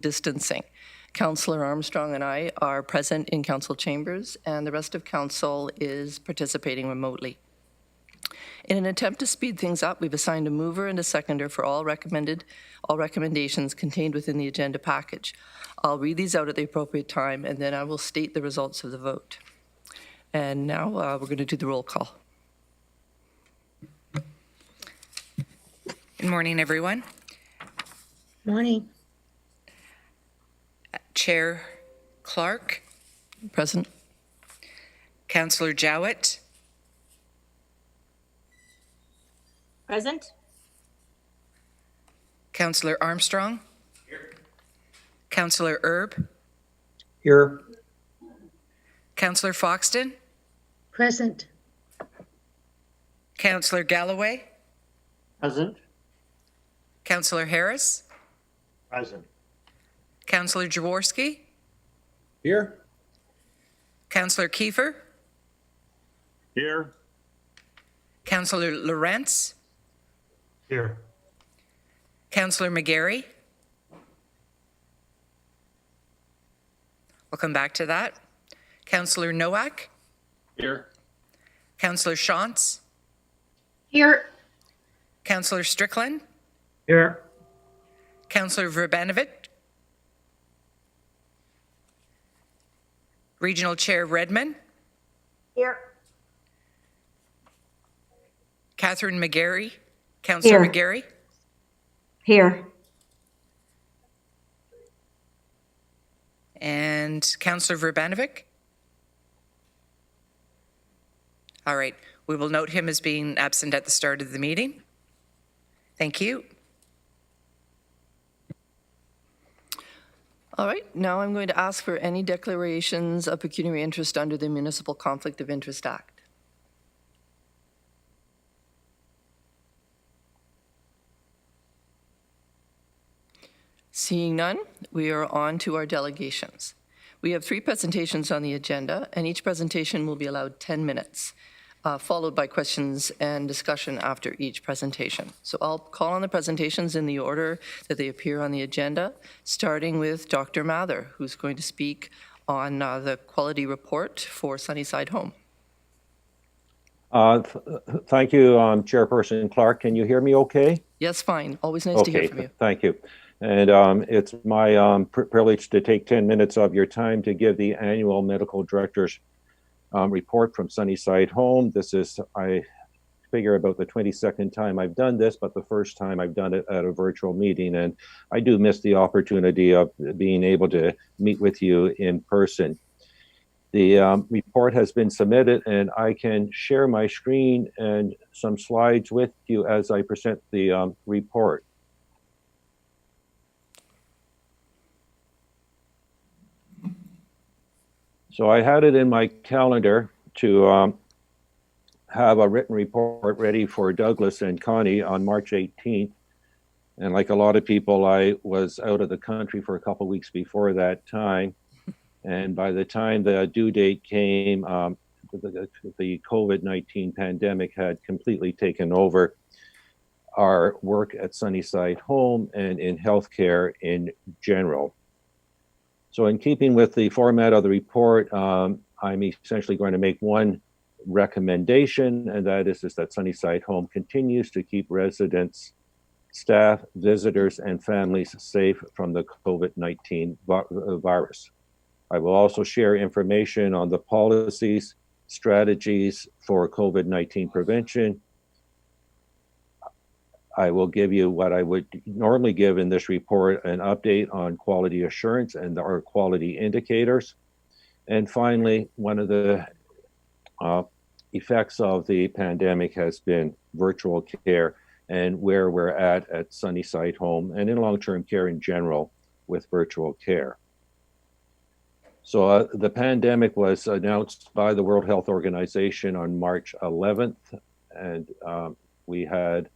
distancing. Councillor Armstrong and I are present in council chambers, and the rest of council is participating remotely. In an attempt to speed things up, we've assigned a mover and a seconder for all recommendations contained within the agenda package. I'll read these out at the appropriate time, and then I will state the results of the vote. And now we're going to do the roll call. Good morning, everyone. Morning. Chair Clark. Present. Councillor Jowett. Present. Councillor Armstrong. Here. Councillor Erb. Here. Councillor Foxton. Present. Councillor Galloway. Present. Councillor Harris. Present. Councillor Jaworski. Here. Councillor Kiefer. Here. Councillor Lawrence. Here. Councillor McGarry. We'll come back to that. Councillor Nowak. Here. Councillor Shantz. Here. Councillor Strickland. Here. Councillor Verbanovic. Regional Chair Redmond. Here. Catherine McGarry. Councillor McGarry. Here. And Councillor Verbanovic. All right. We will note him as being absent at the start of the meeting. Thank you. All right, now I'm going to ask for any declarations of pecuniary interest under the Municipal Conflict of Interest Act. Seeing none, we are on to our delegations. We have 3 presentations on the agenda, and each presentation will be allowed 10 minutes, followed by questions and discussion after each presentation. So I'll call on the presentations in the order that they appear on the agenda, starting with Dr. Mather, who's going to speak on the quality report for Sunnyside Home. Thank you, Chairperson Clark. Can you hear me okay? Yes, fine. Always nice to hear from you. Thank you. And it's my privilege to take 10 minutes of your time to give the annual medical director's report from Sunnyside Home. This is, I figure, about the 22nd time I've done this, but the first time I've done it at a virtual meeting. And I do miss the opportunity of being able to meet with you in person. The report has been submitted, and I can share my screen and some slides with you as I present the report. So I had it in my calendar to have a written report ready for Douglas and Connie on March 18th. And like a lot of people, I was out of the country for a couple of weeks before that time. And by the time the due date came, the COVID-19 pandemic had completely taken over our work at Sunnyside Home and in healthcare in general. So in keeping with the format of the report, I'm essentially going to make one recommendation, and that is that Sunnyside Home continues to keep residents, staff, visitors, and families safe from the COVID-19 virus. I will also share information on the policies, strategies for COVID-19 prevention. I will give you what I would normally give in this report, an update on quality assurance and our quality indicators. And finally, one of the effects of the pandemic has been virtual care and where we're at Sunnyside Home and in long-term care in general with virtual care. So the pandemic was announced by the World Health Organization on March 11th, and we had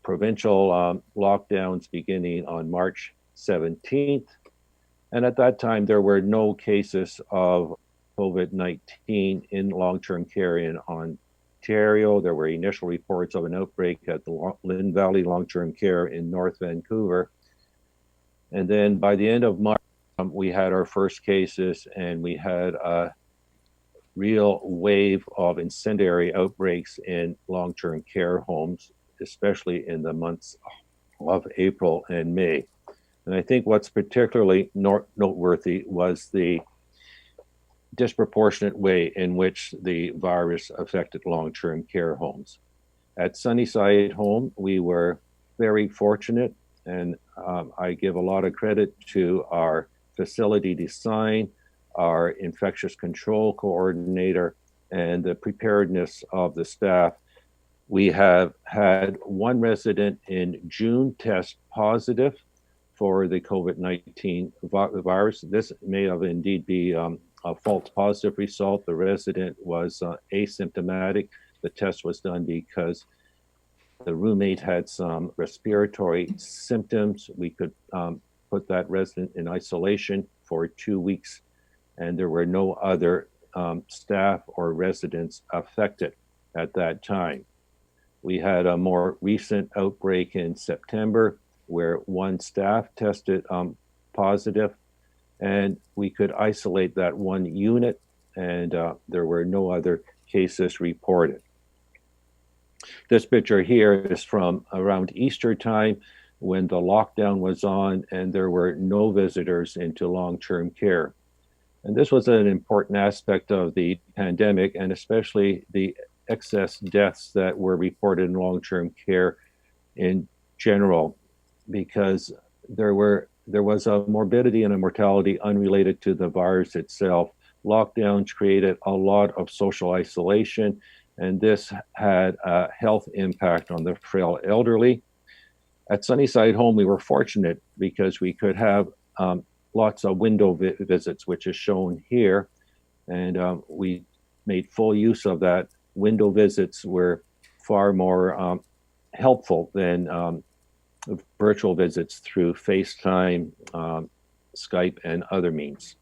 provincial lockdowns beginning on March 17th. And at that time, there were no cases of COVID-19 in long-term care in Ontario. There were initial reports of an outbreak at the Lynn Valley Long-Term Care in North Vancouver. And then by the end of March, we had our first cases, and we had a real wave of incendiary outbreaks in long-term care homes, especially in the months of April and May. And I think what's particularly noteworthy was the disproportionate way in which the virus affected long-term care homes. At Sunnyside Home, we were very fortunate, and I give a lot of credit to our facility design, our infectious control coordinator, and the preparedness of the staff. We have had one resident in June test positive for the COVID-19 virus. This may have indeed be a false positive result. The resident was asymptomatic. The test was done because the roommate had some respiratory symptoms. We could put that resident in isolation for 2 weeks, and there were no other staff or residents affected at that time. We had a more recent outbreak in September where one staff tested positive, and we could isolate that one unit, and there were no other cases reported. This picture here is from around Easter time when the lockdown was on and there were no visitors into long-term care. And this was an important aspect of the pandemic, and especially the excess deaths that were reported in long-term care in general, because there was a morbidity and a mortality unrelated to the virus itself. Lockdowns created a lot of social isolation, and this had a health impact on the frail elderly. At Sunnyside Home, we were fortunate because we could have lots of window visits, which is shown here, and we made full use of that. Window visits were far more helpful than virtual visits through FaceTime, Skype, and other means.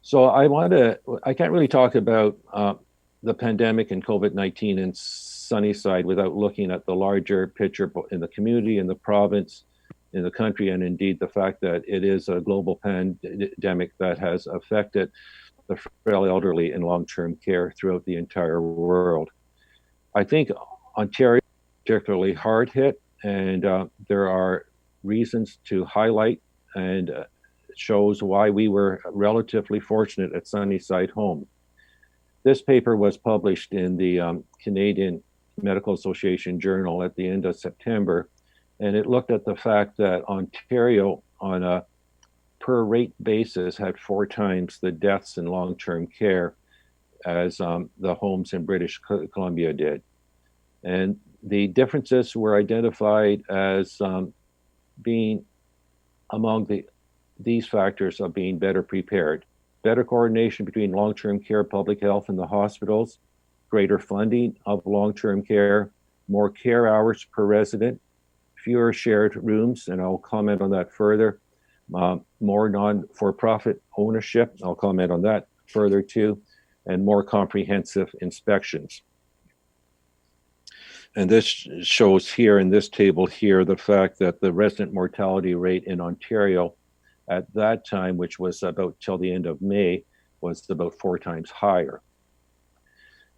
So I can't really talk about the pandemic and COVID-19 in Sunnyside without looking at the larger picture in the community, in the province, in the country, and indeed the fact that it is a global pandemic that has affected the frail elderly in long-term care throughout the entire world. I think Ontario is particularly hard hit, and there are reasons to highlight, and shows why we were relatively fortunate at Sunnyside Home. This paper was published in the Canadian Medical Association Journal at the end of September, and it looked at the fact that Ontario, on a per rate basis, had 4 times the deaths in long-term care as the homes in British Columbia did. And the differences were identified as being among these factors of being better prepared. Better coordination between long-term care, public health, and the hospitals, greater funding of long-term care, more care hours per resident, fewer shared rooms, and I'll comment on that further, more non-for-profit ownership, I'll comment on that further too, and more comprehensive inspections. And this shows here in this table here the fact that the resident mortality rate in Ontario at that time, which was about till the end of May, was about 4 times higher.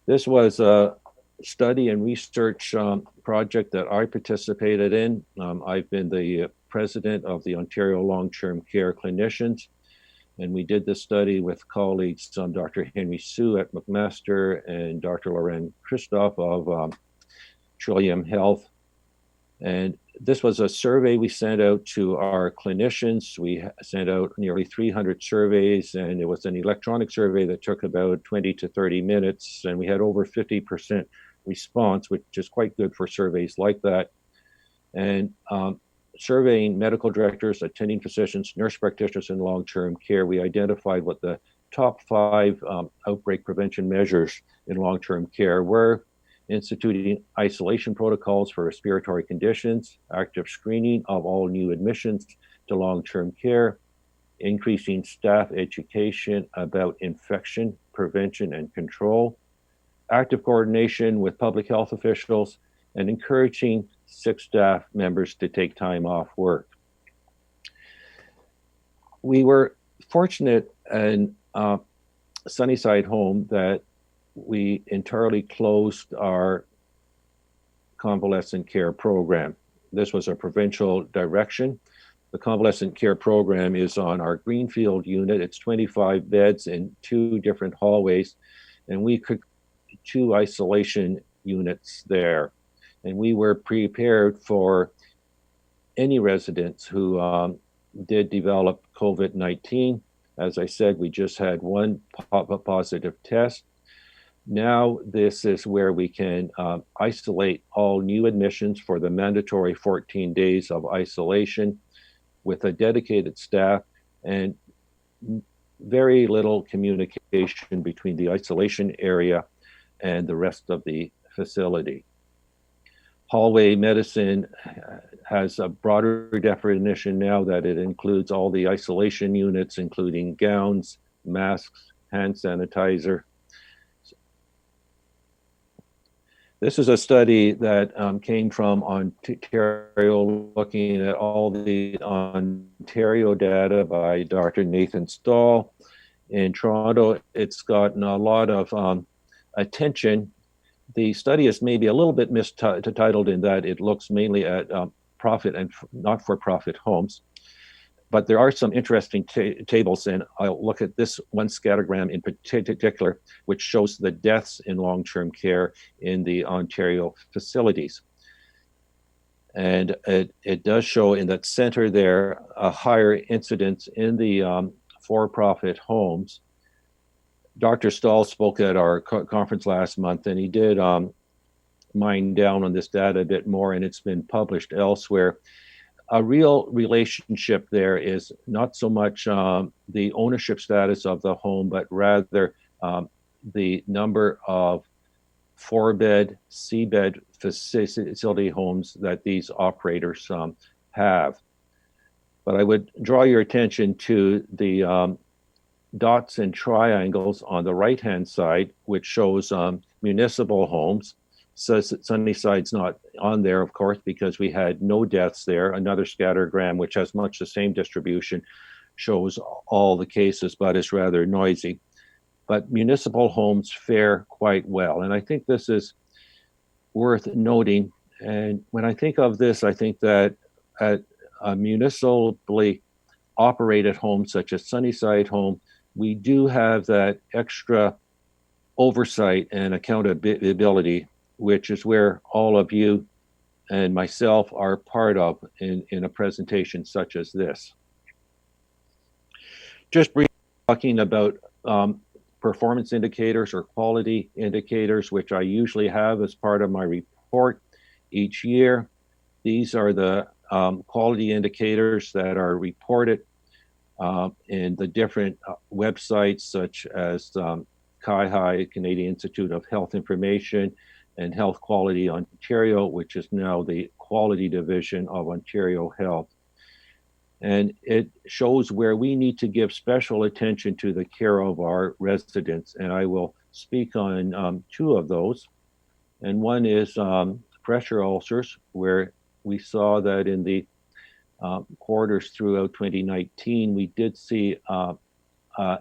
This was a study and research project that I participated in. I've been the president of the Ontario Long-Term Care Clinicians, and we did this study with colleagues, Dr. Henry Sue at McMaster and Dr. Loren Christoph of Trillium Health. And this was a survey we sent out to our clinicians. We sent out nearly 300 surveys, and it was an electronic survey that took about 20 to 30 minutes, and we had over 50% response, which is quite good for surveys like that. And surveying medical directors, attending physicians, nurse practitioners in long-term care, we identified what the top 5 outbreak prevention measures in long-term care were: instituting isolation protocols for respiratory conditions, active screening of all new admissions to long-term care, increasing staff education about infection prevention and control, active coordination with public health officials, and encouraging 6 staff members to take time off work. We were fortunate in Sunnyside home that we entirely closed our convalescent care program. This was a provincial direction. The convalescent care program is on our Greenfield unit. It's 25 beds in 2 different hallways, and we could 2 isolation units there. And we were prepared for any residents who did develop COVID-19. As I said, we just had 1 positive test. Now this is where we can isolate all new admissions for the mandatory 14 days of isolation with a dedicated staff and very little communication between the isolation area and the rest of the facility. Hallway medicine has a broader definition now that it includes all the isolation units, including gowns, masks, hand sanitizer. This is a study that came from Ontario, looking at all the Ontario data by Dr. Nathan Stahl. In Toronto, it's gotten a lot of attention. The study is maybe a little bit mistitled in that it looks mainly at profit and not-for-profit homes. But there are some interesting tables, and I'll look at this one scattergram in particular, which shows the deaths in long-term care in the Ontario facilities. And it does show in that center there a higher incidence in the for-profit homes. Dr. Stahl spoke at our conference last month, and he did mine down on this data a bit more, and it's been published elsewhere. A real relationship there is not so much the ownership status of the home, but rather the number of 4-bed, C-bed facility homes that these operators have. But I would draw your attention to the dots and triangles on the right-hand side, which shows municipal homes. Says that Sunnyside's not on there, of course, because we had no deaths there. Another scattergram, which has much the same distribution, shows all the cases, but it's rather noisy. But municipal homes fare quite well. And I think this is worth noting. And when I think of this, I think that at a municipally operated home, such as Sunnyside home, we do have that extra oversight and accountability, which is where all of you and myself are part of in a presentation such as this. Just briefly talking about performance indicators or quality indicators, which I usually have as part of my report each year. These are the quality indicators that are reported in the different websites such as CIHI, Canadian Institute of Health Information, and Health Quality Ontario, which is now the Quality Division of Ontario Health. And it shows where we need to give special attention to the care of our residents. And I will speak on 2 of those. And one is pressure ulcers, where we saw that in the quarters throughout 2019, we did see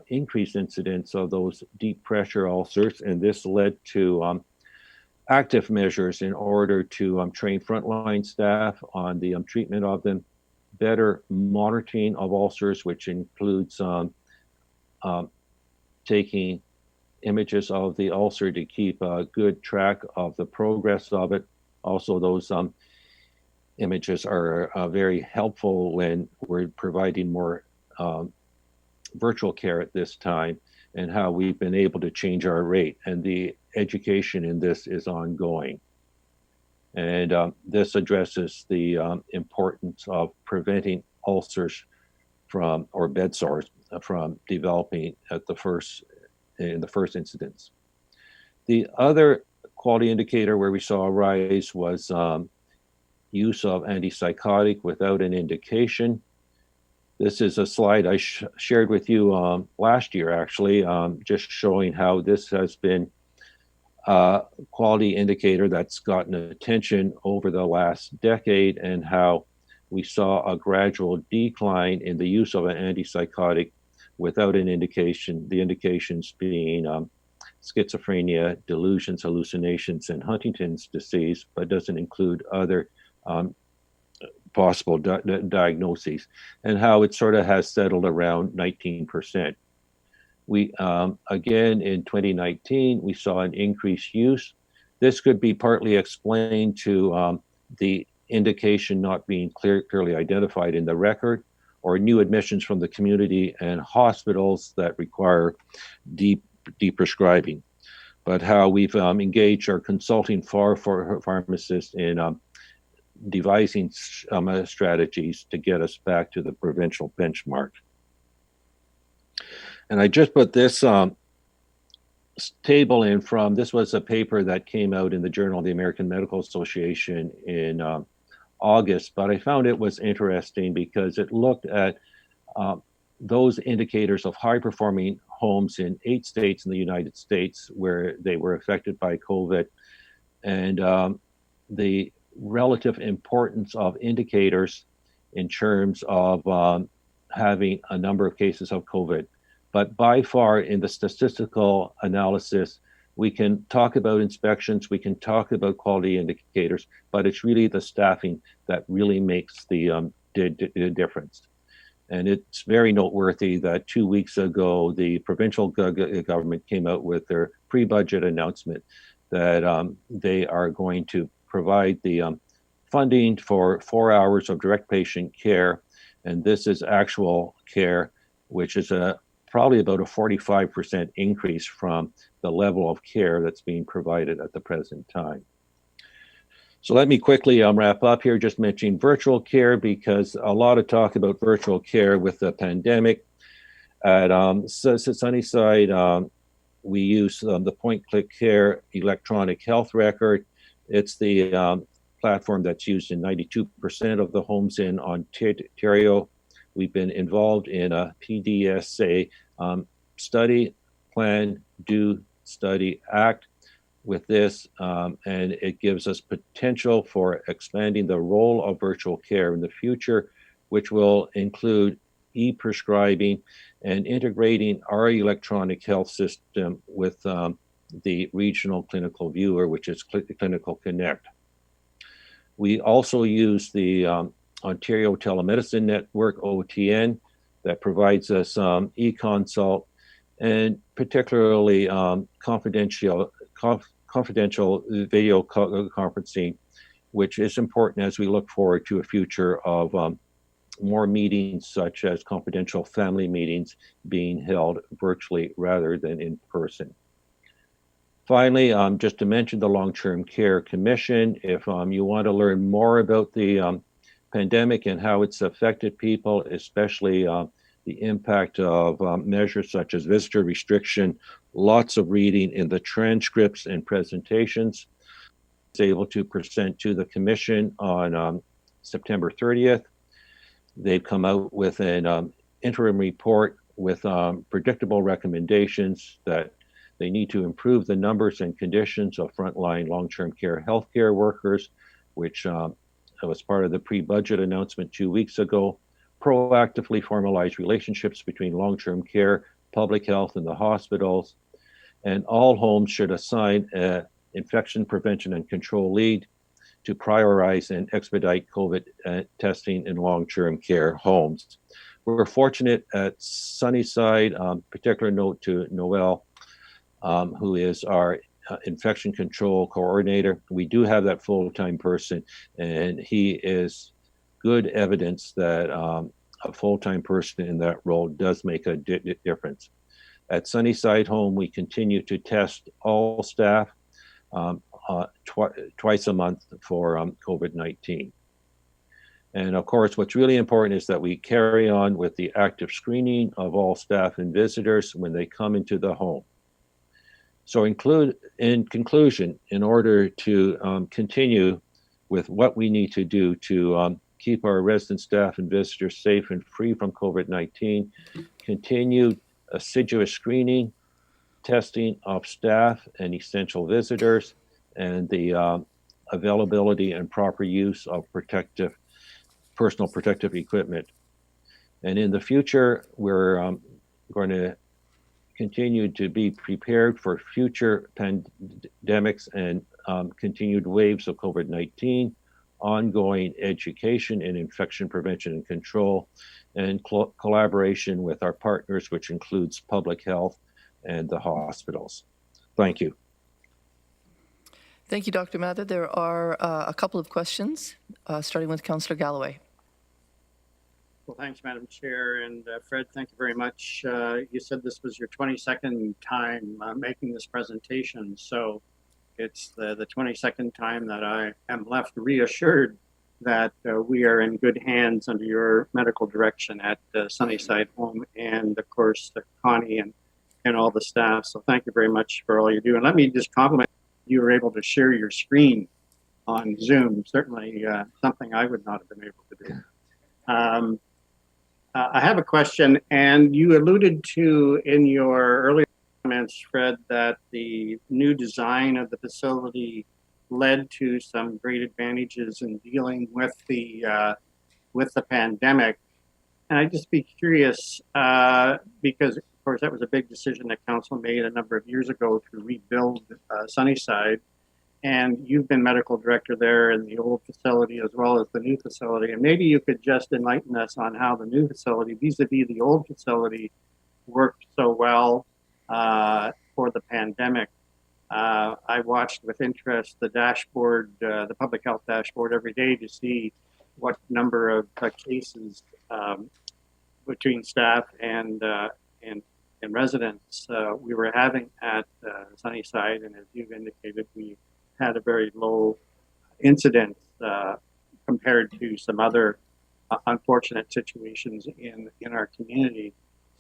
increased incidence of those deep pressure ulcers. And this led to active measures in order to train frontline staff on the treatment of them, better monitoring of ulcers, which includes taking images of the ulcer to keep a good track of the progress of it. Also, those images are very helpful when we're providing more virtual care at this time, and how we've been able to change our rate. And the education in this is ongoing. And this addresses the importance of preventing ulcers from, or bed sores from developing in the first incidence. The other quality indicator where we saw a rise was use of antipsychotic without an indication. This is a slide I shared with you last year, actually, just showing how this has been quality indicator that's gotten attention over the last decade, and how we saw a gradual decline in the use of an antipsychotic without an indication, the indications being schizophrenia, delusions, hallucinations, and Huntington's disease, but doesn't include other possible diagnoses, and how it sort of has settled around 19%. We, again, in 2019, we saw an increased use. This could be partly explained to the indication not being clearly identified in the record, or new admissions from the community and hospitals that require deep prescribing. But how we've engaged our consulting pharmacists in devising strategies to get us back to the provincial benchmark. And I just put this table in from, this was a paper that came out in the Journal of the American Medical Association in August, but I found it was interesting because it looked at those indicators of high-performing homes in 8 states in the United States where they were affected by COVID, and the relative importance of indicators in terms of having a number of cases of COVID. But by far, in the statistical analysis, we can talk about inspections, we can talk about quality indicators, but it's really the staffing that really makes the difference. And it's very noteworthy that 2 weeks ago, the provincial government came out with their pre-budget announcement that they are going to provide the funding for 4 hours of direct patient care. And this is actual care, which is probably about a 45% increase from the level of care that's being provided at the present time. So let me quickly wrap up here, just mentioning virtual care, because a lot of talk about virtual care with the pandemic. At Sunnyside, we use the point-click care electronic health record. It's the platform that's used in 92% of the homes in Ontario. We've been involved in a PDSA study, plan, do, study, act with this, and it gives us potential for expanding the role of virtual care in the future, which will include e-prescribing and integrating our electronic health system with the regional clinical viewer, which is Clinical Connect. We also use the Ontario Telemedicine Network, OTN, that provides us e-consult and particularly confidential video conferencing, which is important as we look forward to a future of more meetings, such as confidential family meetings, being held virtually rather than in person. Finally, just to mention the Long-Term Care Commission, if you want to learn more about the pandemic and how it's affected people, especially the impact of measures such as visitor restriction, lots of reading in the transcripts and presentations. It's able to present to the commission on September 30th. They've come out with an interim report with predictable recommendations that they need to improve the numbers and conditions of frontline long-term care healthcare workers, which was part of the pre-budget announcement 2 weeks ago. Proactively formalize relationships between long-term care, public health, and the hospitals. And all homes should assign an infection prevention and control lead to prioritize and expedite COVID testing in long-term care homes. We're fortunate at Sunnyside, particular note to Noel, who is our infection control coordinator. We do have that full-time person, and he is good evidence that a full-time person in that role does make a difference. At Sunnyside Home, we continue to test all staff twice a month for COVID-19. And of course, what's really important is that we carry on with the active screening of all staff and visitors when they come into the home. So in conclusion, in order to continue with what we need to do to keep our resident staff and visitors safe and free from COVID-19, continued assiduous screening, testing of staff and essential visitors, and the availability and proper use of personal protective equipment. And in the future, we're going to continue to be prepared for future pandemics and continued waves of COVID-19, ongoing education in infection prevention and control, and collaboration with our partners, which includes public health and the hospitals. Thank you. Thank you, Dr. Mather. There are a couple of questions, starting with Councillor Galloway. Well, thanks, Madam Chair. And Fred, thank you very much. You said this was your 22nd time making this presentation. So it's the 22nd time that I am left reassured that we are in good hands under your medical direction at Sunnyside Home, and of course, Connie and all the staff. So thank you very much for all you do. And let me just compliment you were able to share your screen on Zoom. Certainly something I would not have been able to do. I have a question, and you alluded to in your earlier comments, Fred, that the new design of the facility led to some great advantages in dealing with the pandemic. And I'd just be curious, because of course that was a big decision that council made a number of years ago to rebuild Sunnyside. And you've been medical director there in the old facility as well as the new facility. And maybe you could just enlighten us on how the new facility, vis-a-vis the old facility, worked so well for the pandemic. I watched with interest the dashboard, the public health dashboard every day to see what number of cases between staff and residents we were having at Sunnyside. And as you've indicated, we had a very low incidence compared to some other unfortunate situations in our community.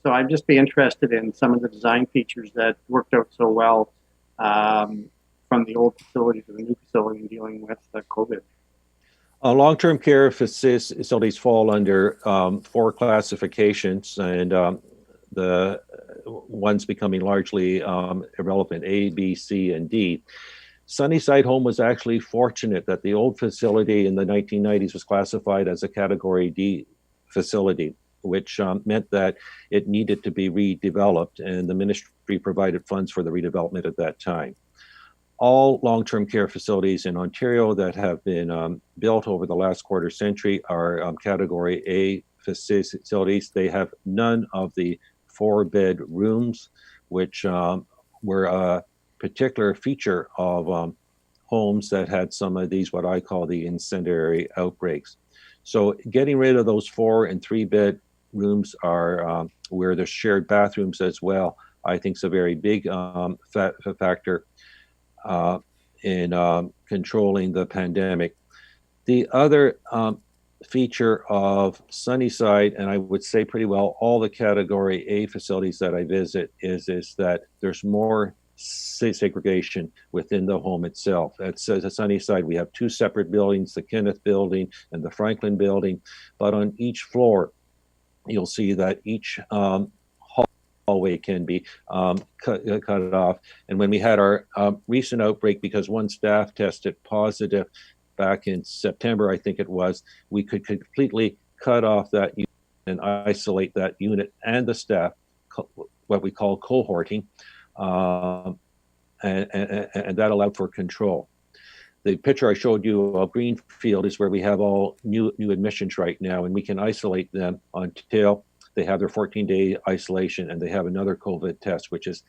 So I'd just be interested in some of the design features that worked out so well from the old facility to the new facility in dealing with COVID. Long-term care facilities fall under 4 classifications, and the ones becoming largely irrelevant, A, B, C, and D. Sunnyside Home was actually fortunate that the old facility in the 1990s was classified as a Category D facility, which meant that it needed to be redeveloped, and the ministry provided funds for the redevelopment at that time. All long-term care facilities in Ontario that have been built over the last quarter century are Category A facilities. They have none of the 4-bed rooms, which were a particular feature of homes that had some of these, what I call the incendiary outbreaks. So getting rid of those 4 and 3-bed rooms are where there's shared bathrooms as well, I think is a very big factor in controlling the pandemic. The other feature of Sunnyside, and I would say pretty well all the Category A facilities that I visit, is that there's more segregation within the home itself. At Sunnyside, we have 2 separate buildings, the Kenneth building and the Franklin building, but on each floor, you'll see that each hallway can be cut off. And when we had our recent outbreak, because one staff tested positive back in September, I think it was, we could completely cut off that unit and isolate that unit and the staff, what we call cohorting, and that allowed for control. The picture I showed you of Greenfield is where we have all new admissions right now, and we can isolate them until they have their 14-day isolation and they have another COVID test, which is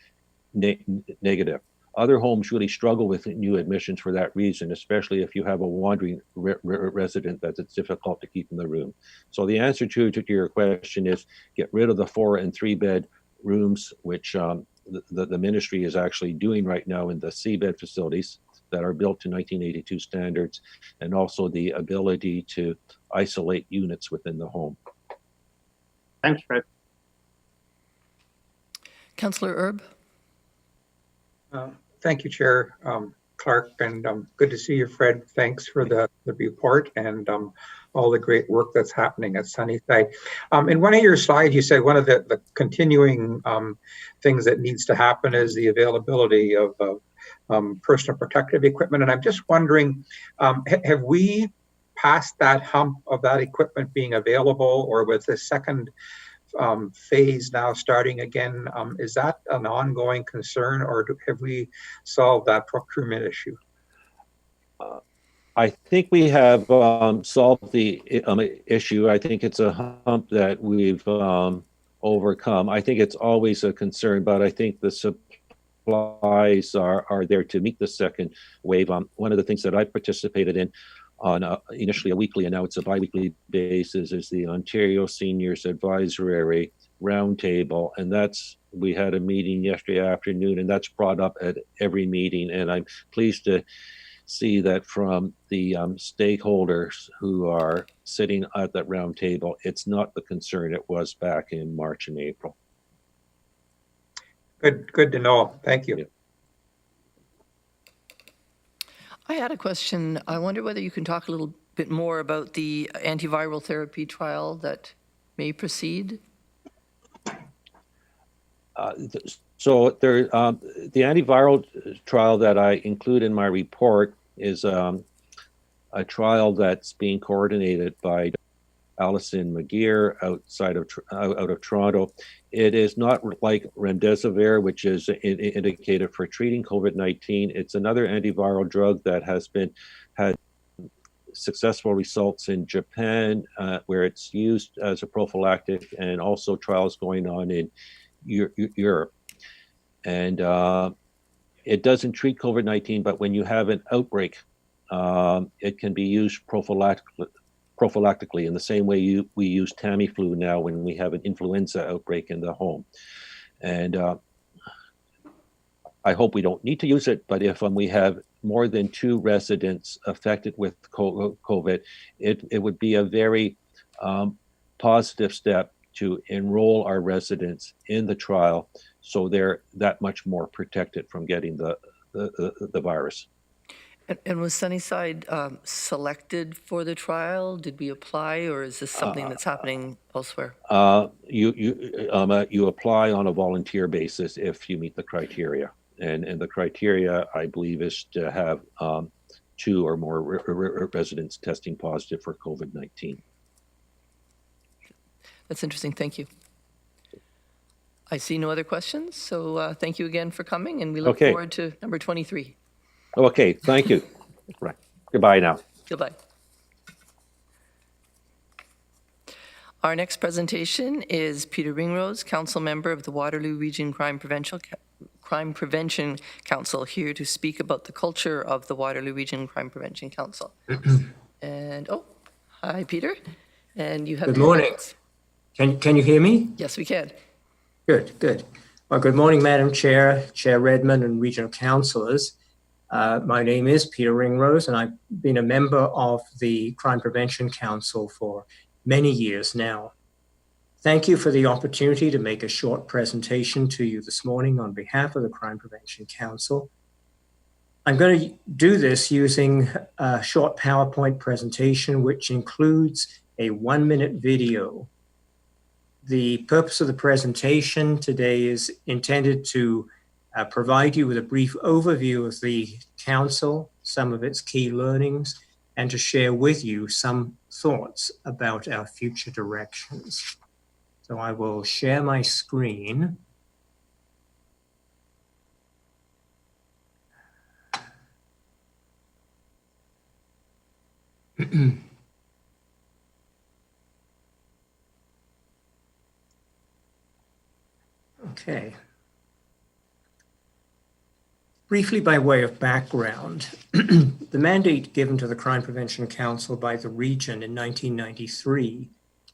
negative. Other homes really struggle with new admissions for that reason, especially if you have a wandering resident that it's difficult to keep in the room. So the answer to your question is get rid of the 4 and 3-bed rooms, which the ministry is actually doing right now in the C-bed facilities that are built to 1982 standards, and also the ability to isolate units within the home. Thanks, Fred. Councillor Erb. Thank you, Chair. Clark, and good to see you, Fred. Thanks for the report and all the great work that's happening at Sunnyside. In one of your slides, you said one of the continuing things that needs to happen is the availability of personal protective equipment. And I'm just wondering, have we passed that hump of that equipment being available, or with the second phase now starting again, is that an ongoing concern, or have we solved that procurement issue? I think we have solved the issue. I think it's a hump that we've overcome. I think it's always a concern, but I think the supplies are there to meet the second wave. One of the things that I participated in on initially a weekly and now it's a bi-weekly basis is the Ontario Seniors Advisory Roundtable, and we had a meeting yesterday afternoon, and that's brought up at every meeting, and I'm pleased to see that from the stakeholders who are sitting at that roundtable, it's not the concern it was back in March and April. Good to know. Thank you. Yeah. I had a question. I wonder whether you can talk a little bit more about the antiviral therapy trial that may proceed. So the antiviral trial that I include in my report is a trial that's being coordinated by Alison McGeer out of Toronto. It is not like remdesivir, which is indicated for treating COVID-19. It's another antiviral drug that had successful results in Japan, where it's used as a prophylactic, and also trials going on in Europe. And it doesn't treat COVID-19, but when you have an outbreak, it can be used prophylactically in the same way we use Tamiflu now when we have an influenza outbreak in the home. And I hope we don't need to use it, but if we have more than 2 residents affected with COVID, it would be a very positive step to enroll our residents in the trial so they're that much more protected from getting the virus. And was Sunnyside selected for the trial? Did we apply, or is this something that's happening elsewhere? You apply on a volunteer basis if you meet the criteria, and the criteria, I believe, is to have 2 or more residents testing positive for COVID-19. That's interesting. Thank you. I see no other questions, so thank you again for coming, and we look forward to number 23. Okay, thank you. Right. Goodbye now. Goodbye. Our next presentation is Peter Ringrose, Council Member of the Waterloo Region Crime Prevention Council, here to speak about the culture of the Waterloo Region Crime Prevention Council. And, hi, Peter. And you have Good morning. Can you hear me? Yes, we can. Good. Well, good morning, Madam Chair, Chair Redmond, and regional councillors. My name is Peter Ringrose, and I've been a member of the Crime Prevention Council for many years now. Thank you for the opportunity to make a short presentation to you this morning on behalf of the Crime Prevention Council. I'm going to do this using a short PowerPoint presentation, which includes a 1-minute video. The purpose of the presentation today is intended to provide you with a brief overview of the council, some of its key learnings, and to share with you some thoughts about our future directions. So I will share my screen. Okay. Briefly, by way of background, the mandate given to the Crime Prevention Council by the region in 1993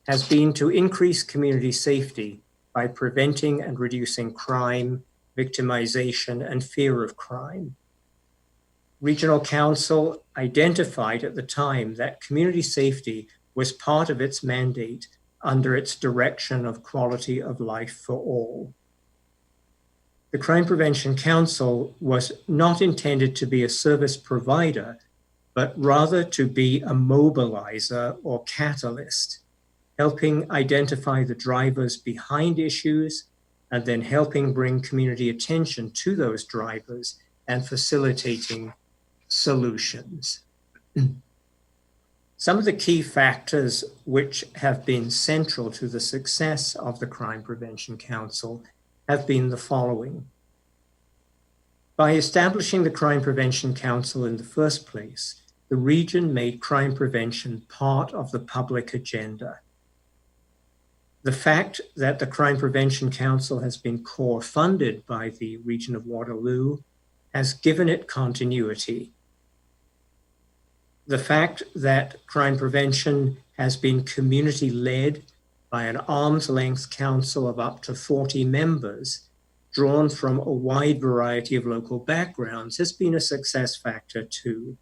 has been to increase community safety by preventing and reducing crime, victimization, and fear of crime. Regional Council identified at the time that community safety was part of its mandate under its direction of quality of life for all. the Crime Prevention Council was not intended to be a service provider, but rather to be a mobilizer or catalyst, helping identify the drivers behind issues and then helping bring community attention to those drivers and facilitating solutions. Some of the key factors which have been central to the success of the Crime Prevention Council have been the following. By establishing the Crime Prevention Council in the first place, the region made crime prevention part of the public agenda. The fact that the Crime Prevention Council has been core funded by the region of Waterloo has given it continuity. The fact that crime prevention has been community-led by an arm's length council of up to 40 members, drawn from a wide variety of local backgrounds, has been a success factor too.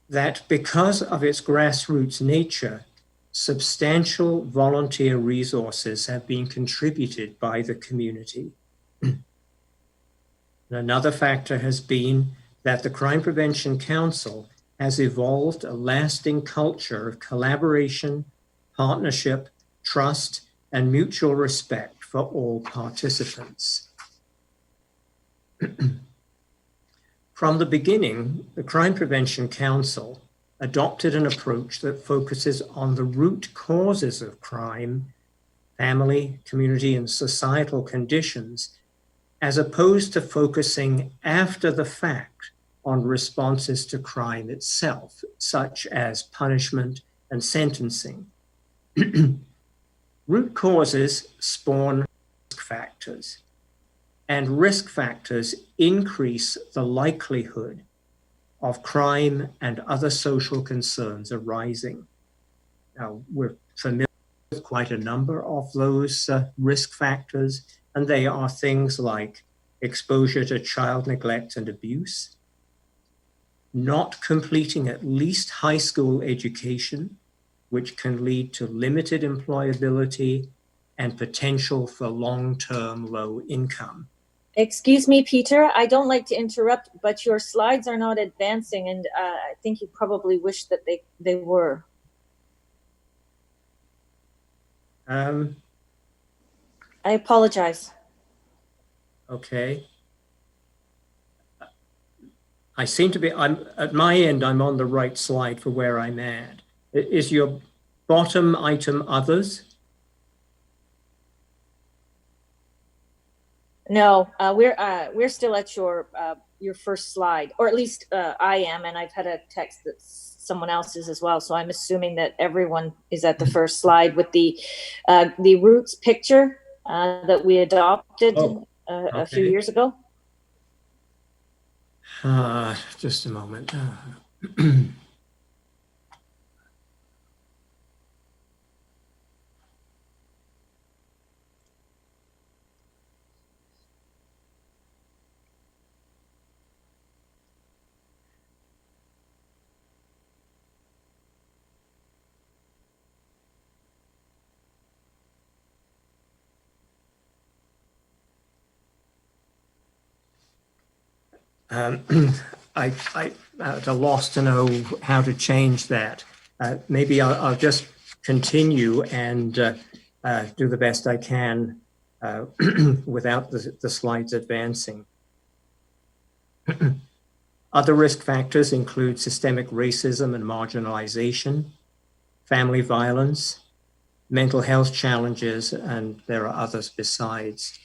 That because of its grassroots nature, substantial volunteer resources have been contributed by the community. Another factor has been that the Crime Prevention Council has evolved a lasting culture of collaboration, partnership, trust, and mutual respect for all participants. From the beginning, the Crime Prevention Council adopted an approach that focuses on the root causes of crime, family, community, and societal conditions, as opposed to focusing after the fact on responses to crime itself, such as punishment and sentencing. Root causes spawn risk factors, and risk factors increase the likelihood of crime and other social concerns arising. Now, we're familiar with quite a number of those risk factors, and they are things like exposure to child neglect and abuse, not completing at least high school education, which can lead to limited employability and potential for long-term low income. Excuse me, Peter, I don't like to interrupt, but your slides are not advancing, and I think you probably wish that they were. I apologize. Okay. I seem to be, at my end, I'm on the right slide for where I'm at. Is your bottom item others? No, we're still at your first slide, or at least I am, and I've had a text that someone else is as well. So I'm assuming that everyone is at the first slide with the roots picture that we adopted a few years ago. Just a moment. I at a loss to know how to change that. Maybe I'll just continue and do the best I can without the slides advancing. Other risk factors include systemic racism and marginalization, family violence, mental health challenges, and there are others besides.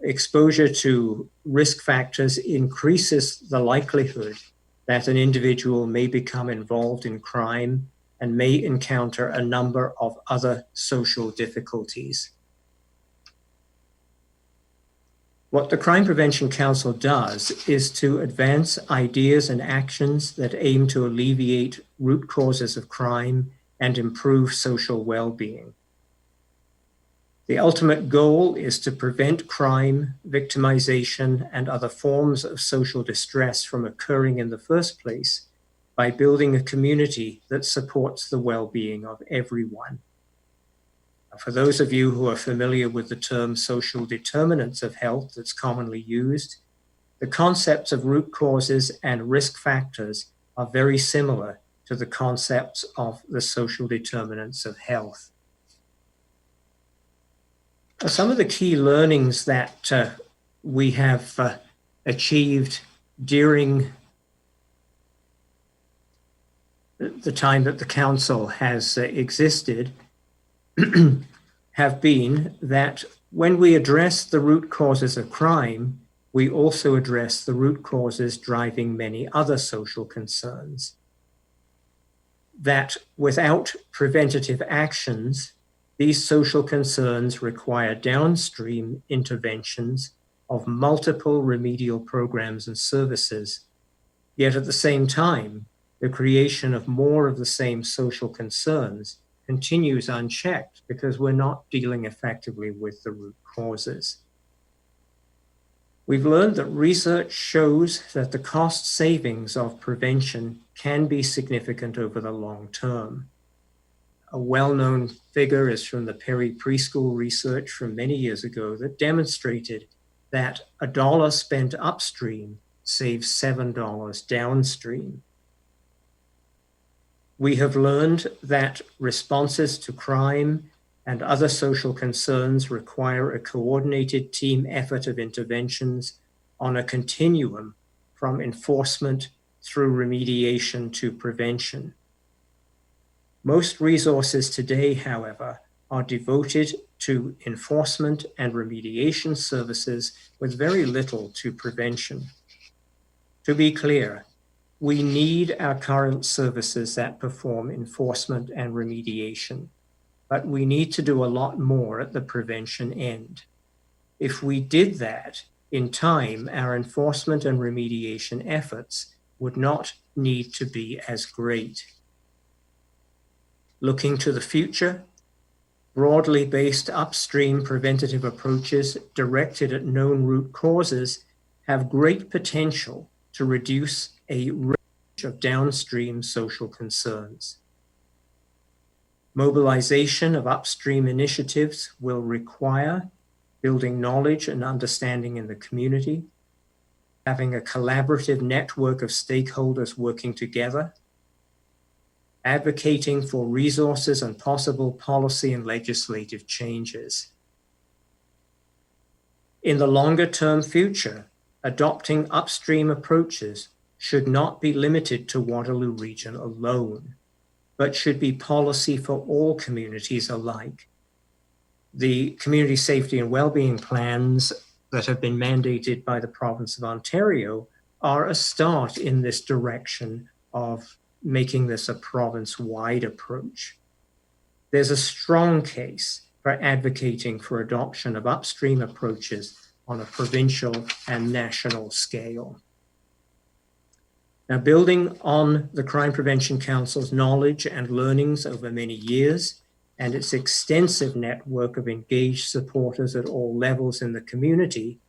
Exposure to risk factors increases the likelihood that an individual may become involved in crime and may encounter a number of other social difficulties. What the Crime Prevention Council does is to advance ideas and actions that aim to alleviate root causes of crime and improve social well-being. The ultimate goal is to prevent crime, victimization, and other forms of social distress from occurring in the first place by building a community that supports the well-being of everyone. For those of you who are familiar with the term social determinants of health that's commonly used, the concepts of root causes and risk factors are very similar to the concepts of the social determinants of health. Some of the key learnings that we have achieved during the time that the council has existed have been that when we address the root causes of crime, we also address the root causes driving many other social concerns. That without preventative actions, these social concerns require downstream interventions of multiple remedial programs and services. Yet at the same time, the creation of more of the same social concerns continues unchecked because we're not dealing effectively with the root causes. We've learned that research shows that the cost savings of prevention can be significant over the long term. A well-known figure is from the Perry Preschool research from many years ago that demonstrated that $1 spent upstream saves $7 downstream. We have learned that responses to crime and other social concerns require a coordinated team effort of interventions on a continuum from enforcement through remediation to prevention. Most resources today, however, are devoted to enforcement and remediation services with very little to prevention. To be clear, we need our current services that perform enforcement and remediation, but we need to do a lot more at the prevention end. If we did that, in time, our enforcement and remediation efforts would not need to be as great. Looking to the future, broadly based upstream preventative approaches directed at known root causes have great potential to reduce a range of downstream social concerns. Mobilization of upstream initiatives will require building knowledge and understanding in the community, having a collaborative network of stakeholders working together, advocating for resources and possible policy and legislative changes. In the longer-term future, adopting upstream approaches should not be limited to Waterloo Region alone, but should be policy for all communities alike. The community safety and well-being plans that have been mandated by the province of Ontario are a start in this direction of making this a province-wide approach. There's a strong case for advocating for adoption of upstream approaches on a provincial and national scale. Now, building on the Crime Prevention Council's knowledge and learnings over many years and its extensive network of engaged supporters at all levels in the community,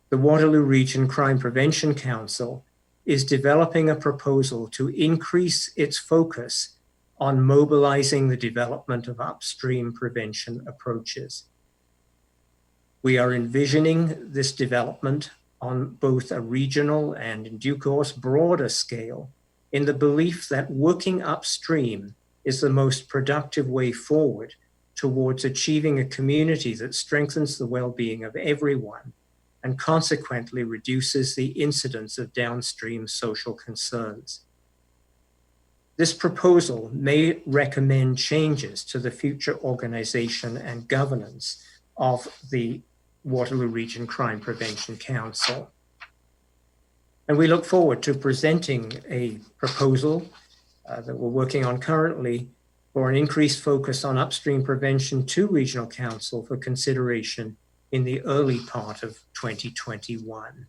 the Waterloo Region Crime Prevention Council is developing a proposal to increase its focus on mobilizing the development of upstream prevention approaches. We are envisioning this development on both a regional and, in due course, broader scale, in the belief that working upstream is the most productive way forward towards achieving a community that strengthens the well-being of everyone and consequently reduces the incidence of downstream social concerns. This proposal may recommend changes to the future organization and governance of the Waterloo Region Crime Prevention Council. And we look forward to presenting a proposal that we're working on currently for an increased focus on upstream prevention to Regional Council for consideration in the early part of 2021.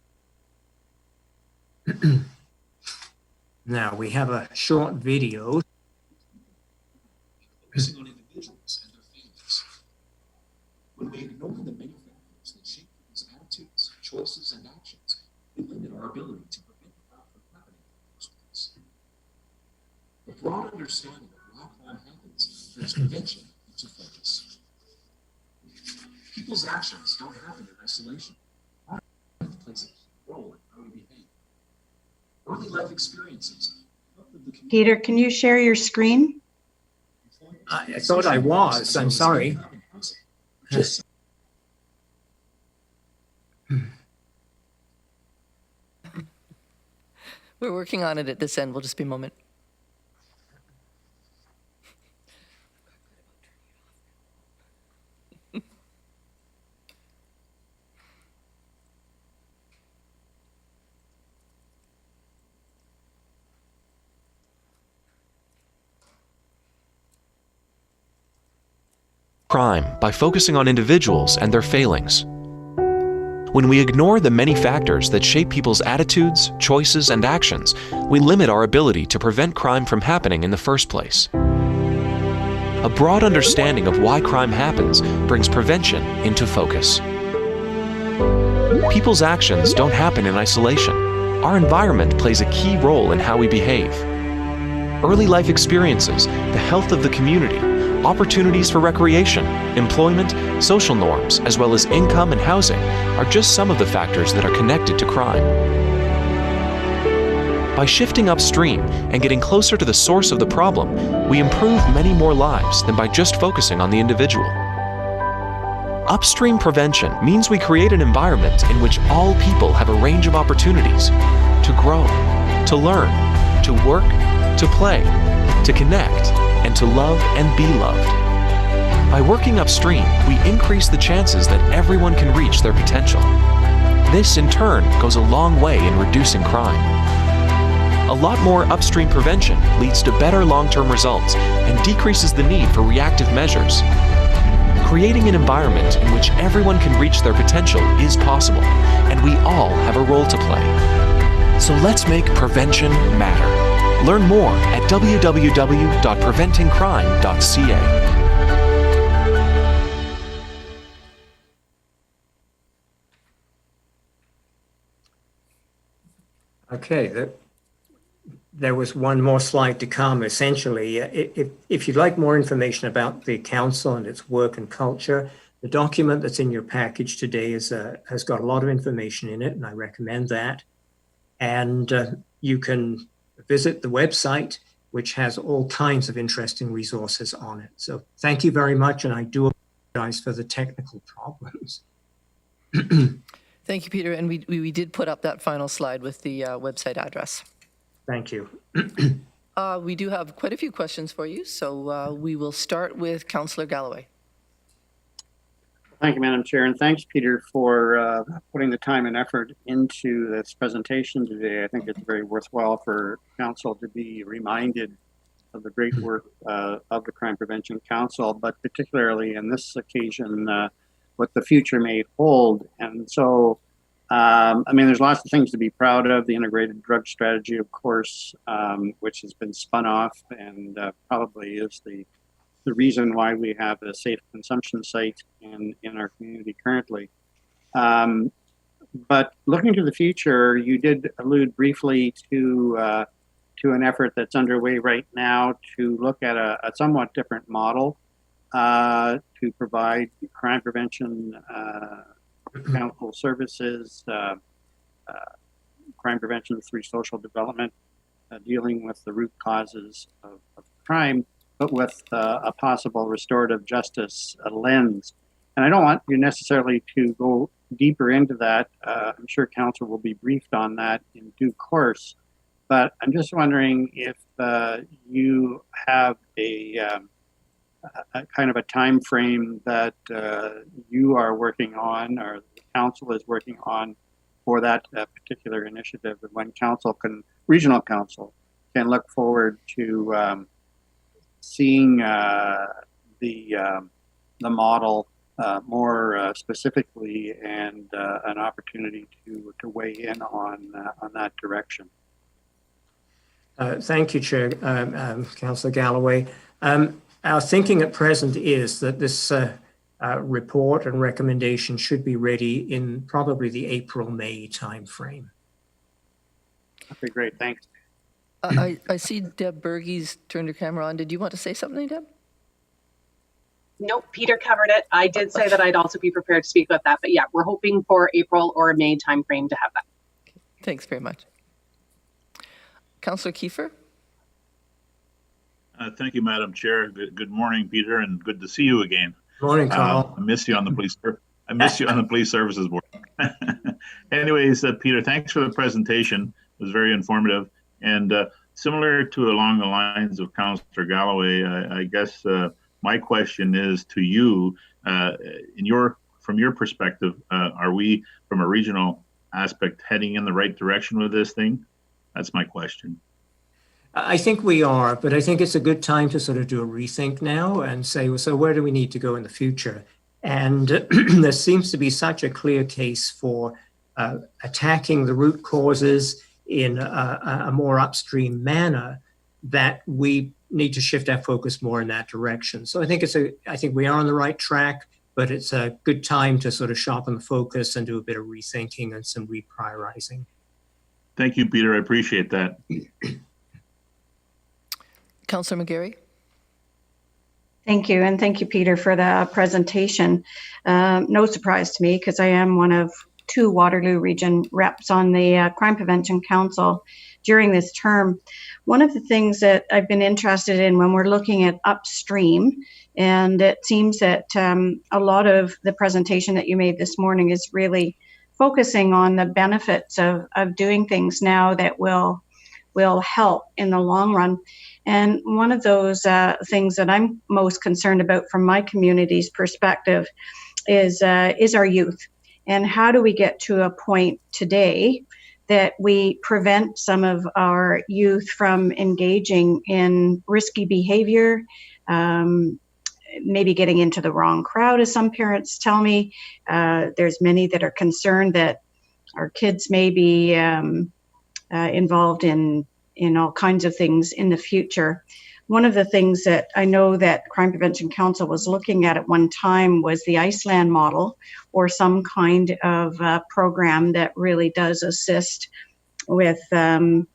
Now we have a short video. Focusing on individuals and their families. When we ignore the many factors that shape people's attitudes, choices, and actions, we limit our ability to prevent harm from happening in the first place. A broad understanding of why crime happens brings prevention into focus. People's actions don't happen in isolation. Environment plays a key role in how we behave. Early life experiences. Peter, can you share your screen? I thought I was. I'm sorry. Just We're working on it at this end. We'll just be a moment. Crime by focusing on individuals and their failings. When we ignore the many factors that shape people's attitudes, choices, and actions, we limit our ability to prevent crime from happening in the first place. A broad understanding of why crime happens brings prevention into focus. People's actions don't happen in isolation. Our environment plays a key role in how we behave. Early life experiences, the health of the community, opportunities for recreation, employment, social norms, as well as income and housing are just some of the factors that are connected to crime. By shifting upstream and getting closer to the source of the problem, we improve many more lives than by just focusing on the individual. Upstream prevention means we create an environment in which all people have a range of opportunities to grow, to learn, to work, to play, to connect, and to love and be loved. By working upstream, we increase the chances that everyone can reach their potential. This, in turn, goes a long way in reducing crime. A lot more upstream prevention leads to better long-term results and decreases the need for reactive measures. Creating an environment in which everyone can reach their potential is possible, and we all have a role to play. So let's make prevention matter. Learn more at www.preventingcrime.ca. Okay, there was one more slide to come. Essentially, if you'd like more information about the council and its work and culture, the document that's in your package today has got a lot of information in it, and I recommend that. And you can visit the website, which has all kinds of interesting resources on it. So thank you very much, and I do apologize for the technical problems. Thank you, Peter. And we did put up that final slide with the website address. Thank you. We do have quite a few questions for you, so we will start with Councillor Galloway. Thank you, Madam Chair, and thanks, Peter, for putting the time and effort into this presentation today. I think it's very worthwhile for Council to be reminded of the great work of the Crime Prevention Council, but particularly in this occasion, what the future may hold. And so, I mean, there's lots of things to be proud of. The integrated drug strategy, of course, which has been spun off and probably is the reason why we have a safe consumption site in our community currently. But looking to the future, you did allude briefly to an effort that's underway right now to look at a somewhat different model to provide crime prevention council services, crime prevention through social development, dealing with the root causes of crime, but with a possible restorative justice lens. And I don't want you necessarily to go deeper into that. I'm sure council will be briefed on that in due course. But I'm just wondering if you have a kind of a time frame that you are working on, or the council is working on, for that particular initiative, and when regional council can look forward to seeing the model more specifically, and an opportunity to weigh in on that direction. Thank you, Chair, Councillor Galloway. Our thinking at present is that this report and recommendation should be ready in probably the April-May timeframe. Okay, great, thanks. I see Deb Bergey's turned her camera on. Did you want to say something, Deb? Nope, Peter covered it. I did say that I'd also be prepared to speak about that, but yeah, we're hoping for April or May timeframe to have that. Thanks very much. Councillor Kiefer? Thank you, Madam Chair. Good morning, Peter, and good to see you again. Morning, Carl. I miss you on the police. I miss you on the police services board. Anyways, Peter, thanks for the presentation. It was very informative, and similar to along the lines of Councillor Galloway. I guess my question is to you, from your perspective, are we, from a regional aspect, heading in the right direction with this thing? That's my question. I think we are, but I think it's a good time to sort of do a rethink now and say, well, so where do we need to go in the future? And there seems to be such a clear case for attacking the root causes in a more upstream manner that we need to shift our focus more in that direction. So I think we are on the right track, but it's a good time to sort of sharpen the focus and do a bit of rethinking and some reprioritizing. Thank you, Peter. I appreciate that. Councillor McGarry? Thank you, and thank you, Peter, for the presentation. No surprise to me, because I am one of 2 Waterloo Region reps on the Crime Prevention Council during this term. One of the things that I've been interested in when we're looking at upstream, and it seems that a lot of the presentation that you made this morning is really focusing on the benefits of doing things now that will help in the long run. And one of those things that I'm most concerned about from my community's perspective is our youth. And how do we get to a point today that we prevent some of our youth from engaging in risky behavior, maybe getting into the wrong crowd, as some parents tell me. There's many that are concerned that our kids may be involved in all kinds of things in the future. One of the things that I know that Crime Prevention Council was looking at one time was the Iceland model, or some kind of program that really does assist with better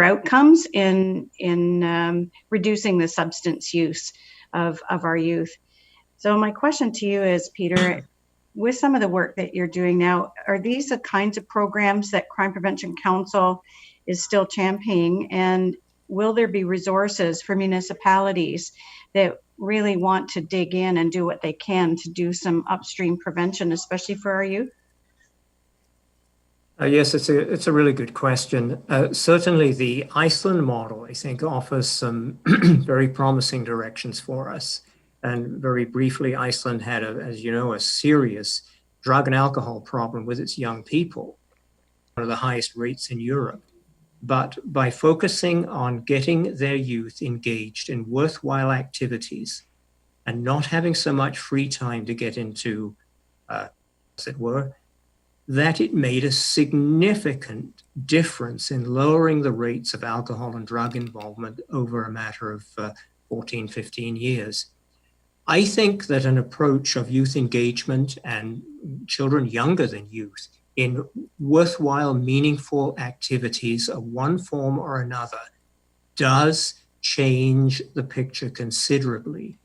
outcomes in reducing the substance use of our youth. So my question to you is, Peter, with some of the work that you're doing now, are these the kinds of programs that Crime Prevention Council is still championing, and will there be resources for municipalities that really want to dig in and do what they can to do some upstream prevention, especially for our youth? Yes, it's a really good question. Certainly the Iceland model, I think, offers some very promising directions for us. And very briefly, Iceland had, as you know, a serious drug and alcohol problem with its young people, one of the highest rates in Europe. But by focusing on getting their youth engaged in worthwhile activities and not having so much free time to get into, as it were, that it made a significant difference in lowering the rates of alcohol and drug involvement over a matter of 14, 15 years. I think that an approach of youth engagement and children younger than youth in worthwhile, meaningful activities of one form or another does change the picture considerably.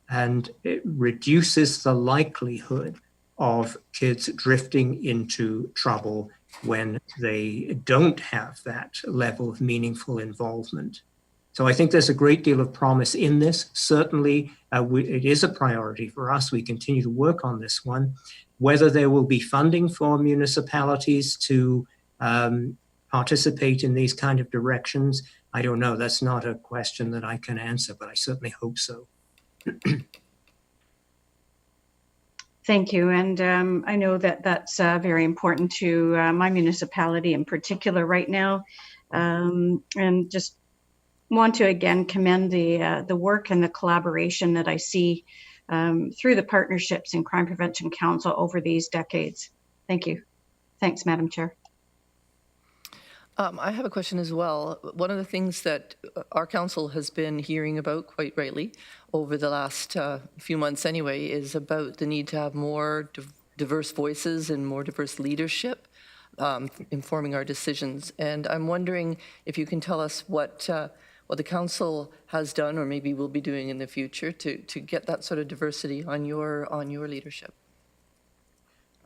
And it reduces the likelihood of kids drifting into trouble when they don't have that level of meaningful involvement. So I think there's a great deal of promise in this. Certainly, it is a priority for us. We continue to work on this one. Whether there will be funding for municipalities to participate in these kind of directions, I don't know. That's not a question that I can answer, but I certainly hope so. Thank you. And I know that that's very important to my municipality in particular right now. And just want to again commend the work and the collaboration that I see through the partnerships in Crime Prevention Council over these decades. Thank you. Thanks, Madam Chair. I have a question as well. One of the things that our council has been hearing about, quite rightly, over the last few months anyway, is about the need to have more diverse voices and more diverse leadership informing our decisions. And I'm wondering if you can tell us what what the council has done or maybe will be doing in the future to get that sort of diversity on your leadership?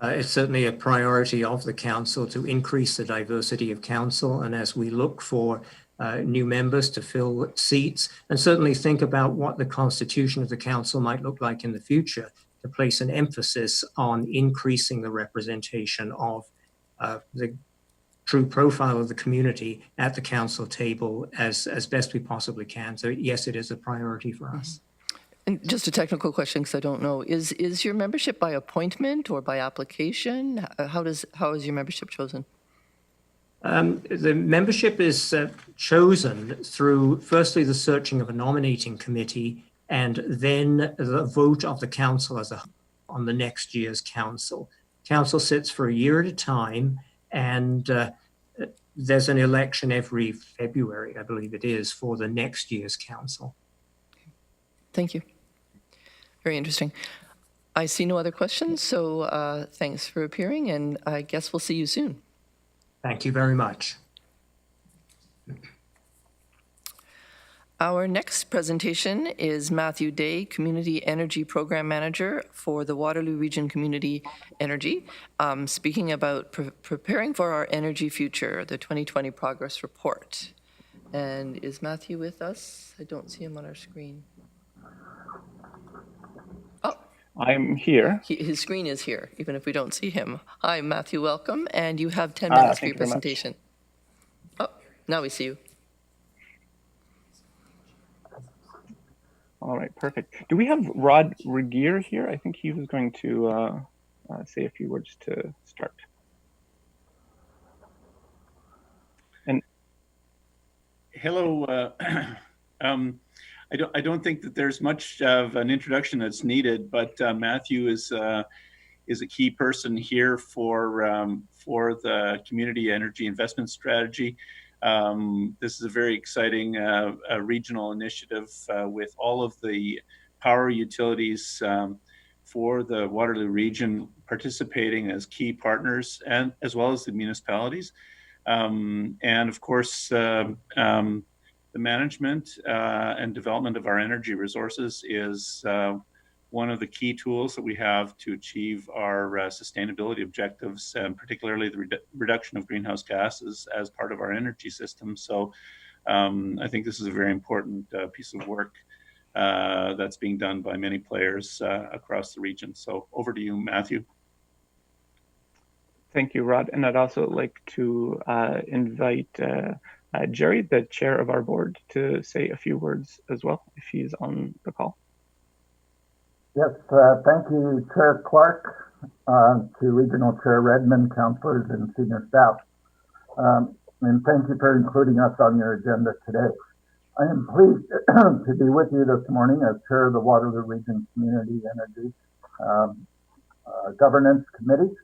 It's certainly a priority of the council to increase the diversity of council, and as we look for new members to fill seats, and certainly think about what the constitution of the council might look like in the future, to place an emphasis on increasing the representation of the true profile of the community at the council table as best we possibly can. So yes, it is a priority for us. And just a technical question, because I don't know, is your membership by appointment or by application? How is your membership chosen? The membership is chosen through, firstly, the searching of a nominating committee, and then the vote of the council on the next year's council. Council sits for a year at a time, and there's an election every February, I believe it is, for the next year's council. Thank you. Very interesting. I see no other questions, so thanks for appearing, and I guess we'll see you soon. Thank you very much. Our next presentation is Matthew Day, Community Energy Program Manager for the Waterloo Region Community Energy, speaking about preparing for our energy future, the 2020 Progress Report. And is Matthew with us? I don't see him on our screen. Oh, I'm here. His screen is here, even if we don't see him. Hi, Matthew, welcome. And you have 10 minutes for your presentation. Oh, now we see you. All right, perfect. Do we have Rod Regier here? I think he was going to say a few words to start. And hello. I don't think that there's much of an introduction that's needed, but Matthew is a key person here for the community energy investment strategy. This is a very exciting regional initiative with all of the power utilities for the Waterloo region participating as key partners, and as well as the municipalities. And of course, the management and development of our energy resources is one of the key tools that we have to achieve our sustainability objectives, and particularly the reduction of greenhouse gases as part of our energy system. So I think this is a very important piece of work that's being done by many players across the region. So over to you, Matthew. Thank you, Rod. And I'd also like to invite Jerry, the chair of our board, to say a few words as well, if he's on the call. Yes, thank you, Chair Clark, to Regional Chair Redmond, councillors, and senior staff. And thank you for including us on your agenda today. I am pleased to be with you this morning as Chair of the Waterloo Region Community Energy Governance Committee,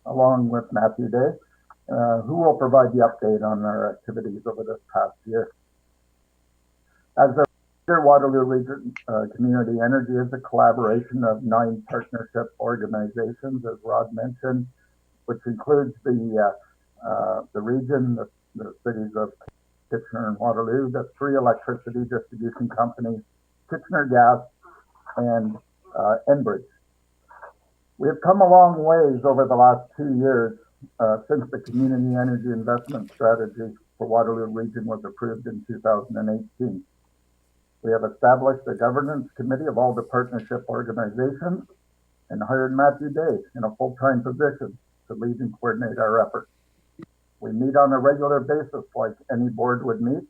along with Matthew Day, who will provide the update on our activities over this past year. As the Waterloo Region Community Energy is a collaboration of 9 partnership organizations, as Rod mentioned, which includes the region, the cities of Kitchener and Waterloo, the 3 electricity distribution companies, Kitchener Gas, and Enbridge. We have come a long ways over the last 2 years since the Community Energy Investment Strategy for Waterloo Region was approved in 2018. We have established a governance committee of all the partnership organizations and hired Matthew Day in a full-time position to lead and coordinate our efforts. We meet on a regular basis like any board would meet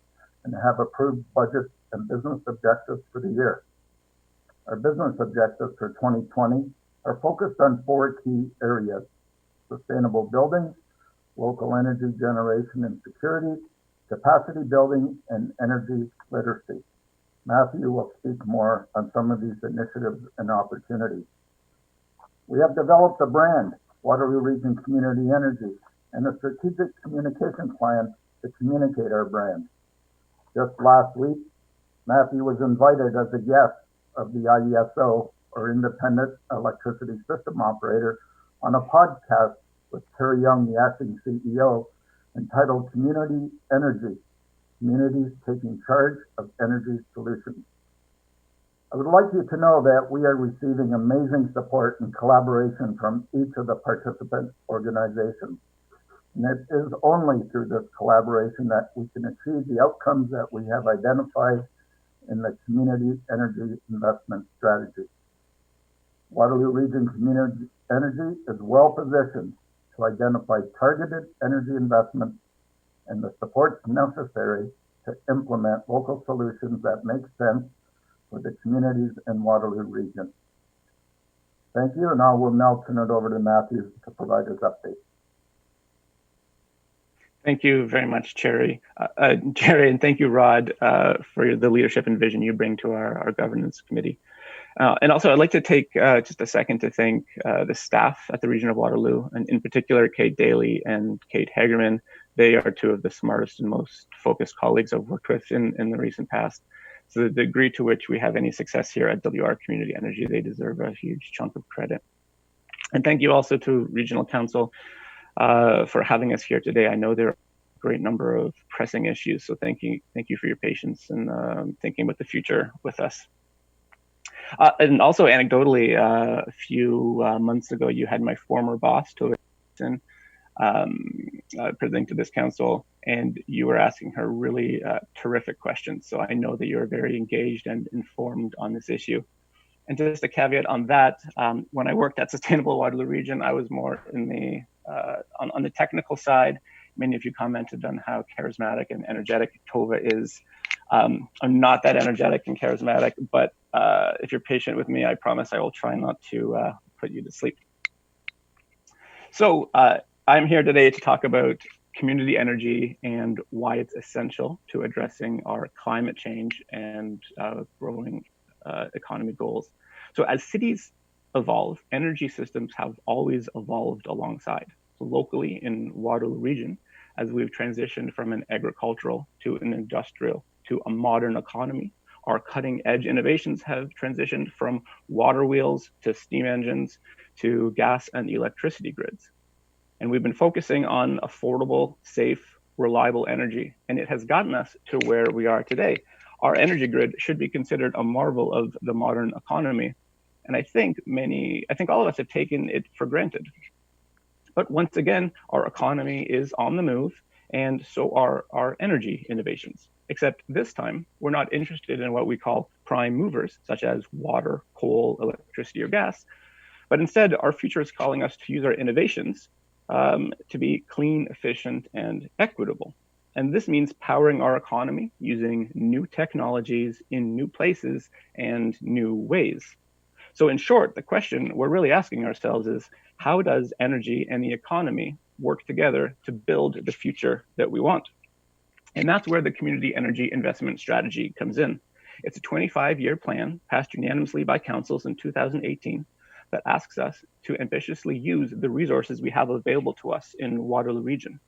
and have approved budgets and business objectives for the year. Our business objectives for 2020 are focused on 4 key areas: sustainable buildings, local energy generation and security, capacity building, and energy literacy. Matthew will speak more on some of these initiatives and opportunities. We have developed a brand, Waterloo Region Community Energy, and a strategic communication plan to communicate our brand. Just last week, Matthew was invited as a guest of the IESO, or Independent Electricity System Operator, on a podcast with Terry Young, the acting CEO, entitled Community Energy, communities taking charge of energy solutions. I would like you to know that we are receiving amazing support and collaboration from each of the participant organizations. And it is only through this collaboration that we can achieve the outcomes that we have identified in the Community Energy Investment Strategy. Waterloo Region Community Energy is well positioned to identify targeted energy investments and the supports necessary to implement local solutions that make sense for the communities in Waterloo Region. Thank you, and I will now turn it over to Matthew to provide his update. Thank you very much, Jerry, and thank you, Rod, for the leadership and vision you bring to our governance committee. And also, I'd like to take just a second to thank the staff at the Region of Waterloo, and in particular, Kate Daly and Kate Hagerman. They are two of the smartest and most focused colleagues I've worked with in the recent past. So the degree to which we have any success here at WR Community Energy, they deserve a huge chunk of credit. And thank you also to Regional Council for having us here today. I know there are a great number of pressing issues, so thank you for your patience and thinking about the future with us. And also anecdotally, a few months ago, you had my former boss, Tova, presenting to this council, and you were asking her really terrific questions. So I know that you're very engaged and informed on this issue. And just a caveat on that, when I worked at Sustainable Waterloo Region, I was more in the on the technical side. Many of you commented on how charismatic and energetic Tova is. I'm not that energetic and charismatic, but if you're patient with me, I promise I will try not to put you to sleep. So I'm here today to talk about community energy and why it's essential to addressing our climate change and growing economy goals. So as cities evolve, energy systems have always evolved alongside. So locally in Waterloo Region, as we've transitioned from an agricultural to an industrial to a modern economy, our cutting edge innovations have transitioned from water wheels to steam engines to gas and electricity grids. And we've been focusing on affordable, safe, reliable energy, and it has gotten us to where we are today. Our energy grid should be considered a marvel of the modern economy. And I think all of us have taken it for granted. But once again, our economy is on the move, and so are our energy innovations. Except this time, we're not interested in what we call prime movers, such as water, coal, electricity, or gas. But instead, our future is calling us to use our innovations to be clean, efficient, and equitable. And this means powering our economy using new technologies in new places and new ways. So in short, the question we're really asking ourselves is, how does energy and the economy work together to build the future that we want? And that's where the Community Energy Investment Strategy comes in. It's a 25-year plan passed unanimously by councils in 2018 that asks us to ambitiously use the resources we have available to us in Waterloo Region.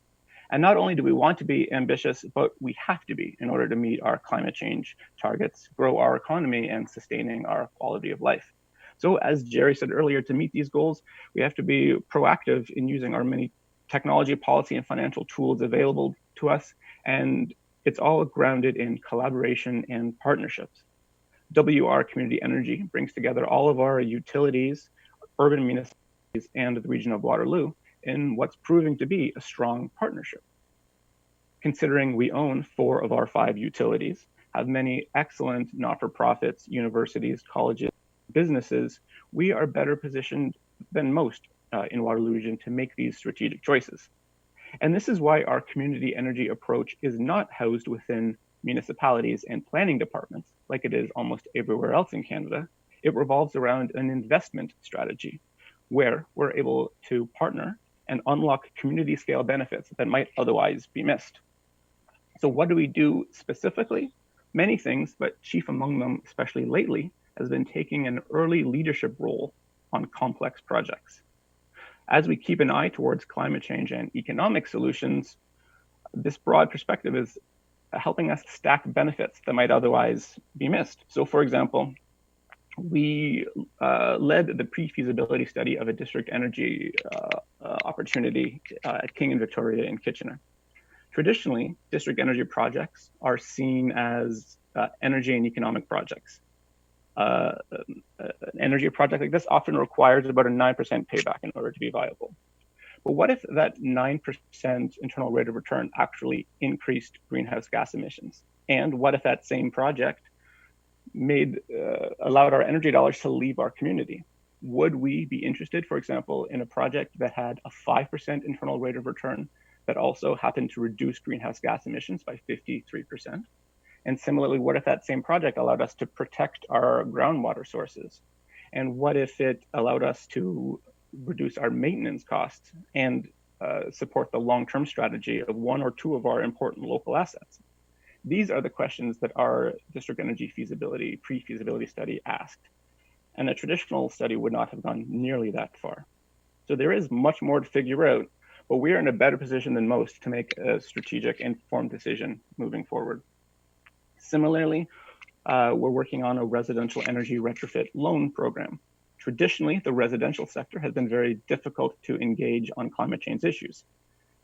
And not only do we want to be ambitious, but we have to be in order to meet our climate change targets, grow our economy, and sustaining our quality of life. So as Jerry said earlier, to meet these goals, we have to be proactive in using our many technology, policy, and financial tools available to us. And it's all grounded in collaboration and partnerships. WR Community Energy brings together all of our utilities, urban municipalities, and the Region of Waterloo in what's proving to be a strong partnership. Considering we own 4 of our 5 utilities, have many excellent not-for-profits, universities, colleges, businesses, we are better positioned than most in Waterloo Region to make these strategic choices. And this is why our community energy approach is not housed within municipalities and planning departments like it is almost everywhere else in Canada. It revolves around an investment strategy where we're able to partner and unlock community scale benefits that might otherwise be missed. So what do we do specifically? Many things, but chief among them, especially lately, has been taking an early leadership role on complex projects. As we keep an eye towards climate change and economic solutions, this broad perspective is helping us stack benefits that might otherwise be missed. So for example, we led the pre-feasibility study of a district energy opportunity at King and Victoria in Kitchener. Traditionally, district energy projects are seen as energy and economic projects. An energy project like this often requires about a 9% payback in order to be viable. But what if that 9% internal rate of return actually increased greenhouse gas emissions? And what if that same project allowed our energy dollars to leave our community? Would we be interested, for example, in a project that had a 5% internal rate of return that also happened to reduce greenhouse gas emissions by 53%? And similarly, what if that same project allowed us to protect our groundwater sources? And what if it allowed us to reduce our maintenance costs and support the long-term strategy of one or two of our important local assets? These are the questions that our district energy pre-feasibility study asked. And a traditional study would not have gone nearly that far. So there is much more to figure out, but we are in a better position than most to make a strategic, informed decision moving forward. Similarly, we're working on a residential energy retrofit loan program. Traditionally, the residential sector has been very difficult to engage on climate change issues.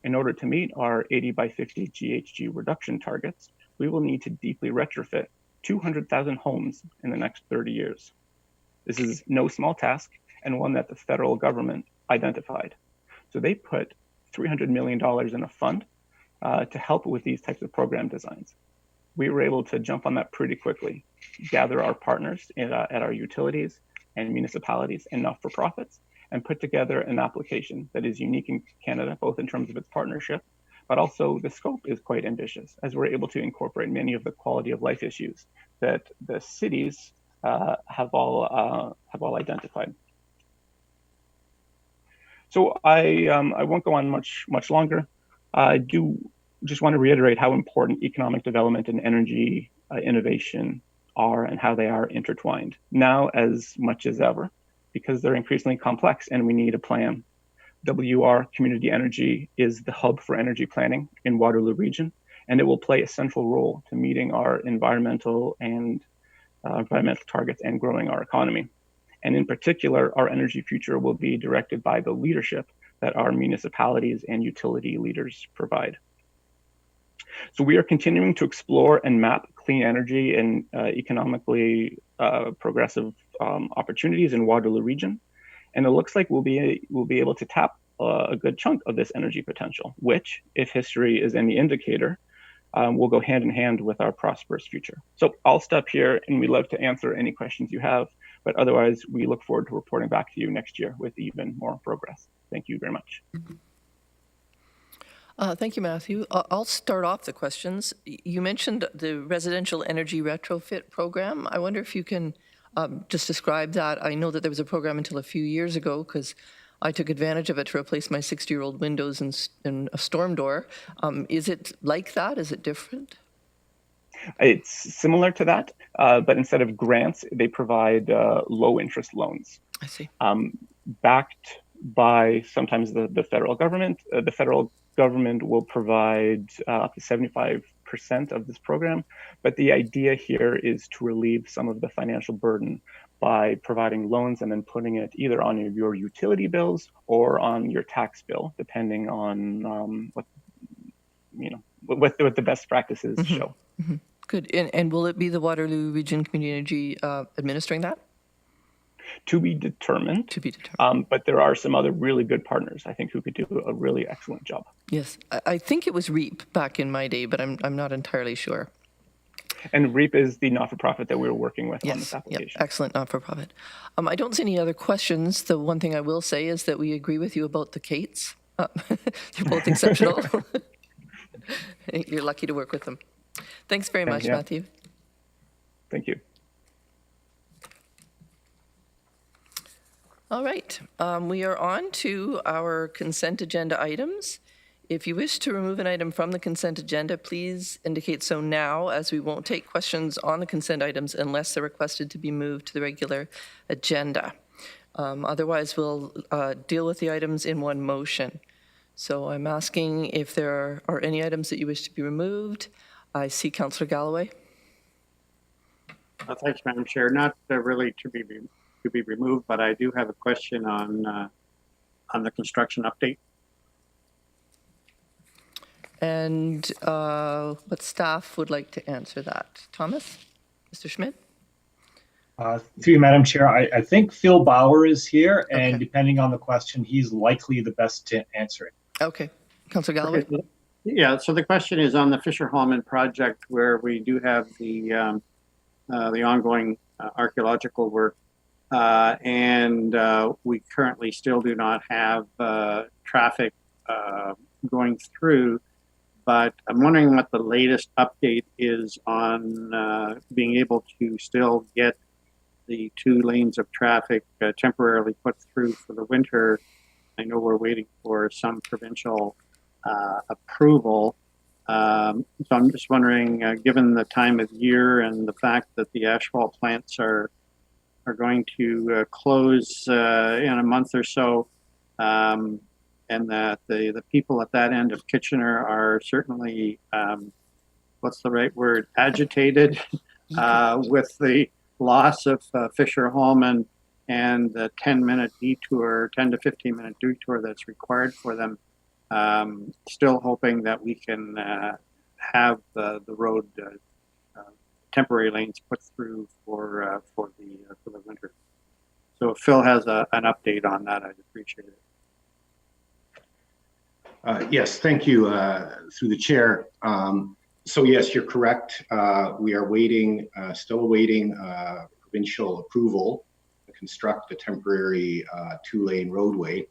In order to meet our 80 by 50 GHG reduction targets, we will need to deeply retrofit 200,000 homes in the next 30 years. This is no small task and one that the federal government identified. So they put $300 million in a fund to help with these types of program designs. We were able to jump on that pretty quickly, gather our partners at our utilities and municipalities and not-for-profits, and put together an application that is unique in Canada, both in terms of its partnership, but also the scope is quite ambitious, as we're able to incorporate many of the quality of life issues that the cities have all identified. So I won't go on much longer. I do just want to reiterate how important economic development and energy innovation are and how they are intertwined now as much as ever, because they're increasingly complex and we need a plan. WR Community Energy is the hub for energy planning in Waterloo region, and it will play a central role to meeting our environmental targets and growing our economy. And in particular, our energy future will be directed by the leadership that our municipalities and utility leaders provide. So we are continuing to explore and map clean energy and economically progressive opportunities in Waterloo region. And it looks like we'll be able to tap a good chunk of this energy potential, which, if history is any indicator, will go hand in hand with our prosperous future. So I'll stop here, and we'd love to answer any questions you have, but otherwise we look forward to reporting back to you next year with even more progress. Thank you very much. Thank you, Matthew. I'll start off the questions. You mentioned the residential energy retrofit program. I wonder if you can just describe that. I know that there was a program until a few years ago because I took advantage of it to replace my 60-year-old windows and a storm door. Is it like that? Is it different? It's similar to that, but instead of grants, they provide low-interest loans. I see. Backed by sometimes the federal government. The federal government will provide up to 75% of this program, but the idea here is to relieve some of the financial burden by providing loans and then putting it either on your utility bills or on your tax bill, depending on what the best practices show. Mm-hmm. Good. And will it be the Waterloo Region Community Energy administering that? To be determined. But there are some other really good partners, I think, who could do a really excellent job. Yes. I think it was REAP back in my day, but I'm not entirely sure. And REAP is the not-for-profit that we were working with on this application. Yep. Excellent not-for-profit. I don't see any other questions. The one thing I will say is that we agree with you about the Kates. They're both exceptional. You're lucky to work with them. Thanks very much, Matthew. Thank you. All right, we are on to our consent agenda items. If you wish to remove an item from the consent agenda, please indicate so now, as we won't take questions on the consent items unless they're requested to be moved to the regular agenda. Otherwise, we'll deal with the items in one motion. So I'm asking if there are any items that you wish to be removed. I see Councillor Galloway. Thanks, Madam Chair. Not really to be removed, but I do have a question on the construction update. And what staff would like to answer that? Thomas? Mr. Schmidt? Through you, Madam Chair, I think Phil Bauer is here, and Okay. depending on the question, he's likely the best to answer it. Okay. Councillor Galloway? Okay. Yeah, so the question is on the Fischer-Hallman project, where we do have the ongoing archaeological work, and we currently still do not have traffic going through. But I'm wondering what the latest update is on being able to still get the 2 lanes of traffic temporarily put through for the winter. I know we're waiting for some provincial approval. So I'm just wondering, given the time of year and the fact that the asphalt plants are going to close in a month or so, and that the people at that end of Kitchener are certainly, what's the right word, agitated with the loss of Fischer-Hallman and the 10 to 15 minute detour that's required for them. Still hoping that we can have the road temporary lanes put through for the winter. So if Phil has an update on that, I'd appreciate it. Yes, thank you, through the chair. So yes, you're correct. We are waiting, still awaiting provincial approval to construct a temporary 2-lane roadway.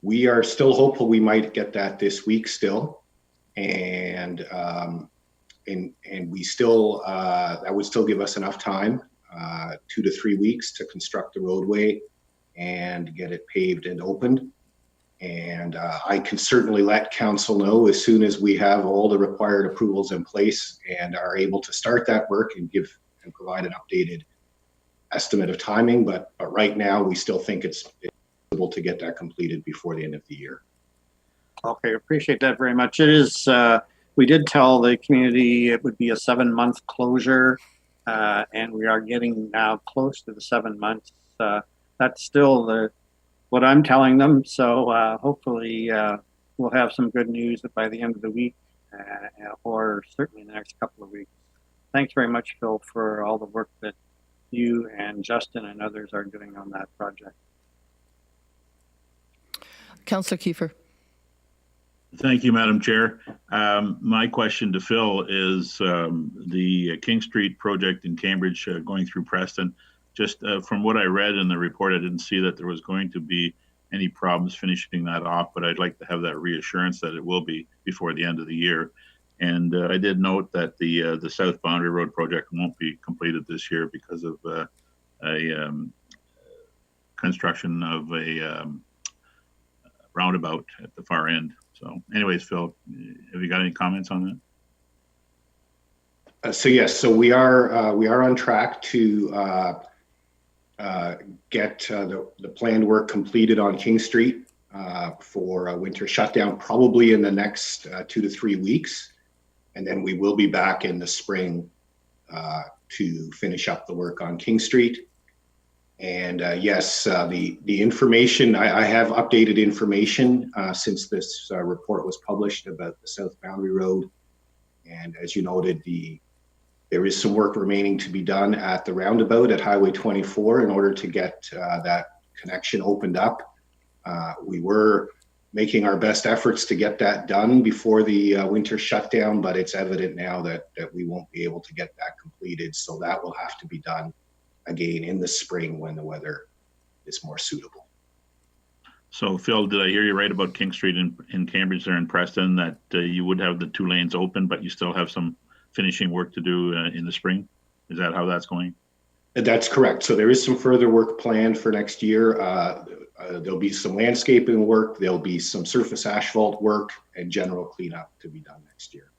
We are still hopeful we might get that this week still, and we still that would still give us enough time, 2 to 3 weeks, to construct the roadway and get it paved and opened. And I can certainly let council know as soon as we have all the required approvals in place and are able to start that work and provide an updated estimate of timing. But right now, we still think it's possible to get that completed before the end of the year. Okay, appreciate that very much. It is, we did tell the community it would be a 7-month closure, and we are getting now close to the 7 months. That's still what I'm telling them. So hopefully we'll have some good news by the end of the week, or certainly in the next couple of weeks. Thanks very much, Phil, for all the work that you and Justin and others are doing on that project. Councillor Kiefer. Thank you, Madam Chair. My question to Phil is the King Street project in Cambridge going through Preston. Just from what I read in the report, I didn't see that there was going to be any problems finishing that off, but I'd like to have that reassurance that it will be before the end of the year. And I did note that the South Boundary Road project won't be completed this year because of construction of a roundabout at the far end. So anyways, Phil, have you got any comments on that? So yes, so we are on track to get the planned work completed on King Street for a winter shutdown, probably in the next 2 to 3 weeks. And then we will be back in the spring to finish up the work on King Street. And yes, the information, I have updated information since this report was published about the South Boundary Road. And as you noted, there is some work remaining to be done at the roundabout at Highway 24 in order to get that connection opened up. We were making our best efforts to get that done before the winter shutdown, but it's evident now that we won't be able to get that completed. So that will have to be done again in the spring when the weather is more suitable. So Phil, did I hear you right about King Street in Cambridge there in Preston, that you would have the 2 lanes open, but you still have some finishing work to do in the spring? Is that how that's going? That's correct. So there is some further work planned for next year. There'll be some landscaping work, there'll be some surface asphalt work, and general cleanup to be done next year.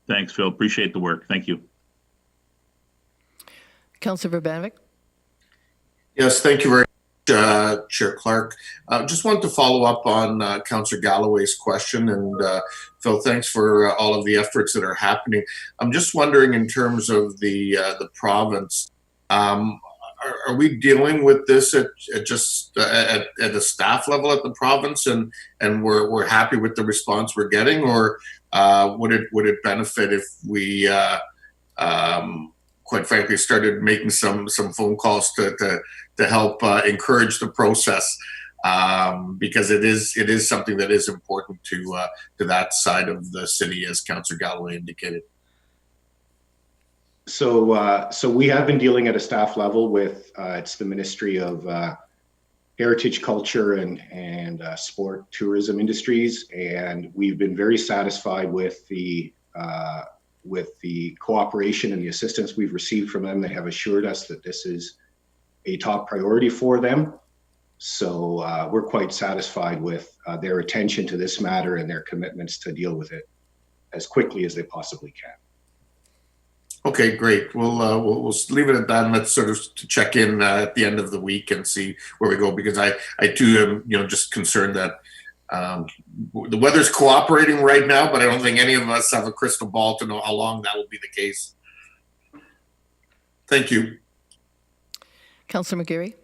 Thanks, Phil. Appreciate the work. Thank you. Councillor Verbanovic. Yes, thank you very much, Chair Clark. Just wanted to follow up on Councillor Galloway's question. And Phil, thanks for all of the efforts that are happening. I'm just wondering, in terms of the province, are we dealing with this at the staff level at the province, and we're happy with the response we're getting, or would it benefit if we quite frankly started making some phone calls to help encourage the process, because it is something that is important to that side of the city, as Councillor Galloway indicated. So we have been dealing at a staff level with it's the Ministry of Heritage, Culture, and Sport, Tourism Industries, and we've been very satisfied with the cooperation and the assistance we've received from them. They have assured us that this is a top priority for them. So we're quite satisfied with their attention to this matter and their commitments to deal with it as quickly as they possibly can. Okay, great. We'll leave it at that, and let's sort of check in at the end of the week and see where we go, because I too am just concerned that the weather's cooperating right now, but I don't think any of us have a crystal ball to know how long that will be the case. Thank you. Councillor McGarry.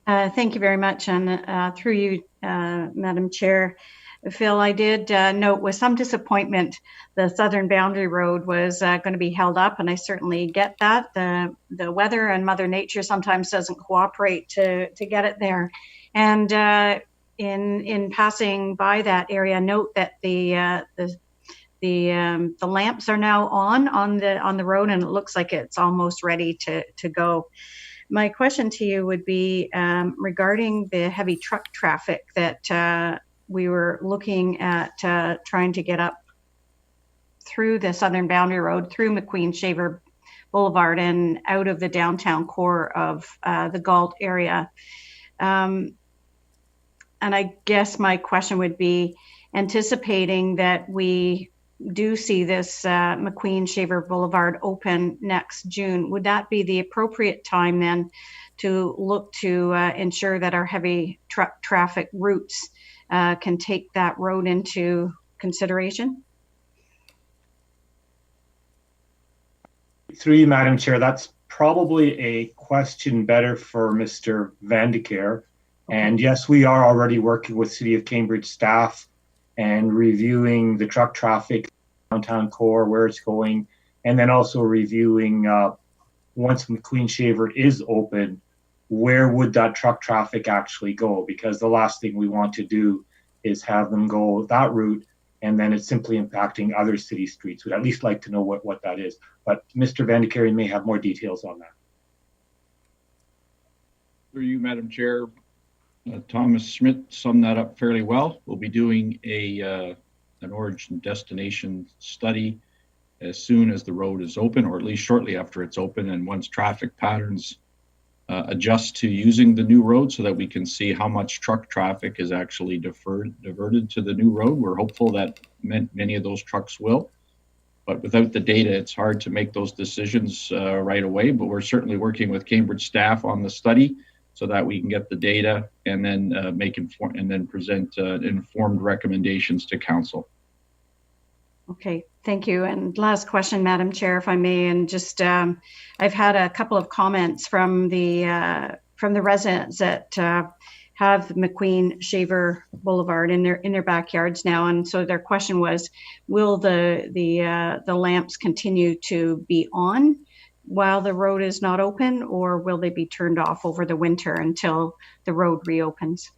Thank you very much, and through you, Madam Chair. Phil, I did note with some disappointment the Southern Boundary Road was going to be held up, and I certainly get that. The weather and Mother Nature sometimes doesn't cooperate to get it there. And in passing by that area, note that the lamps are now on the road, and it looks like it's almost ready to go. My question to you would be regarding the heavy truck traffic that we were looking at trying to get up through the Southern Boundary Road, through McQueen-Shaver Boulevard and out of the downtown core of the Galt area. And I guess my question would be, anticipating that we do see this McQueen-Shaver Boulevard open next June, would that be the appropriate time then to look to ensure that our heavy truck traffic routes can take that road into consideration? Through you, Madam Chair, that's probably a question better for Mr. Vandekar. And yes, we are already working with City of Cambridge staff and reviewing the truck traffic downtown core, where it's going, and then also reviewing once McQueen-Shaver is open, where would that truck traffic actually go? Because the last thing we want to do is have them go that route, and then it's simply impacting other city streets. We'd at least like to know what that is. But Mr. Vandekar may have more details on that. Through you, Madam Chair, Thomas Schmidt summed that up fairly well. We'll be doing an origin destination study as soon as the road is open, or at least shortly after it's open, and once traffic patterns adjust to using the new road, so that we can see how much truck traffic is actually diverted to the new road. We're hopeful that many of those trucks will, but without the data, it's hard to make those decisions right away. But we're certainly working with Cambridge staff on the study so that we can get the data and then present informed recommendations to council. Okay, thank you. And last question, Madam Chair, if I may, and just I've had a couple of comments from the residents that have McQueen-Shaver Boulevard in their backyards now, and so their question was, will the lamps continue to be on while the road is not open, or will they be turned off over the winter until the road reopens?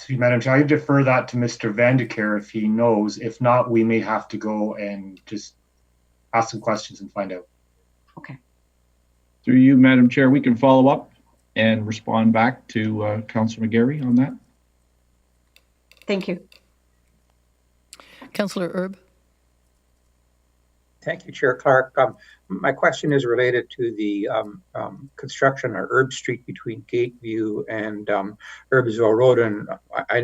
Madam Chair, I defer that to Mr. Vandekar if he knows. If not, we may have to go and just ask some questions and find out. Okay. Through you, Madam Chair, we can follow up and respond back to Councillor McGarry on that. Thank you. Councillor Erb. Thank you, Chair Clark. My question is related to the construction on Herb Street between Gateview and Herbsville Road, and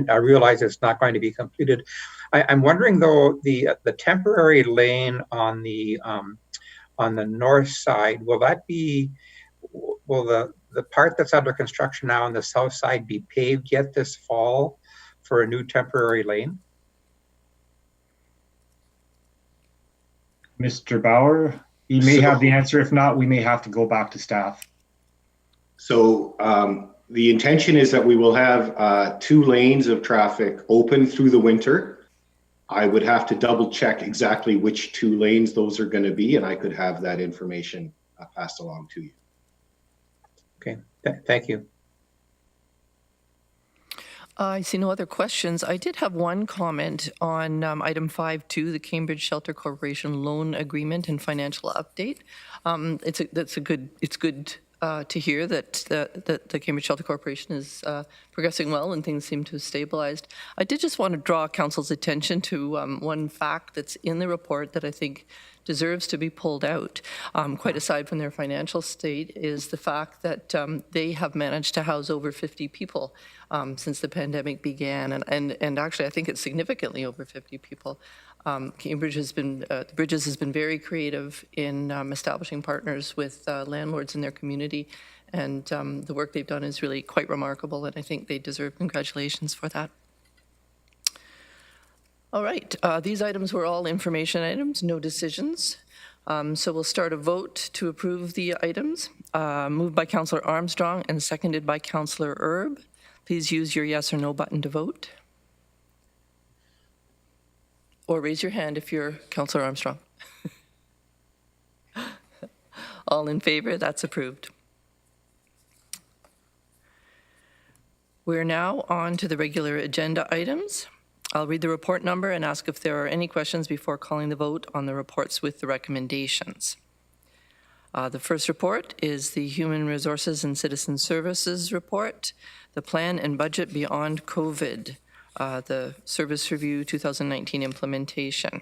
I realize it's not going to be completed. I'm wondering though, the temporary lane on the north side, will the part that's under construction now on the south side be paved yet this fall for a new temporary lane? Mr. Bauer? He may have the answer. If not, we may have to go back to staff. So the intention is that we will have 2 lanes of traffic open through the winter. I would have to double check exactly which 2 lanes those are going to be, and I could have that information passed along to you. Okay, thank you. I see no other questions. I did have one comment on item 5.2, the Cambridge Shelter Corporation loan agreement and financial update. It's good to hear that the Cambridge Shelter Corporation is progressing well and things seem to have stabilized. I did just want to draw Council's attention to one fact that's in the report that I think deserves to be pulled out, quite aside from their financial state, is the fact that they have managed to house over 50 people since the pandemic began, and actually I think it's significantly over 50 people. Cambridge has been, the Bridges has been very creative in establishing partners with landlords in their community, and the work they've done is really quite remarkable, and I think they deserve congratulations for that. All right, these items were all information items, no decisions. So we'll start a vote to approve the items. Moved by Councillor Armstrong and seconded by Councillor Erb. Please use your yes or no button to vote. Or raise your hand if you're Councillor Armstrong. All in favor, that's approved. We're now on to the regular agenda items. I'll read the report number and ask if there are any questions before calling the vote on the reports with the recommendations. The first report is the Human Resources and Citizen Services report, the Plan and Budget Beyond COVID, the Service Review 2019 implementation.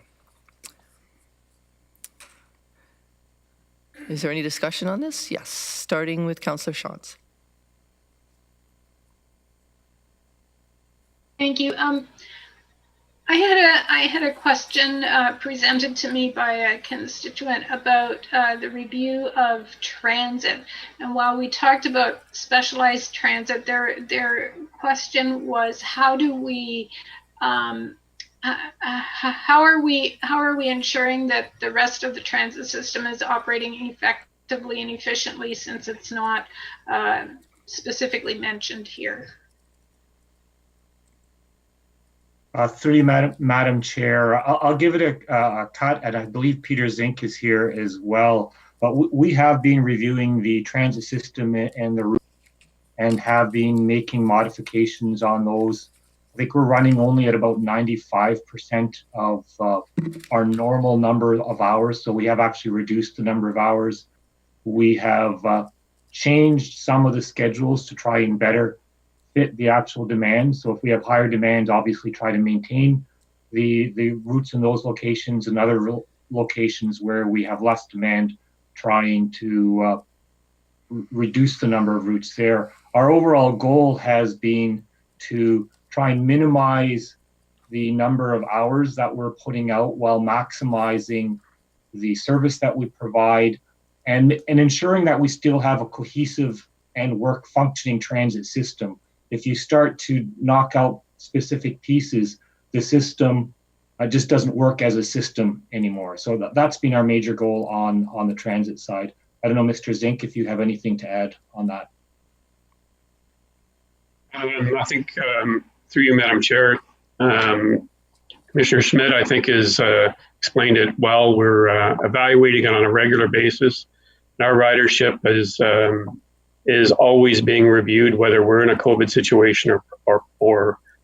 Is there any discussion on this? Yes, starting with Councillor Shantz. Thank you. I had a question presented to me by a constituent about the review of transit. And while we talked about specialized transit, their question was, how are we ensuring that the rest of the transit system is operating effectively and efficiently, since it's not specifically mentioned here? Through you, Madam Chair, I'll give it a cut, and I believe Peter Zink is here as well. But we have been reviewing the transit system and the route, and have been making modifications on those. I think we're running only at about 95% of our normal number of hours, so we have actually reduced the number of hours. We have changed some of the schedules to try and better fit the actual demand. So if we have higher demands, obviously try to maintain the routes in those locations, and other locations where we have less demand, trying to reduce the number of routes there. Our overall goal has been to try and minimize the number of hours that we're putting out, while maximizing the service that we provide, and ensuring that we still have a cohesive and functioning transit system. If you start to knock out specific pieces, the system just doesn't work as a system anymore. So that's been our major goal on the transit side. I don't know, Mr. Zink, if you have anything to add on that. I think through you, Madam Chair, Commissioner Schmidt, I think, has explained it well. We're evaluating it on a regular basis. Our ridership is always being reviewed, whether we're in a COVID situation or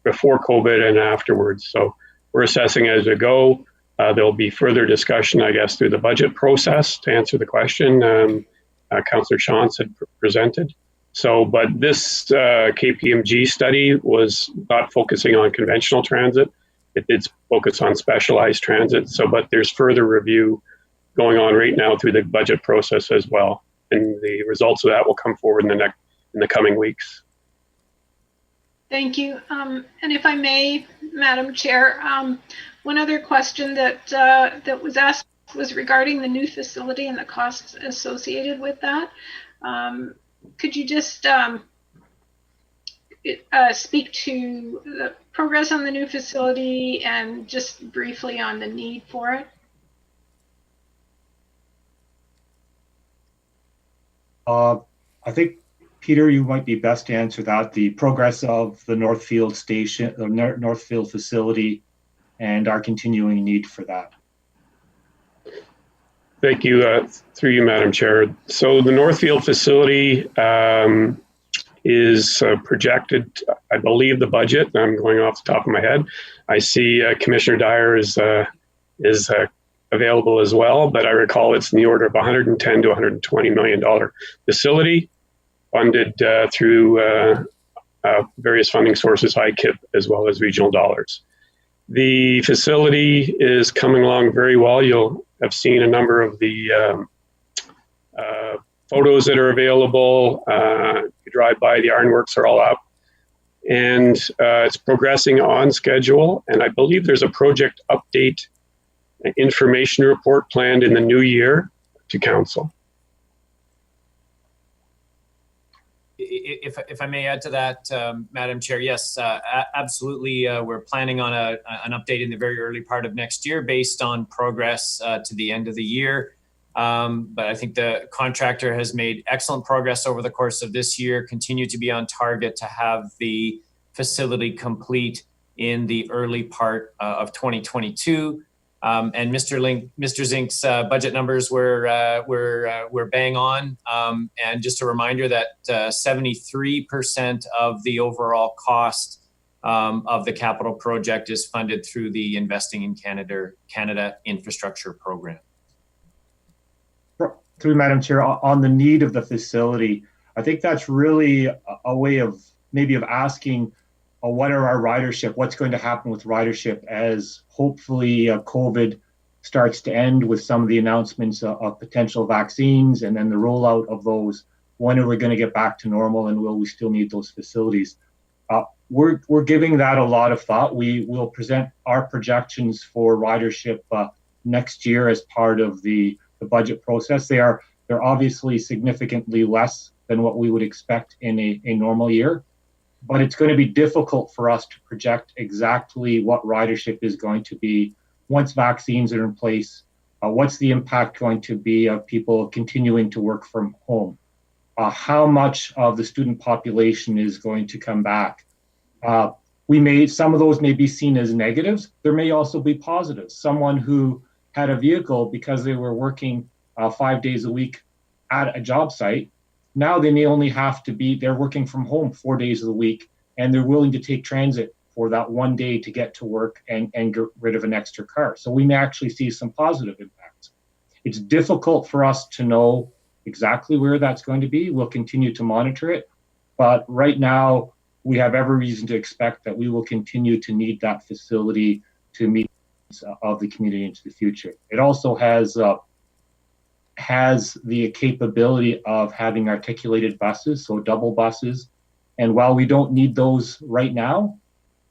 before COVID and afterwards. So we're assessing as we go. There'll be further discussion, I guess, through the budget process to answer the question Councillor Shantz had presented. So, but this KPMG study was not focusing on conventional transit. It did focus on specialized transit. So, but there's further review going on right now through the budget process as well. And the results of that will come forward in the coming weeks. Thank you. And if I may, Madam Chair, one other question that was asked was regarding the new facility and the costs associated with that. Could you just speak to the progress on the new facility and just briefly on the need for it? I think, Peter, you might be best to answer that. The progress of the Northfield station, the Northfield facility, and our continuing need for that. Thank you, through you, Madam Chair. So the Northfield facility is projected, I believe the budget, I'm going off the top of my head. I see Commissioner Dyer is available as well, but I recall it's in the order of $110 to $120 million facility funded through various funding sources, IKIP, as well as regional dollars. The facility is coming along very well. You'll have seen a number of the photos that are available. You drive by, the ironworks are all up. And it's progressing on schedule. And I believe there's a project update information report planned in the new year to council. If I may add to that, Madam Chair, yes, absolutely. We're planning on an update in the very early part of next year based on progress to the end of the year. But I think the contractor has made excellent progress over the course of this year, continue to be on target to have the facility complete in the early part of 2022. And Mr. Zink's budget numbers were bang on. And just a reminder that 73% of the overall cost of the capital project is funded through the Investing in Canada Infrastructure Program. Through Madam Chair, on the need of the facility, I think that's really a way of maybe of asking what are our ridership, what's going to happen with ridership as hopefully COVID starts to end with some of the announcements of potential vaccines and then the rollout of those. When are we going to get back to normal, and will we still need those facilities? We're giving that a lot of thought. We will present our projections for ridership next year as part of the budget process. They're obviously significantly less than what we would expect in a normal year. But it's going to be difficult for us to project exactly what ridership is going to be once vaccines are in place. What's the impact going to be of people continuing to work from home? How much of the student population is going to come back? Some of those may be seen as negatives. There may also be positives. Someone who had a vehicle because they were working 5 days a week at a job site, now they may only have to they're working from home 4 days of the week, and they're willing to take transit for that one day to get to work and get rid of an extra car. So we may actually see some positive impacts. It's difficult for us to know exactly where that's going to be. We'll continue to monitor it. But right now, we have every reason to expect that we will continue to need that facility to meet the needs of the community into the future. It also has the capability of having articulated buses, so double buses. And while we don't need those right now,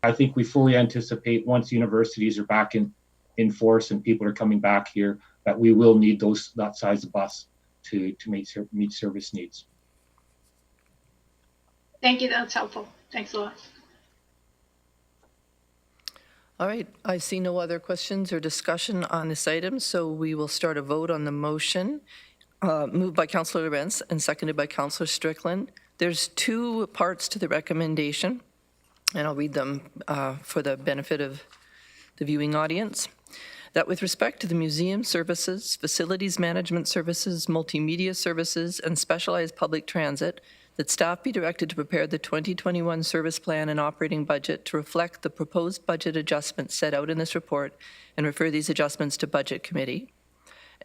I think we fully anticipate once universities are back in force and people are coming back here, that we will need that size of bus to meet service needs. Thank you. That's helpful. Thanks a lot. All right, I see no other questions or discussion on this item, so we will start a vote on the motion. Moved by Councillor Lorenz and seconded by Councillor Strickland. There's two parts to the recommendation, and I'll read them for the benefit of the viewing audience. That with respect to the museum services, facilities management services, multimedia services, and specialized public transit, that staff be directed to prepare the 2021 service plan and operating budget to reflect the proposed budget adjustments set out in this report and refer these adjustments to Budget Committee.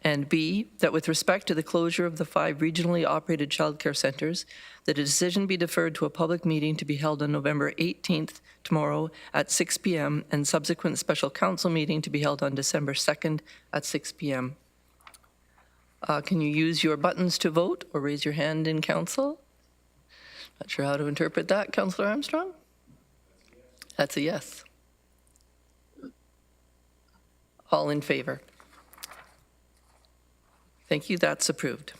And B, that with respect to the closure of the 5 regionally operated childcare centres, that a decision be deferred to a public meeting to be held on November 18th, tomorrow at 6 p.m., and subsequent special council meeting to be held on December 2nd at 6 p.m. Can you use your buttons to vote or raise your hand in council? Not sure how to interpret that, Councillor Armstrong? That's a yes. All in favor? Thank you, that's approved.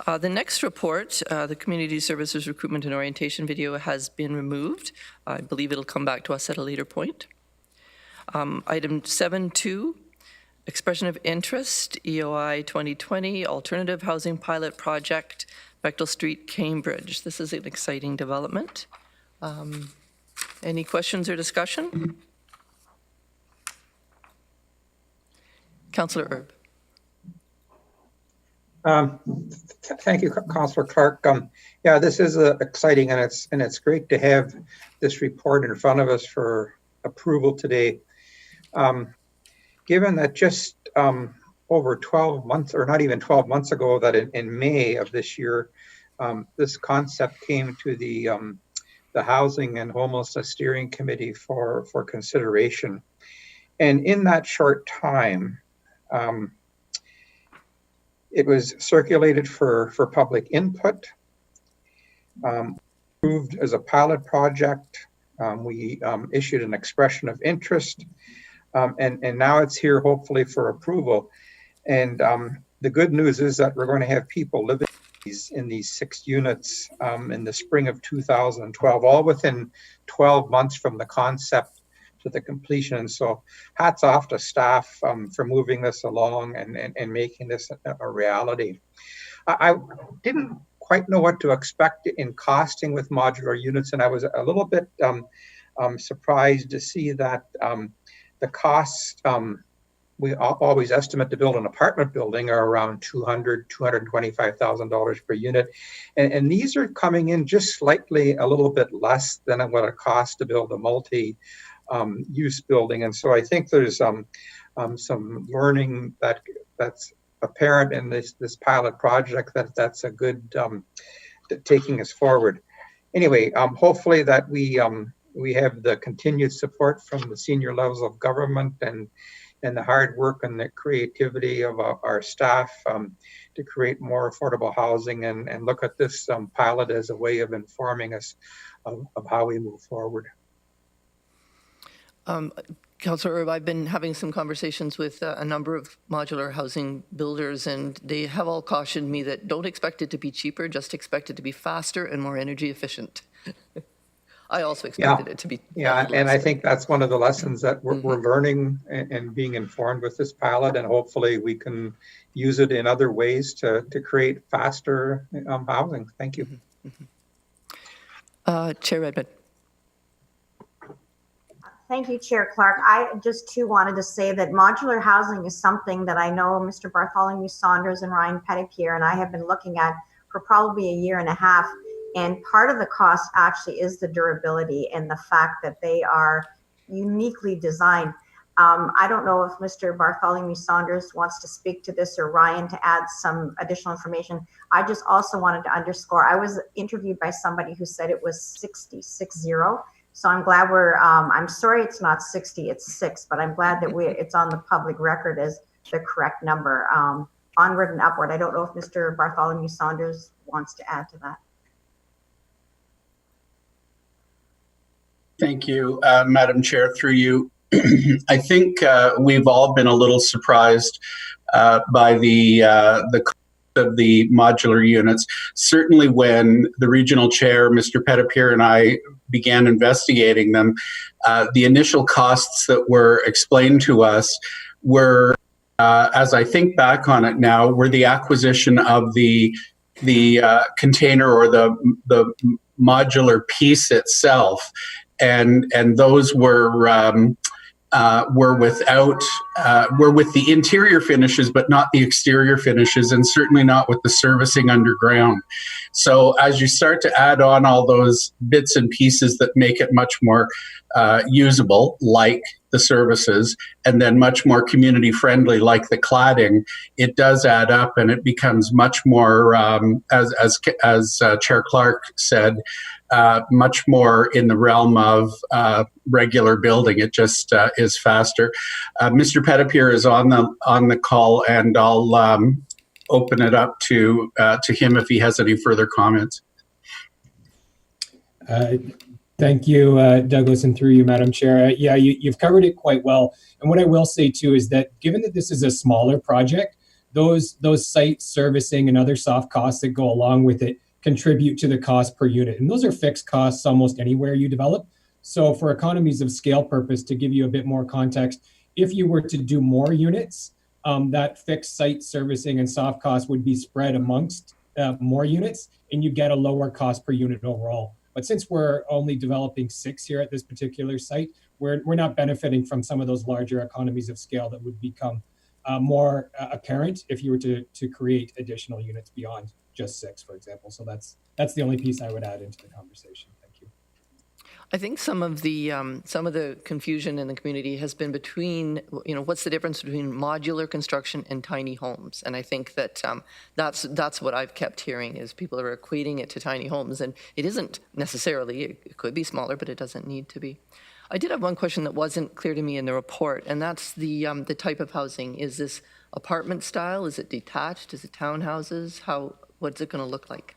The next report, the Community Services Recruitment and Orientation video, has been removed. I believe it'll come back to us at a later point. Item 7.2, Expression of interest, EOI 2020, Alternative Housing Pilot Project, Bechtel Street, Cambridge. This is an exciting development. Any questions or discussion? Councillor Erb. Thank you, Councillor Clark. Yeah, this is exciting, and it's great to have this report in front of us for approval today. Given that just over 12 months, or not even 12 months ago, that in May of this year, this concept came to the Housing and Homelessness Steering Committee for consideration. And in that short time, it was circulated for public input, approved as a pilot project. We issued an expression of interest, and now it's here hopefully for approval. And the good news is that we're going to have people living in these 6 units in the spring of 2012, all within 12 months from the concept to the completion. And so hats off to staff for moving this along and making this a reality. I didn't quite know what to expect in costing with modular units, and I was a little bit surprised to see that the costs we always estimate to build an apartment building are around $225,000 per unit. And these are coming in just slightly a little bit less than what it costs to build a multi-use building. And so I think there's some learning that's apparent in this pilot project that's a good taking us forward. Anyway, hopefully that we have the continued support from the senior levels of government and the hard work and the creativity of our staff to create more affordable housing and look at this pilot as a way of informing us of how we move forward. Councillor Erb, I've been having some conversations with a number of modular housing builders, and they have all cautioned me that don't expect it to be cheaper, just expect it to be faster and more energy efficient. I also expected it to be. Yeah, and I think that's one of the lessons that we're learning and being informed with this pilot, and hopefully we can use it in other ways to create faster housing. Thank you. Chair Redmond. Thank you, Chair Clark. I just too wanted to say that modular housing is something that I know Mr. Bartholomew Saunders and Ryan Petitpier and I have been looking at for probably a year and a half. And part of the cost actually is the durability and the fact that they are uniquely designed. I don't know if Mr. Bartholomew Saunders wants to speak to this or Ryan to add some additional information. I just also wanted to underscore, I was interviewed by somebody who said it was 60. So I'm glad I'm sorry it's not 60, it's 6, but I'm glad that it's on the public record as the correct number. Onward and upward. I don't know if Mr. Bartholomew Saunders wants to add to that. Thank you, Madam Chair, through you. I think we've all been a little surprised by the cost of the modular units. Certainly when the regional chair, Mr. Petitpier, and I began investigating them, the initial costs that were explained to us were, as I think back on it now, were the acquisition of the container or the modular piece itself. And those were with the interior finishes, but not the exterior finishes, and certainly not with the servicing underground. So as you start to add on all those bits and pieces that make it much more usable, like the services, and then much more community friendly, like the cladding, it does add up, and it becomes much more, as Chair Clark said, much more in the realm of regular building. It just is faster. Mr. Petitpier is on the call, and I'll open it up to him if he has any further comments. Thank you, Douglas, and through you, Madam Chair. Yeah, you've covered it quite well. And what I will say too is that given that this is a smaller project, those site servicing and other soft costs that go along with it contribute to the cost per unit. And those are fixed costs almost anywhere you develop. So for economies of scale purpose, to give you a bit more context, If you were to do more units, that fixed site servicing and soft cost would be spread amongst more units, and you get a lower cost per unit overall. But since we're only developing 6 here at this particular site, we're not benefiting from some of those larger economies of scale that would become more apparent if you were to create additional units beyond just 6, for example. So that's the only piece I would add into the conversation. Thank you. I think some of the confusion in the community has been between, what's the difference between modular construction and tiny homes? And I think that that's what I've kept hearing is people are equating it to tiny homes, and it isn't necessarily. It could be smaller, but it doesn't need to be. I did have one question that wasn't clear to me in the report, and that's the type of housing. Is this apartment style? Is it detached? Is it townhouses? What's it going to look like?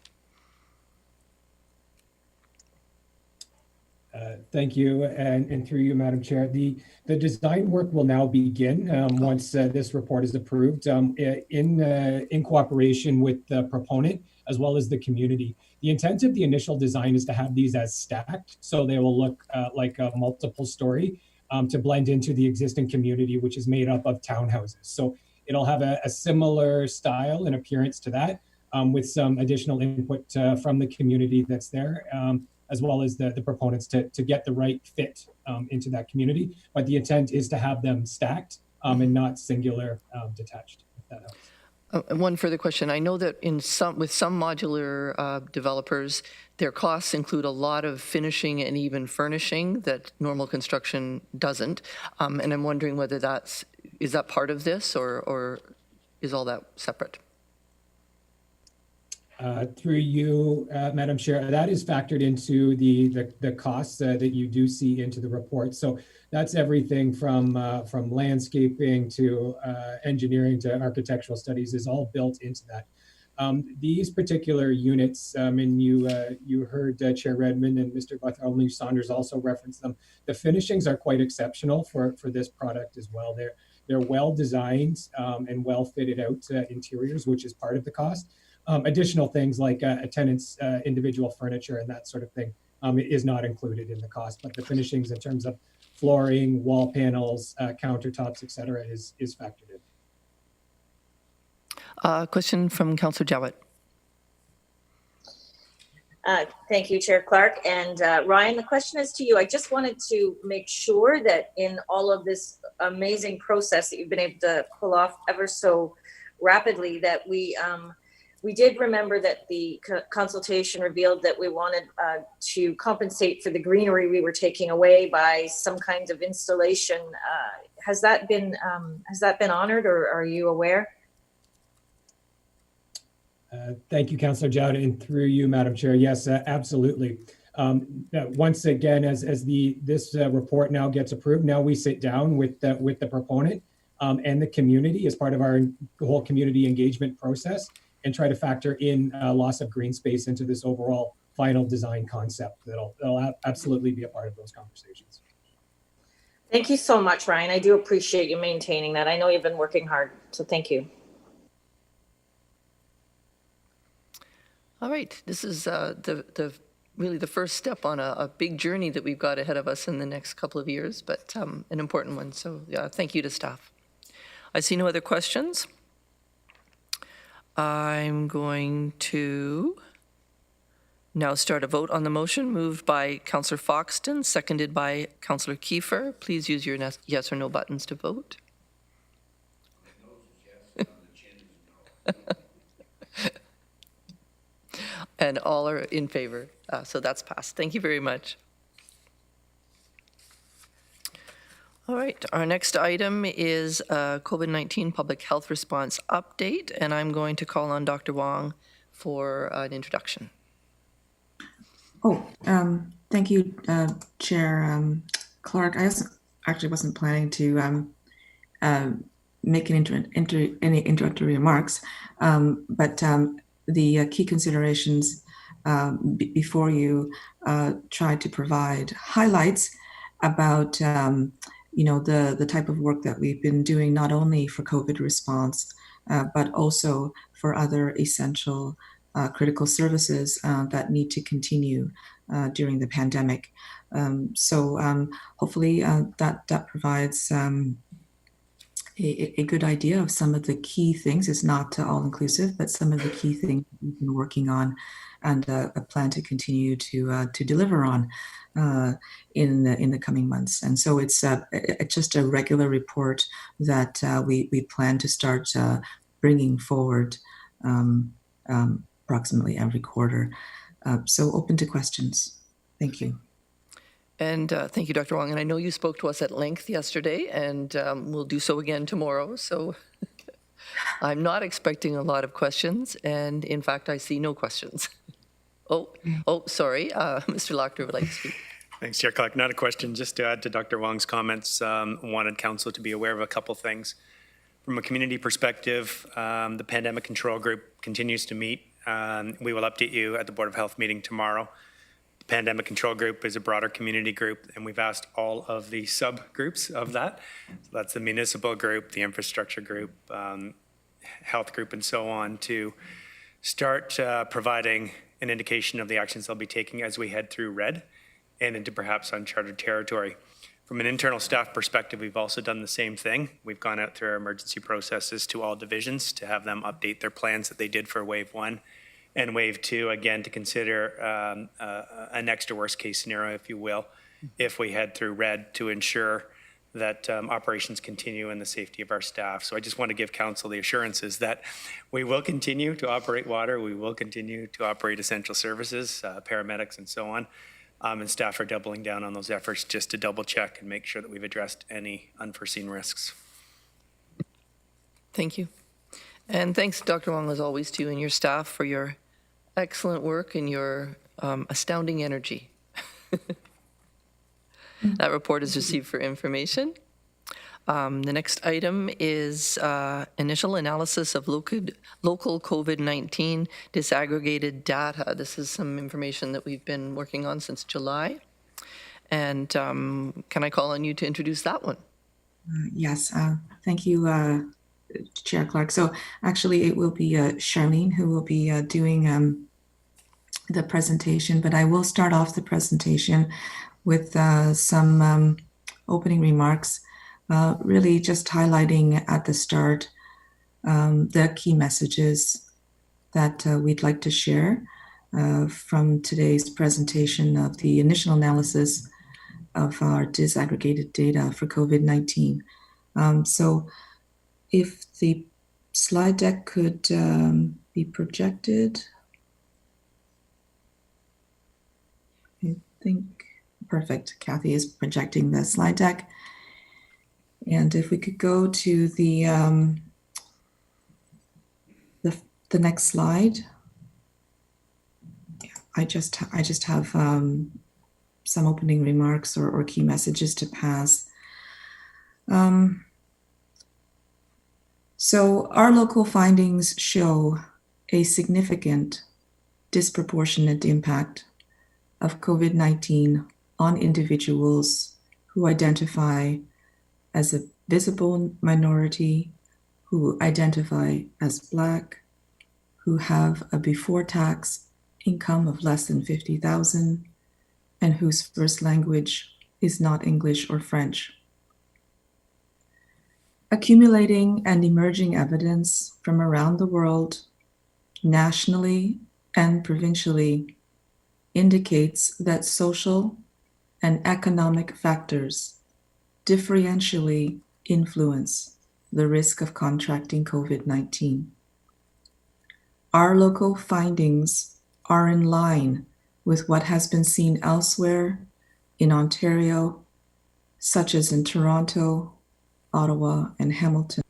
Thank you, and through you, Madam Chair. The design work will now begin once this report is approved in cooperation with the proponent as well as the community. The intent of the initial design is to have these as stacked, so they will look like a multiple story to blend into the existing community, which is made up of townhouses. So it'll have a similar style and appearance to that, with some additional input from the community that's there. As well as the proponents to get the right fit into that community. But the intent is to have them stacked and not singular detached, if that helps. One further question. I know that with some modular developers, their costs include a lot of finishing and even furnishing that normal construction doesn't. And I'm wondering whether is that part of this or is all that separate? Through you, Madam Chair, that is factored into the costs that you do see into the report. So that's everything from landscaping to engineering to architectural studies is all built into that. These particular units, and you heard Chair Redmond and Mr. Bartholomew Saunders also reference them. The finishings are quite exceptional for this product as well. They're well designed and well fitted out interiors, which is part of the cost. Additional things like a tenant's individual furniture and that sort of thing is not included in the cost, but the finishings in terms of flooring, wall panels, countertops, et cetera, is factored in. Question from Councillor Jowett. Thank you, Chair Clark. And Ryan, the question is to you. I just wanted to make sure that in all of this amazing process that you've been able to pull off ever so rapidly, that we did remember that the consultation revealed that we wanted to compensate for the greenery we were taking away by some kind of installation. Has that been honored, or are you aware? Thank you, Councillor Jowett, and through you, Madam Chair. Yes, absolutely. Once again, as this report now gets approved, now we sit down with the proponent and the community as part of our whole community engagement process, and try to factor in loss of green space into this overall final design concept. That'll absolutely be a part of those conversations. Thank you so much, Ryan. I do appreciate you maintaining that. I know you've been working hard, so thank you. All right, this is really the first step on a big journey that we've got ahead of us in the next couple of years, but an important one. So thank you to staff. I see no other questions. I'm going to now start a vote on the motion moved by Councillor Foxton, seconded by Councillor Kiefer. Please use your yes or no buttons to vote. And all are in favor. So that's passed. Thank you very much. All right, our next item is a COVID-19 public health response update, and I'm going to call on Dr. Wong for an introduction. Thank you, Chair Clark. I actually wasn't planning to make any introductory remarks, but the key considerations before you tried to provide highlights about the type of work that we've been doing, not only for COVID response, but also for other essential critical services that need to continue during the pandemic. So hopefully that provides a good idea of some of the key things. It's not all inclusive, but some of the key things we've been working on, and a plan to continue to deliver on in the coming months. And so it's just a regular report that we plan to start bringing forward approximately every quarter. So open to questions. Thank you. And thank you, Dr. Wong. And I know you spoke to us at length yesterday, and we'll do so again tomorrow. So I'm not expecting a lot of questions. And in fact, I see no questions. Sorry. Mr. Lochner would like to speak. Thanks, Chair Clark. Not a question, just to add to Dr. Wong's comments. Wanted Council to be aware of a couple things. From a community perspective, the Pandemic Control Group continues to meet. We will update you at the Board of Health meeting tomorrow. The Pandemic Control Group is a broader community group, and we've asked all of the subgroups of that. So that's the municipal group, the infrastructure group, health group, and so on, to start providing an indication of the actions they'll be taking as we head through red and into perhaps uncharted territory. From an internal staff perspective, we've also done the same thing. We've gone out through our emergency processes to all divisions to have them update their plans that they did for Wave 1 and Wave 2, again, to consider an extra worst case scenario, if you will, if we head through red, to ensure that operations continue and the safety of our staff. So I just want to give Council the assurances that we will continue to operate water, we will continue to operate essential services, paramedics and so on, and staff are doubling down on those efforts just to double check and make sure that we've addressed any unforeseen risks. Thank you. And thanks, Dr. Wong, as always, to you and your staff for your excellent work and your astounding energy. That report is received for information. The next item is initial analysis of local COVID-19 disaggregated data. This is some information that we've been working on since July. And can I call on you to introduce that one? Yes, thank you, Chair Clark. So actually it will be Charlene who will be doing the presentation, but I will start off the presentation with some opening remarks, really just highlighting at the start the key messages that we'd like to share from today's presentation of the initial analysis of our disaggregated data for COVID-19. So if the slide deck could be projected. I think, perfect. Kathy is projecting the slide deck. And if we could go to the next slide. I just have some opening remarks or key messages to pass. So our local findings show a significant disproportionate impact of COVID-19 on individuals who identify as a visible minority, who identify as Black, who have a before-tax income of less than $50,000, and whose first language is not English or French. Accumulating and emerging evidence from around the world, nationally and provincially, indicates that social and economic factors differentially influence the risk of contracting COVID-19. Our local findings are in line with what has been seen elsewhere in Ontario, such as in Toronto, Ottawa, and Hamilton.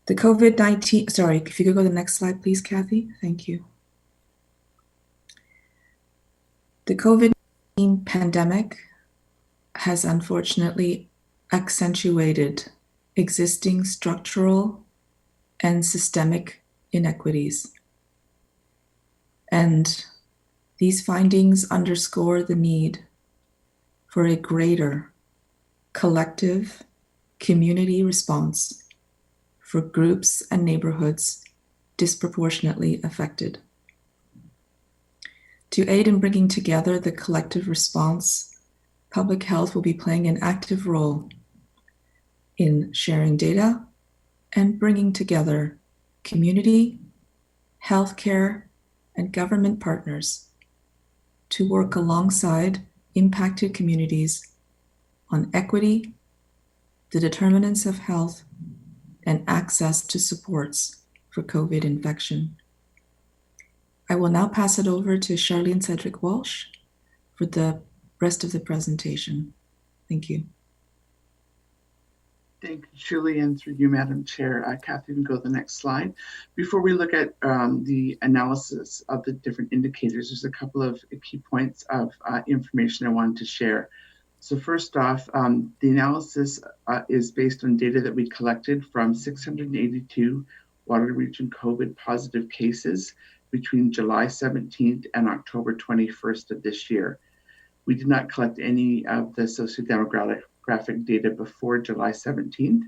The COVID-19, sorry, if you could go to the next slide, please, Kathy. Thank you. The COVID-19 pandemic has unfortunately accentuated existing structural and systemic inequities. And these findings underscore the need for a greater collective community response for groups and neighborhoods disproportionately affected. To aid in bringing together the collective response, public health will be playing an active role in sharing data and bringing together community, healthcare, and government partners to work alongside impacted communities on equity, the determinants of health, and access to supports for COVID infection. I will now pass it over to Charlene Cedric-Walsh for the rest of the presentation. Thank you. Thank you, Julie, and through you, Madam Chair. Kathy, you can go to the next slide. Before we look at the analysis of the different indicators, there's a couple of key points of information I wanted to share. So first off, the analysis is based on data that we collected from 682 Waterloo Region COVID positive cases between July 17th and October 21st of this year. We did not collect any of the sociodemographic data before July 17th.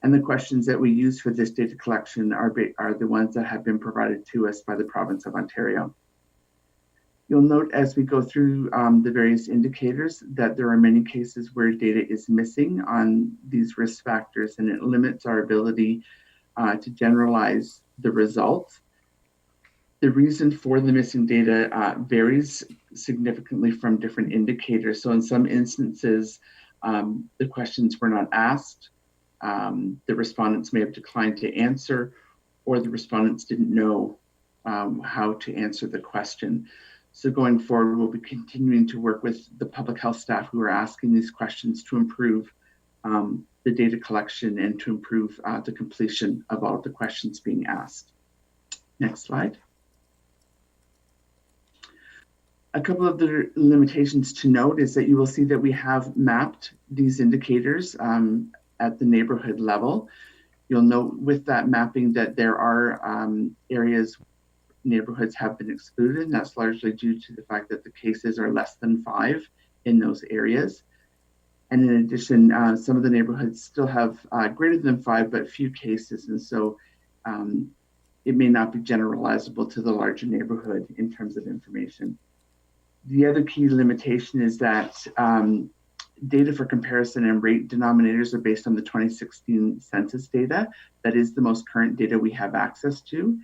And the questions that we use for this data collection are the ones that have been provided to us by the province of Ontario. You'll note as we go through the various indicators that there are many cases where data is missing on these risk factors, and it limits our ability to generalize the results. The reason for the missing data varies significantly from different indicators. So in some instances, the questions were not asked, the respondents may have declined to answer, or the respondents didn't know how to answer the question. So going forward, we'll be continuing to work with the public health staff who are asking these questions to improve the data collection and to improve the completion of all of the questions being asked. Next slide. A couple of the limitations to note is that you will see that we have mapped these indicators at the neighborhood level. You'll note with that mapping that there are areas neighborhoods have been excluded, and that's largely due to the fact that the cases are less than 5 in those areas. And in addition, some of the neighborhoods still have greater than 5, but few cases. And so it may not be generalizable to the larger neighborhood in terms of information. The other key limitation is that data for comparison and rate denominators are based on the 2016 census data. That is the most current data we have access to.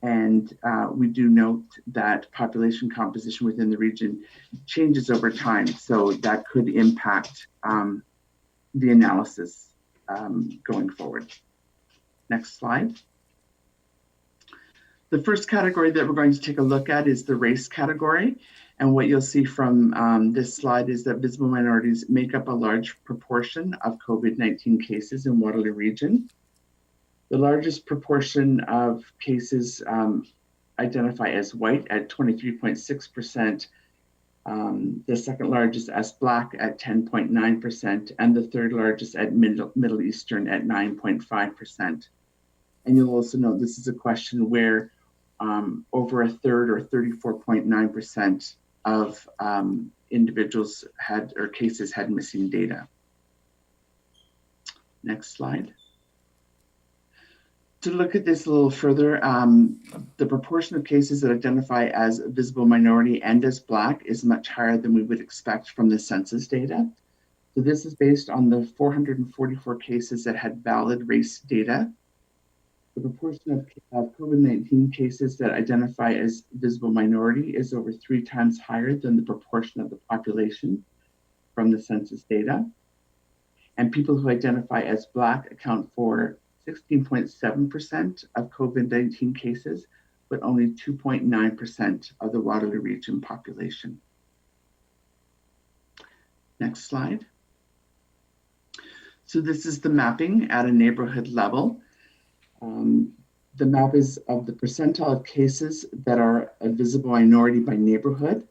And we do note that population composition within the region changes over time. So that could impact the analysis going forward. Next slide. The first category that we're going to take a look at is the race category. And what you'll see from this slide is that visible minorities make up a large proportion of COVID-19 cases in Waterloo Region. The largest proportion of cases identify as white at 23.6%, the second largest as Black at 10.9%, and the third largest at Middle Eastern at 9.5%. And you'll also note this is a question where over a third or 34.9% of individuals had or cases had missing data. Next slide. To look at this a little further, the proportion of cases that identify as visible minority and as Black is much higher than we would expect from the census data. So this is based on the 444 cases that had valid race data. The proportion of COVID-19 cases that identify as visible minority is over 3 times higher than the proportion of the population from the census data. And people who identify as Black account for 16.7% of COVID-19 cases, but only 2.9% of the Waterloo Region population. Next slide. So this is the mapping at a neighborhood level. The map is of the percentile of cases that are a visible minority by neighborhood.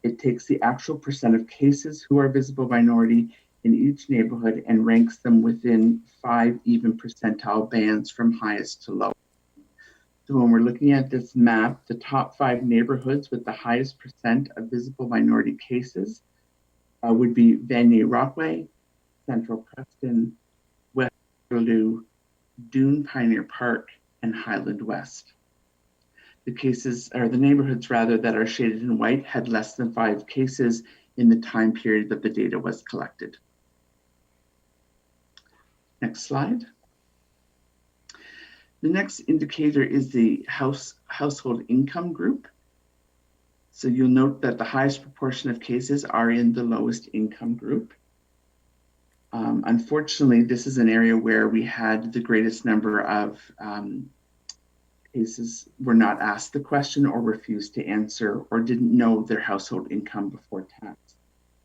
It takes the actual percent of cases who are visible minority in each neighborhood and ranks them within 5 even percentile bands from highest to lowest. So when we're looking at this map, the top 5 neighborhoods with the highest percent of visible minority cases would be Vanier-Rockaway, Central Preston, West Waterloo, Dune Pioneer Park, and Highland West. The cases, or the neighborhoods rather, that are shaded in white had less than 5 cases in the time period that the data was collected. Next slide. The next indicator is the household income group. So you'll note that the highest proportion of cases are in the lowest income group. Unfortunately, this is an area where we had the greatest number of cases were not asked the question or refused to answer or didn't know their household income before tax.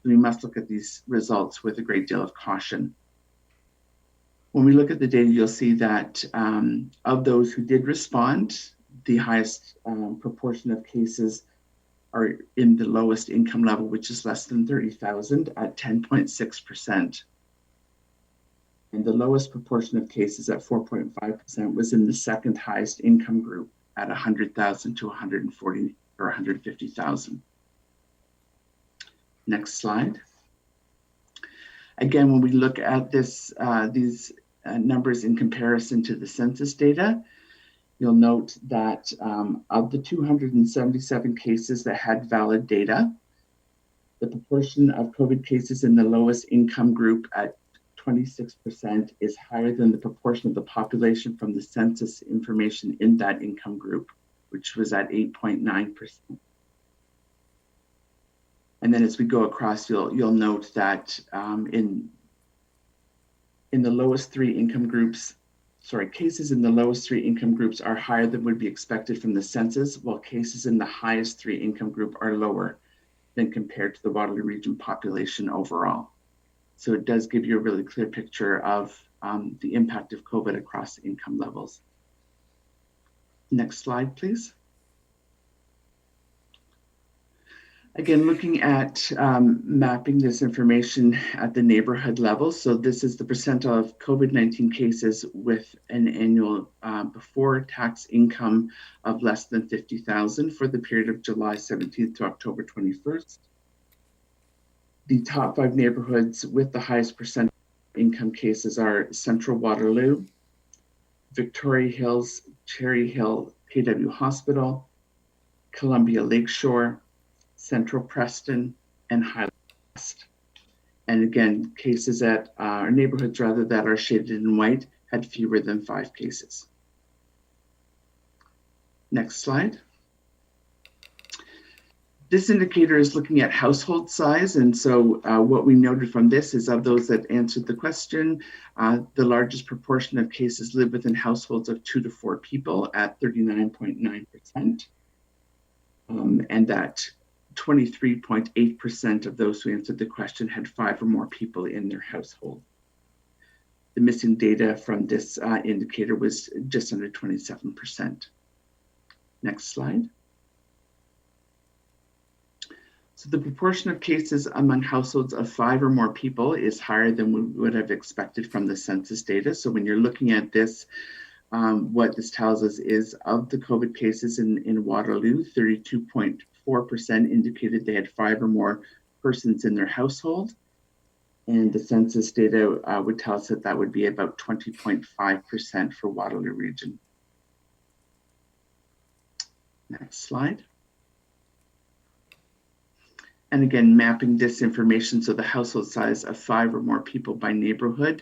So we must look at these results with a great deal of caution. When we look at the data, you'll see that of those who did respond, the highest proportion of cases are in the lowest income level, which is less than 30,000 at 10.6%. And the lowest proportion of cases at 4.5% was in the second highest income group at 100,000 to 140 or 150,000. Next slide. Again, when we look at this, these numbers in comparison to the census data, you'll note that of the 277 cases that had valid data, the proportion of COVID cases in the lowest income group at 26% is higher than the proportion of the population from the census information in that income group, which was at 8.9%. And then as we go across, you'll note that in the lowest three income groups, cases in the lowest three income groups are higher than would be expected from the census, while cases in the highest three income group are lower than compared to the Waterloo region population overall. So it does give you a really clear picture of the impact of COVID across income levels. Next slide, please. Again, looking at mapping this information at the neighborhood level. So this is the percentile of COVID-19 cases with an annual before tax income of less than 50,000 for the period of July 17th to October 21st. The top 5 neighborhoods with the highest percent income cases are Central Waterloo, Victoria Hills, Cherry Hill, KW Hospital, Columbia Lakeshore, Central Preston, and Highland West. And again, cases at neighborhoods rather that are shaded in white had fewer than 5 cases. Next slide. This indicator is looking at household size. And so what we noted from this is of those that answered the question, the largest proportion of cases live within households of 2 to 4 people at 39.9%. And that 23.8% of those who answered the question had 5 or more people in their household. The missing data from this indicator was just under 27%. Next slide. So the proportion of cases among households of 5 or more people is higher than we would have expected from the census data. So when you're looking at this, what this tells us is of the COVID cases in Waterloo, 32.4% indicated they had 5 or more persons in their household. And the census data would tell us that that would be about 20.5% for Waterloo region. Next slide. And again, mapping this information, so the household size of 5 or more people by neighborhood.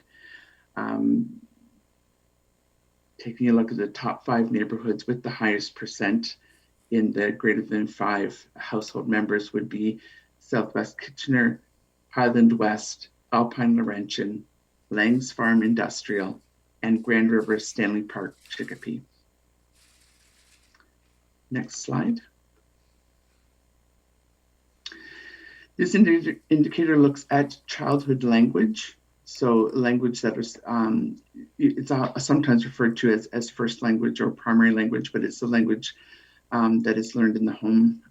Taking a look at the top 5 neighborhoods with the highest percent in the greater than 5 household members would be Southwest Kitchener, Highland West, Alpine Laurentian, Langs Farm Industrial, and Grand River Stanley Park Chicopee. Next slide. This indicator looks at childhood language. So language that is, it's sometimes referred to as first language or primary language, but it's the language that is learned in the home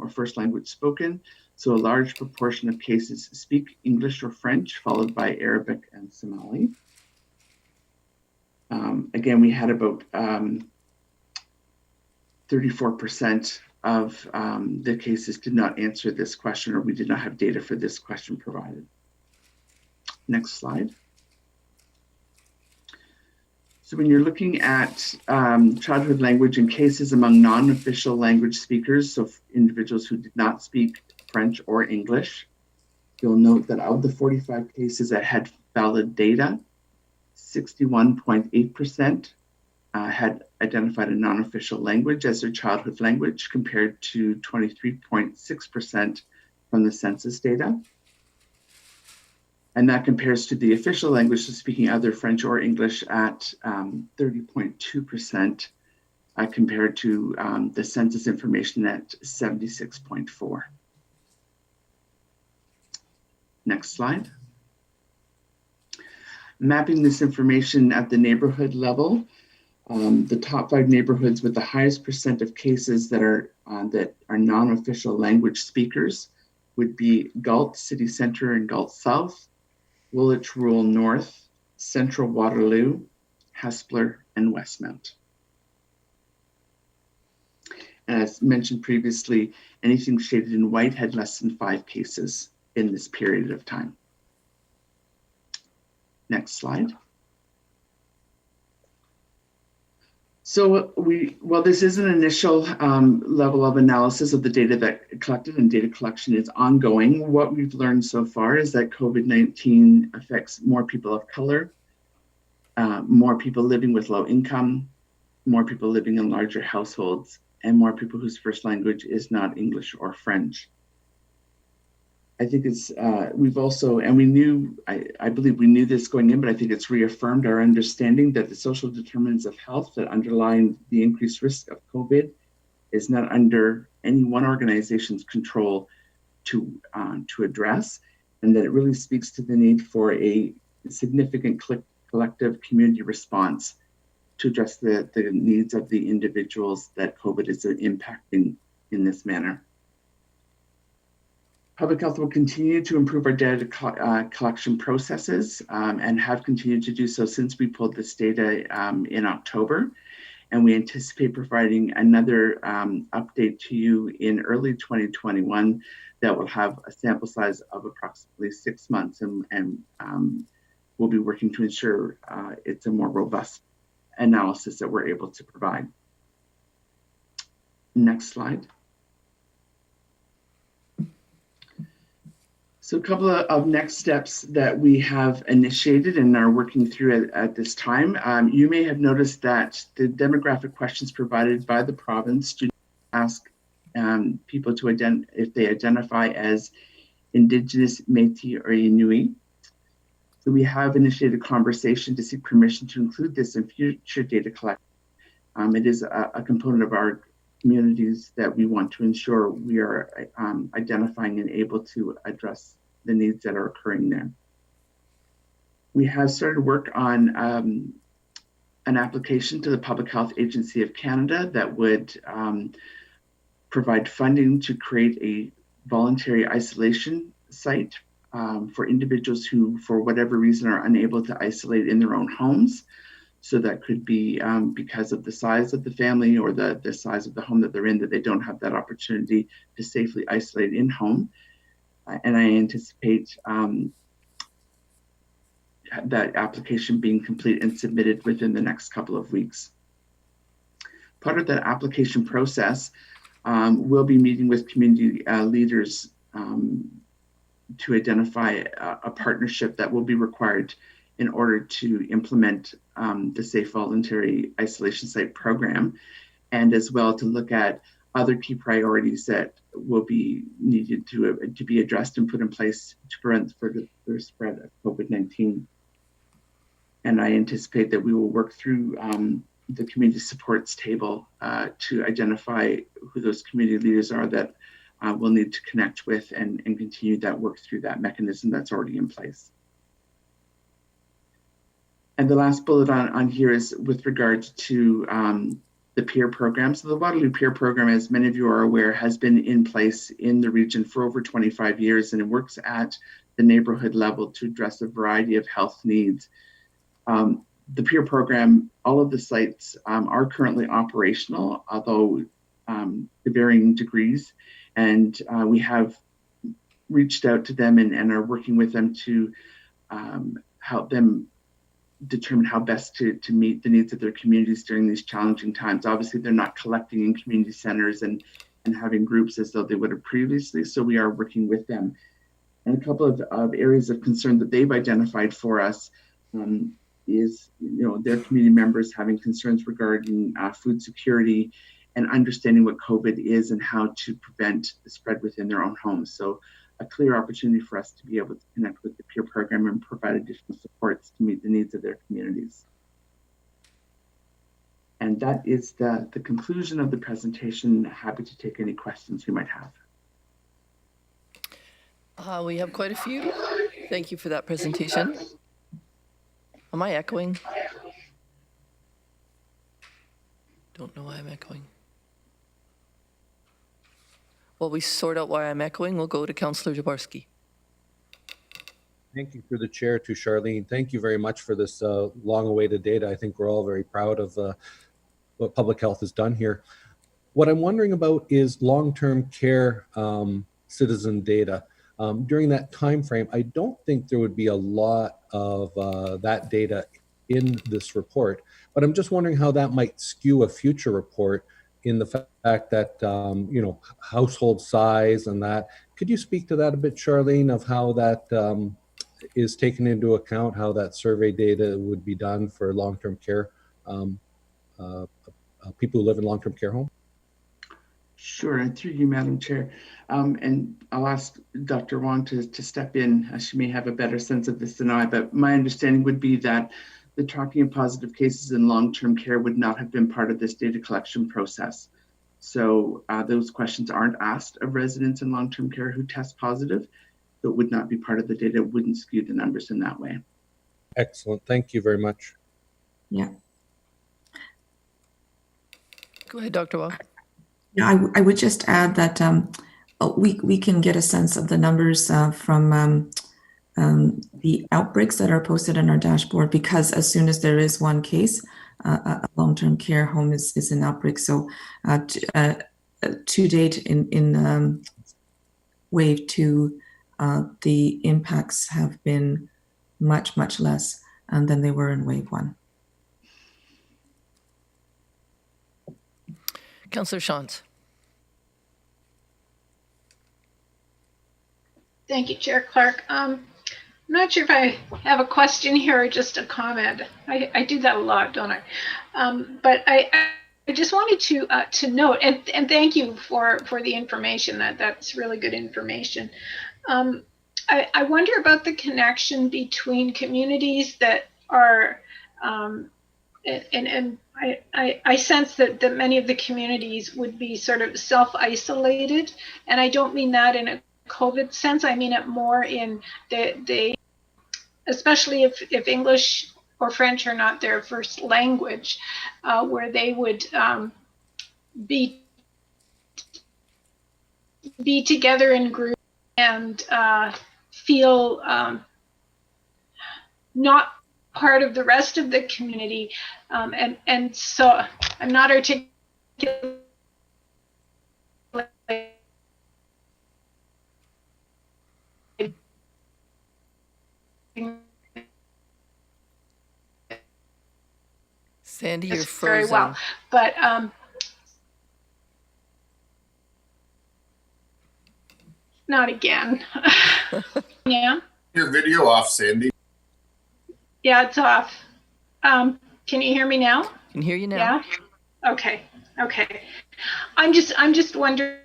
or first language spoken. So a large proportion of cases speak English or French, followed by Arabic and Somali. Again, we had about 34% of the cases did not answer this question, or we did not have data for this question provided. Next slide. So when you're looking at childhood language in cases among non-official language speakers, so individuals who did not speak French or English, You'll note that of the 45 cases that had valid data, 61.8% had identified a non-official language as their childhood language, compared to 23.6% from the census data. And that compares to the official language, so speaking either French or English, at 30.2%, compared to the census information at 76.4%. Next slide. Mapping this information at the neighborhood level, the top 5 neighborhoods with the highest percent of cases that are non-official language speakers would be Galt City Center and Galt South, Woolwich Rural North, Central Waterloo, Hespeler, and Westmount. And as mentioned previously, anything shaded in white had less than 5 cases in this period of time. Next slide. So this is an initial level of analysis of the data that collected, and data collection is ongoing. What we've learned so far is that COVID-19 affects more people of color, more people living with low income, more people living in larger households, and more people whose first language is not English or French. I think it's, we've also, and we knew, I believe we knew this going in, but I think it's reaffirmed our understanding that the social determinants of health that underlie the increased risk of COVID is not under any one organization's control to address, and that it really speaks to the need for a significant collective community response to address the needs of the individuals that COVID is impacting in this manner. Public Health will continue to improve our data collection processes and have continued to do so since we pulled this data in October. And we anticipate providing another update to you in early 2021 that will have a sample size of approximately 6 months, and we'll be working to ensure it's a more robust analysis that we're able to provide. Next slide. So a couple of next steps that we have initiated and are working through at this time. You may have noticed that the demographic questions provided by the province do ask people to if they identify as Indigenous, Métis, or Inuit. So we have initiated a conversation to seek permission to include this in future data collection. It is a component of our communities that we want to ensure we are identifying and able to address the needs that are occurring there. We have started work on an application to the Public Health Agency of Canada that would provide funding to create a voluntary isolation site for individuals who, for whatever reason, are unable to isolate in their own homes. So that could be because of the size of the family or the size of the home that they're in, that they don't have that opportunity to safely isolate in home. And I anticipate that application being complete and submitted within the next couple of weeks. Part of that application process, we'll be meeting with community leaders to identify a partnership that will be required in order to implement the Safe Voluntary Isolation Site program, and as well to look at other key priorities that will be needed to be addressed and put in place to prevent the spread of COVID-19. And I anticipate that we will work through the community supports table to identify who those community leaders are that we'll need to connect with and continue that work through that mechanism that's already in place. And the last bullet on here is with regard to the peer program. So the Waterloo peer program, as many of you are aware, has been in place in the region for over 25 years, and it works at the neighborhood level to address a variety of health needs. The peer program, all of the sites are currently operational, although to varying degrees, and we have reached out to them and are working with them to help them determine how best to meet the needs of their communities during these challenging times. Obviously, they're not collecting in community centers and having groups as though they would have previously, so we are working with them And a couple of areas of concern that they've identified for us is, their community members having concerns regarding food security and understanding what COVID is and how to prevent the spread within their own homes. So a clear opportunity for us to be able to connect with the peer program and provide additional supports to meet the needs of their communities. And that is the conclusion of the presentation. Happy to take any questions you might have. We have quite a few. Thank you for that presentation. Am I echoing? Don't know why I'm echoing. While we sort out why I'm echoing, we'll go to Councillor Jaworski. Thank you through the chair to Charlene. Thank you very much for this long-awaited data. I think we're all very proud of what public health has done here. What I'm wondering about is long-term care citizen data. During that time frame, I don't think there would be a lot of that data in this report, but I'm just wondering how that might skew a future report in the fact that, household size and that. Could you speak to that a bit, Charlene, of how that is taken into account, how that survey data would be done for long-term care, people who live in long-term care homes? Sure, and through you, Madam Chair. And I'll ask Dr. Wong to step in. She may have a better sense of this than I, but my understanding would be that the tracking of positive cases in long-term care would not have been part of this data collection process. So those questions aren't asked of residents in long-term care who test positive, but would not be part of the data, wouldn't skew the numbers in that way. Excellent, thank you very much. Yeah. Go ahead, Dr. Wong. Yeah, I would just add that we can get a sense of the numbers from the outbreaks that are posted on our dashboard, because as soon as there is one case, a long-term care home is an outbreak. So to date in wave 2, the impacts have been much less than they were in wave 1. Councillor Shantz. Thank you, Chair Clark. I'm not sure if I have a question here or just a comment. I do that a lot, don't I? But I just wanted to note, and thank you for the information. That's really good information. I wonder about the connection between communities that are, and I sense that many of the communities would be sort of self-isolated, and I don't mean that in a COVID sense. I mean it more in they especially if English or French are not their first language, where they would be together in groups and feel not part of the rest of the community, and so I'm not articulating. Sandy, you're frozen. Very well, but not again. Yeah. Your video off, Sandy. Yeah, it's off. Can you hear me now? Can hear you now. Yeah. Okay. I'm just wondering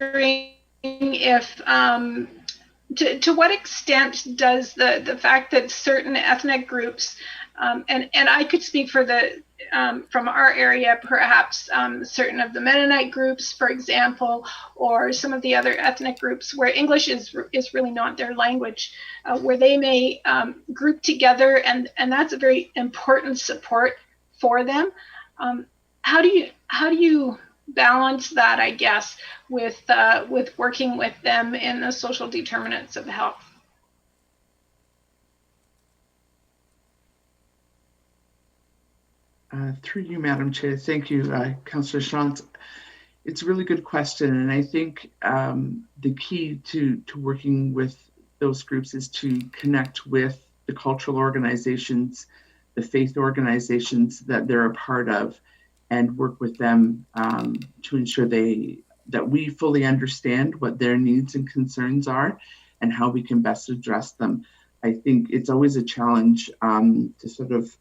if to what extent does the fact that certain ethnic groups and I could speak for the from our area, perhaps certain of the Mennonite groups, for example, or some of the other ethnic groups where English is really not their language, where they may group together, and that's a very important support for them. How do you balance that, I guess, with working with them in the social determinants of health? Through you, Madam Chair. Thank you, Councillor Schantz. It's a really good question, and I think the key to working with those groups is to connect with the cultural organizations, the faith organizations that they're a part of, and work with them to ensure that we fully understand what their needs and concerns are, and how we can best address them. I think it's always a challenge to sort of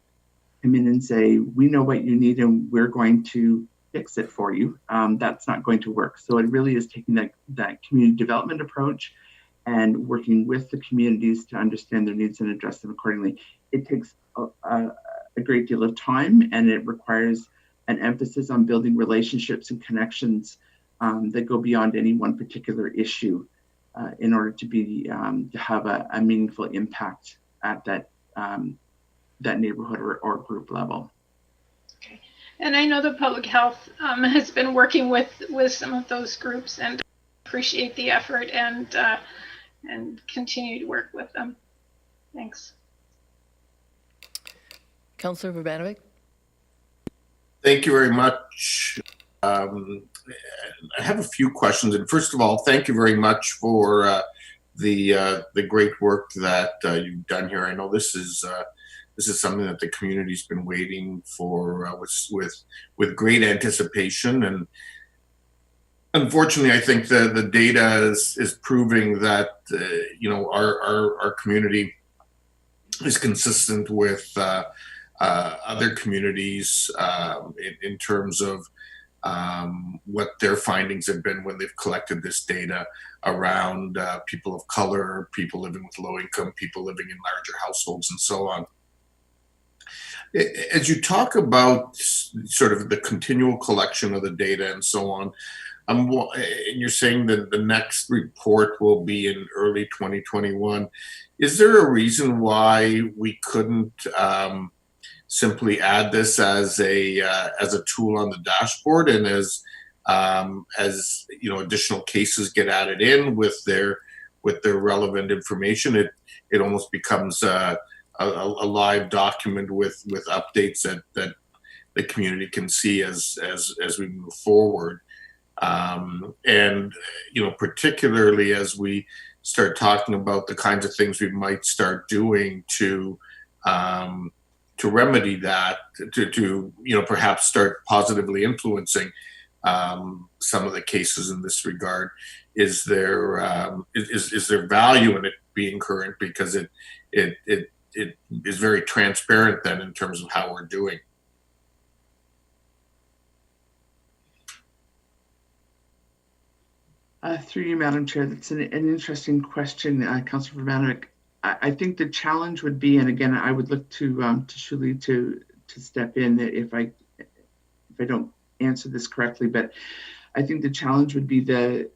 come in and say, we know what you need and we're going to fix it for you. That's not going to work. So it really is taking that community development approach and working with the communities to understand their needs and address them accordingly. It takes a great deal of time, and it requires an emphasis on building relationships and connections that go beyond any one particular issue in order to have a meaningful impact at that neighborhood or group level. Okay. And I know the public health has been working with some of those groups, and appreciate the effort and continue to work with them. Thanks. Councillor Urbanovic. Thank you very much. I have a few questions. And first of all, thank you very much for the great work that you've done here. I know this is something that the community's been waiting for with great anticipation. And unfortunately, I think the data is proving that our community is consistent with other communities in terms of what their findings have been when they've collected this data around people of color, people living with low income, people living in larger households, and so on. As you talk about sort of the continual collection of the data and so on, and you're saying that the next report will be in early 2021. Is there a reason why we couldn't simply add this as a tool on the dashboard, and as additional cases get added in with their relevant information, it almost becomes a live document with updates that the community can see as we move forward. And particularly as we start talking about the kinds of things we might start doing to remedy that, to perhaps start positively influencing some of the cases in this regard. Is there value in it being current, because it is very transparent then in terms of how we're doing? Through you, Madam Chair, that's an interesting question, Councillor Urbanovic. I think the challenge would be, and again, I would look to Shuli to step in if I don't answer this correctly, but I think the challenge would be the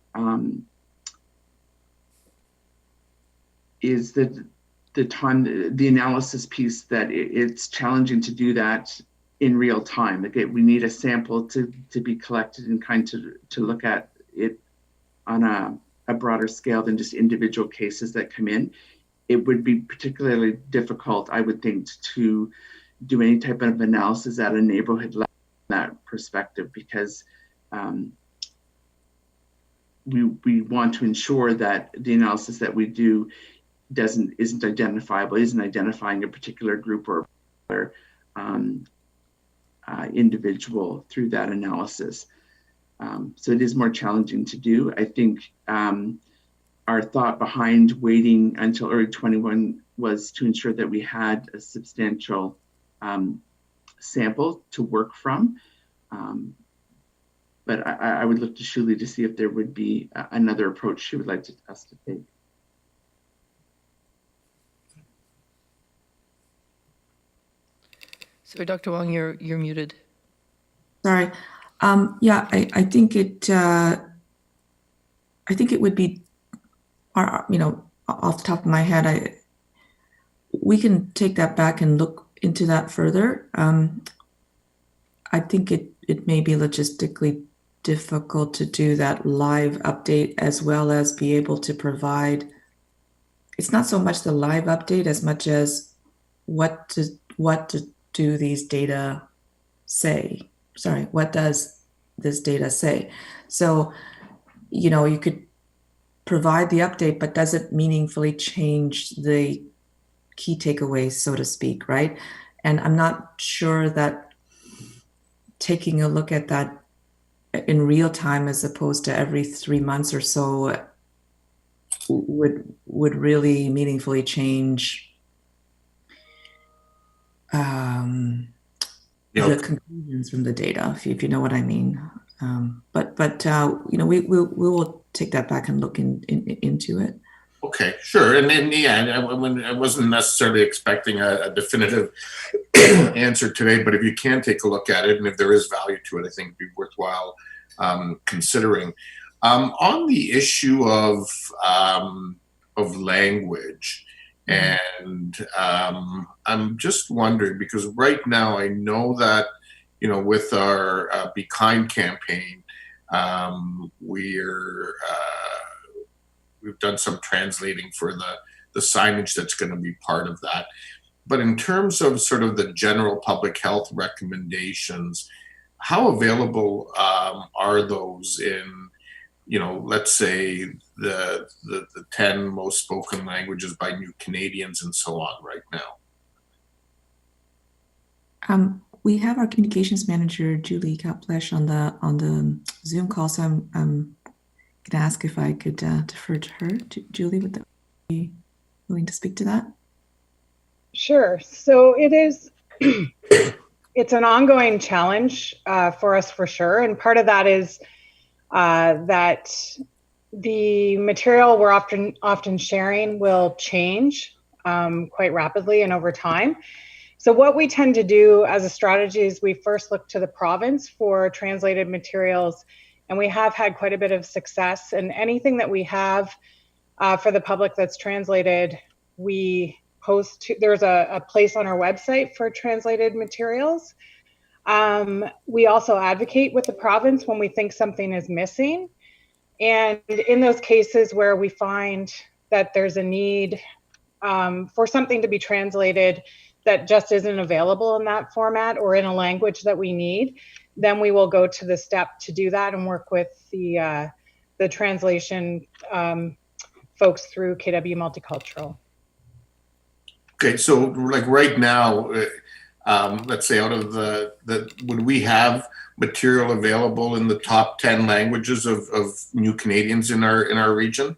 analysis piece, that it's challenging to do that in real time. Like we need a sample to be collected and to look at it on a broader scale than just individual cases that come in. It would be particularly difficult, I would think, to do any type of analysis at a neighborhood level from that perspective, because we want to ensure that the analysis that we do isn't identifiable, isn't identifying a particular group or individual through that analysis. So it is more challenging to do. I think our thought behind waiting until early 21 was to ensure that we had a substantial sample to work from. But I would look to Shuli to see if there would be another approach she would like us to take. Sorry, Dr. Wong, you're muted. Sorry. Yeah, I think it would be, off the top of my head, we can take that back and look into that further. I think it may be logistically difficult to do that live update, as well as be able to provide. It's not so much the live update as much as what do these data say? Sorry, what does this data say? So, you could provide the update, but does it meaningfully change the key takeaways, so to speak, right? And I'm not sure that taking a look at that in real time, as opposed to every 3 months or so, would really meaningfully change the conclusions from the data, if you know what I mean. But we will take that back and look into it. Okay, sure. And then, yeah, I wasn't necessarily expecting a definitive answer today, but if you can take a look at it and if there is value to it, I think it'd be worthwhile considering. On the issue of language, and I'm just wondering, because right now I know that, with our Be Kind campaign, we've done some translating for the signage that's going to be part of that. But in terms of sort of the general public health recommendations, how available are those in, let's say the 10 most spoken languages by new Canadians and so on right now? We have our communications manager, Julie Kaplesh, on the Zoom call, so I'm going to ask if I could defer to her. Julie, would that be willing to speak to that? Sure. So it is, it's an ongoing challenge for us for sure. And part of that is that the material we're often sharing will change quite rapidly and over time. So what we tend to do as a strategy is we first look to the province for translated materials, and we have had quite a bit of success. And anything that we have for the public that's translated, we post to, there's a place on our website for translated materials. We also advocate with the province when we think something is missing. And in those cases where we find that there's a need for something to be translated that just isn't available in that format or in a language that we need, then we will go to the step to do that and work with the translation folks through KW Multicultural. Okay, so like right now, let's say out of would we have material available in the top 10 languages of new Canadians in our region?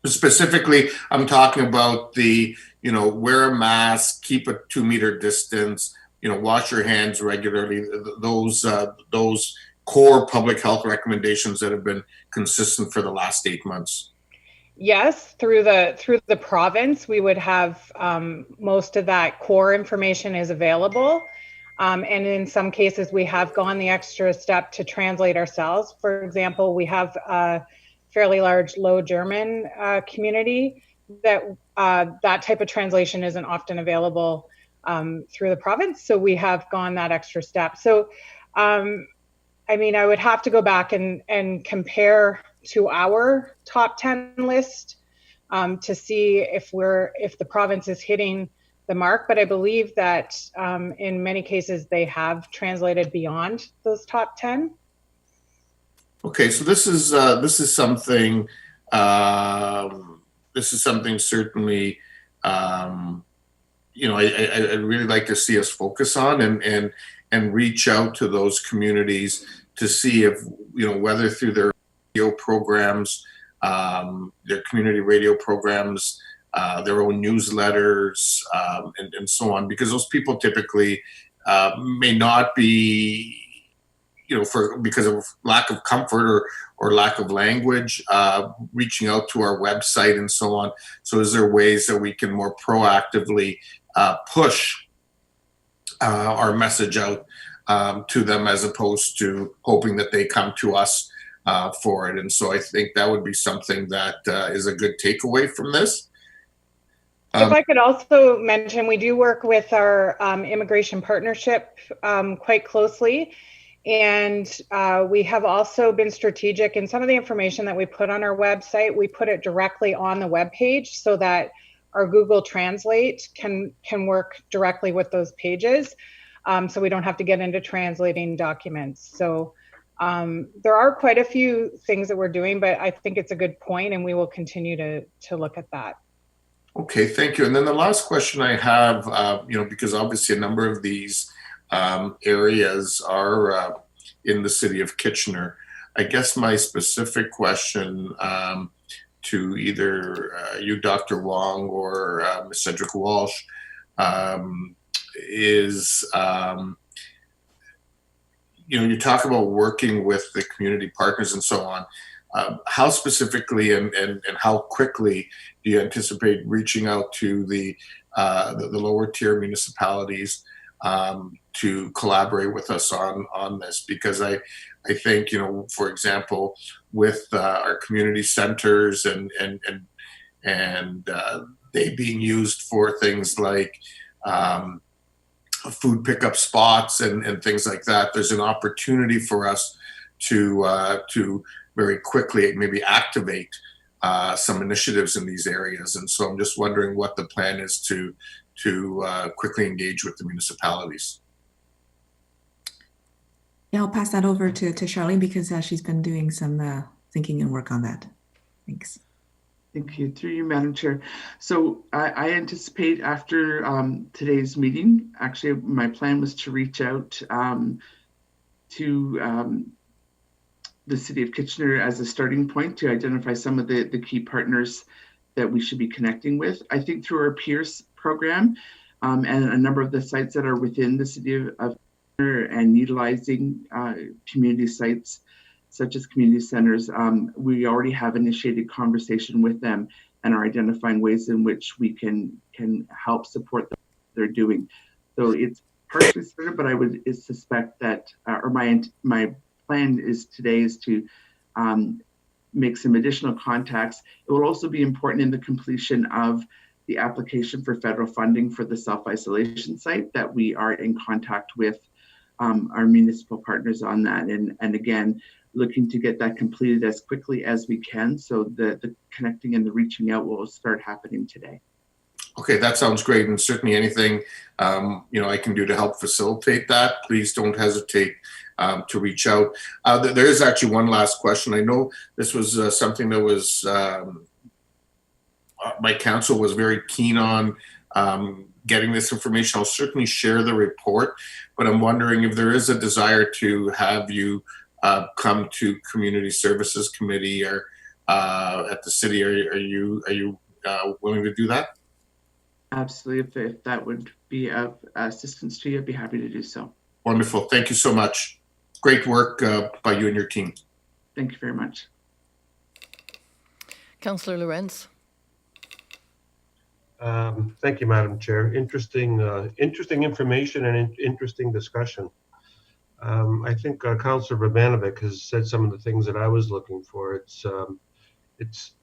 Specifically, I'm talking about the, wear a mask, keep a 2-meter distance, wash your hands regularly, those core public health recommendations that have been consistent for the last 8 months. Yes, through the province, we would have most of that core information is available. And in some cases, we have gone the extra step to translate ourselves. For example, we have a fairly large Low German community that that type of translation isn't often available through the province. So we have gone that extra step. So, I mean, I would have to go back and compare to our top 10 list to see if the province is hitting the mark. But I believe that in many cases they have translated beyond those top 10. Okay, so this is something certainly I'd really like to see us focus on and reach out to those communities to see if whether through their radio programs, their community radio programs, their own newsletters, and so on, because those people typically may not be, because of lack of comfort or lack of language, reaching out to our website and so on. So is there ways that we can more proactively push our message out to them as opposed to hoping that they come to us for it? And so I think that would be something that is a good takeaway from this. If I could also mention, we do work with our immigration partnership quite closely. And we have also been strategic in some of the information that we put on our website. We put it directly on the webpage so that our Google Translate can work directly with those pages. So we don't have to get into translating documents. So there are quite a few things that we're doing, but I think it's a good point and we will continue to look at that. Okay, thank you. And then the last question I have, because obviously a number of these areas are in the city of Kitchener. I guess my specific question to either you, Dr. Wong, or Ms. Cedric Walsh is, you talk about working with the community partners and so on. How specifically and how quickly do you anticipate reaching out to the lower tier municipalities to collaborate with us on this? Because I think, for example, with our community centers and they being used for things like food pickup spots and things like that, there's an opportunity for us to very quickly maybe activate some initiatives in these areas. And so I'm just wondering what the plan is to quickly engage with the municipalities. Yeah, I'll pass that over to Charlene because she's been doing some thinking and work on that. Thanks. Thank you. Through you, Madam Chair. So I anticipate after today's meeting, actually my plan was to reach out to the City of Kitchener as a starting point to identify some of the key partners that we should be connecting with. I think through our peers program and a number of the sites that are within the City of Kitchener and utilizing community sites such as community centers, we already have initiated conversation with them and are identifying ways in which we can help support what they're doing. So it's partially started, but I would suspect that, or my plan is today is to make some additional contacts. It will also be important in the completion of the application for federal funding for the self-isolation site that we are in contact with our municipal partners on that. And again, looking to get that completed as quickly as we can. So the connecting and the reaching out will start happening today. Okay, that sounds great. And certainly anything, I can do to help facilitate that, please don't hesitate to reach out. There is actually one last question. I know this was something that was, my council was very keen on getting this information. I'll certainly share the report, but I'm wondering if there is a desire to have you come to Community Services Committee or at the city. Are you willing to do that? Absolutely. If that would be of assistance to you, I'd be happy to do so. Wonderful. Thank you so much. Great work by you and your team. Thank you very much. Councillor Lorenz. Thank you, Madam Chair. Interesting information and interesting discussion. I think Councillor Babanovic has said some of the things that I was looking for. It's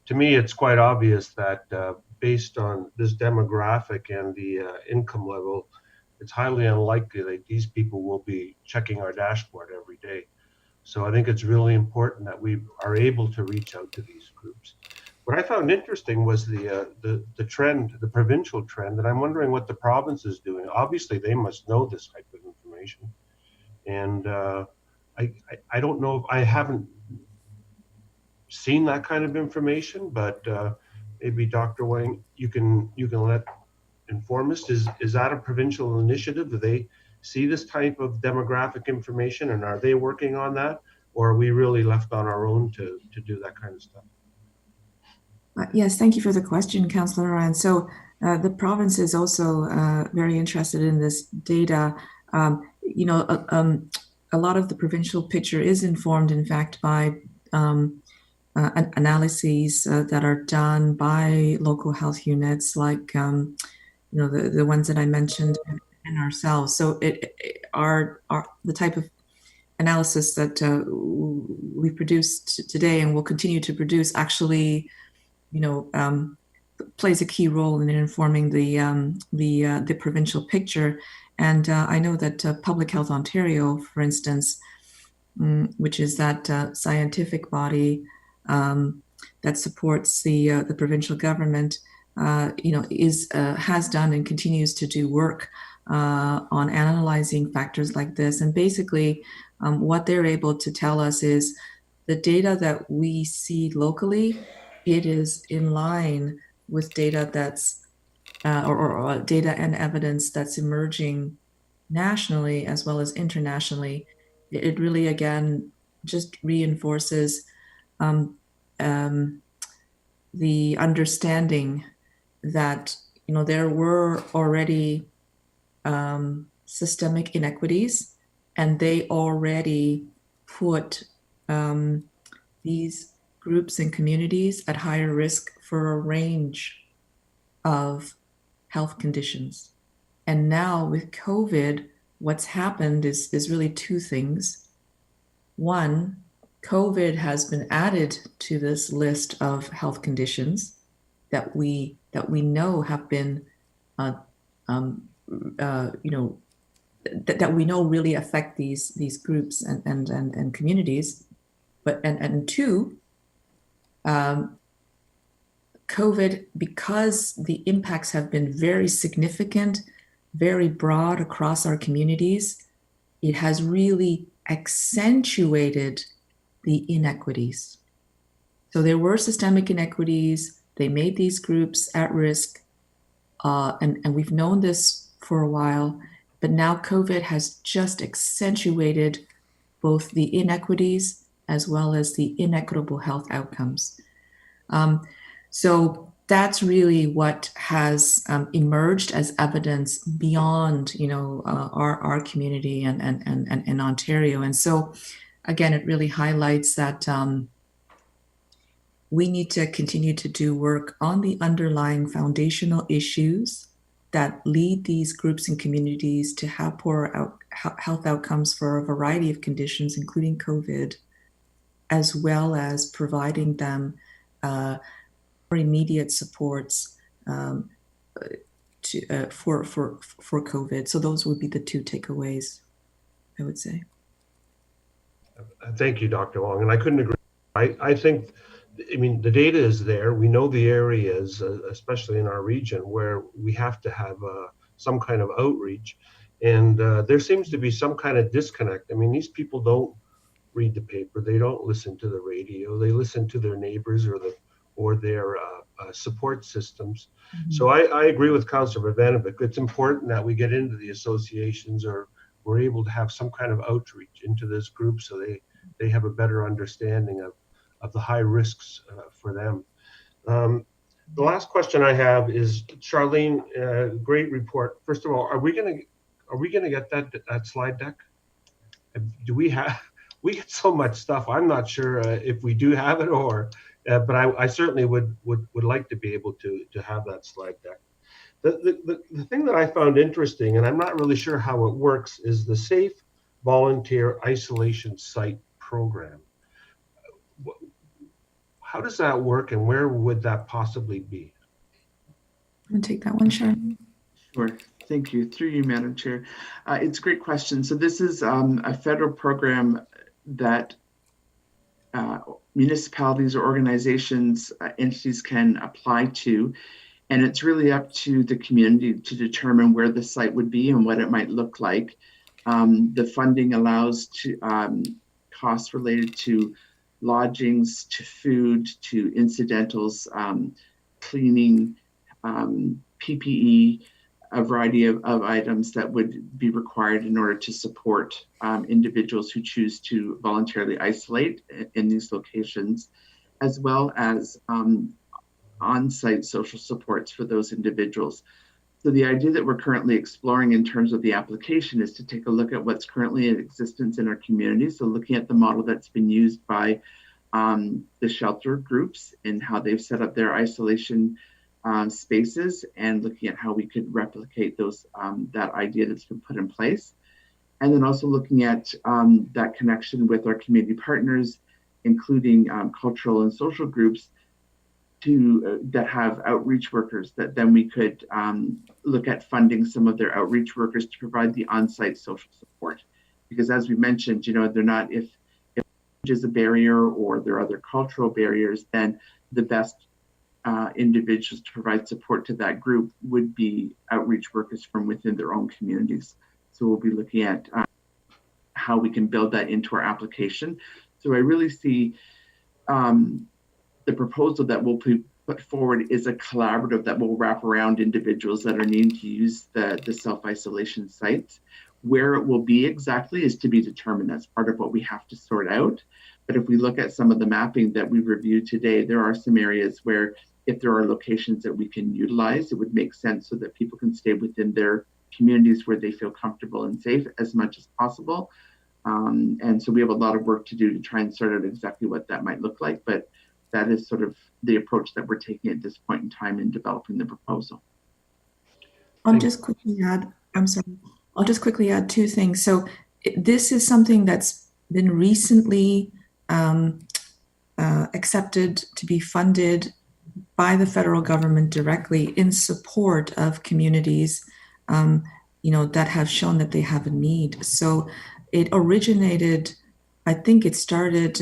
to me, it's quite obvious that based on this demographic and the income level, it's highly unlikely that these people will be checking our dashboard every day. So I think it's really important that we are able to reach out to these groups. What I found interesting was the trend, the provincial trend, and I'm wondering what the province is doing. Obviously, they must know this type of information. And I don't know if I haven't seen that kind of information, but maybe Dr. Wang, you can inform us. Is that a provincial initiative? Do they see this type of demographic information, and are they working on that, or are we really left on our own to do that kind of stuff? Yes, thank you for the question, Councillor Ryan. So the province is also very interested in this data. A lot of the provincial picture is informed, in fact, by analyses that are done by local health units, like the ones that I mentioned, and ourselves. So are the type of analysis that we produced today and will continue to produce actually, plays a key role in informing the provincial picture. And I know that Public Health Ontario, for instance, which is that scientific body that supports the provincial government, has done and continues to do work on analyzing factors like this. And basically, what they're able to tell us is the data that we see locally, it is in line with data that's or data and evidence that's emerging nationally as well as internationally. It really, again, just reinforces the understanding that, you know, there were already systemic inequities, and they already put these groups and communities at higher risk for a range of health conditions. And now with COVID, what's happened is really two things. One, COVID has been added to this list of health conditions that we know have been, that we know really affect these groups and communities. But and two, COVID, because the impacts have been very significant, very broad across our communities, it has really accentuated the inequities. So there were systemic inequities. They made these groups at risk, and we've known this for a while, but now COVID has just accentuated both the inequities as well as the inequitable health outcomes. So that's really what has emerged as evidence beyond, our community and Ontario. And so, again, it really highlights that we need to continue to do work on the underlying foundational issues that lead these groups and communities to have poor health outcomes for a variety of conditions, including COVID, as well as providing them immediate supports for COVID. So those would be the two takeaways, I would say. Thank you, Dr. Wong. And I couldn't agree. I think, the data is there. We know the areas, especially in our region, where we have to have some kind of outreach. And there seems to be some kind of disconnect. These people don't read the paper. They don't listen to the radio. They listen to their neighbors or their support systems. Mm-hmm. So I agree with Councillor Vavanovic. It's important that we get into the associations, or we're able to have some kind of outreach into this group so they have a better understanding of the high risks for them. The last question I have is, Charlene, great report. First of all, are we gonna get that slide deck? Do we have? We get so much stuff. I'm not sure if we do have it, or, but I certainly would like to be able to have that slide deck. The thing that I found interesting, and I'm not really sure how it works, is the Safe Volunteer Isolation Site Program. How does that work, and where would that possibly be? I'm going to take that one, Sharon. Sure. Thank you. Through you, Madam Chair. It's a great question. So this is a federal program that municipalities or organizations, entities can apply to. And it's really up to the community to determine where the site would be and what it might look like. The funding allows to costs related to lodgings, to food, to incidentals, cleaning, PPE, a variety of items that would be required in order to support individuals who choose to voluntarily isolate in these locations, as well as on-site social supports for those individuals. So the idea that we're currently exploring in terms of the application is to take a look at what's currently in existence in our community. So looking at the model that's been used by the shelter groups and how they've set up their isolation spaces, and looking at how we could replicate those that idea that's been put in place. And then also looking at that connection with our community partners, including cultural and social groups that have outreach workers, that then we could look at funding some of their outreach workers to provide the on-site social support. Because as we mentioned, they're not, if is a barrier or there are other cultural barriers, then the best individuals to provide support to that group would be outreach workers from within their own communities. So we'll be looking at how we can build that into our application. So I really see the proposal that we'll put forward is a collaborative that will wrap around individuals that are needing to use the self-isolation sites Where it will be exactly is to be determined. That's part of what we have to sort out. But if we look at some of the mapping that we reviewed today, there are some areas where if there are locations that we can utilize, it would make sense so that people can stay within their communities where they feel comfortable and safe as much as possible. And so we have a lot of work to do to try and sort out exactly what that might look like. But that is sort of the approach that we're taking at this point in time in developing the proposal. I'll just quickly add two things. So this is something that's been recently accepted to be funded by the federal government directly in support of communities, that have shown that they have a need. So it originated, I think it started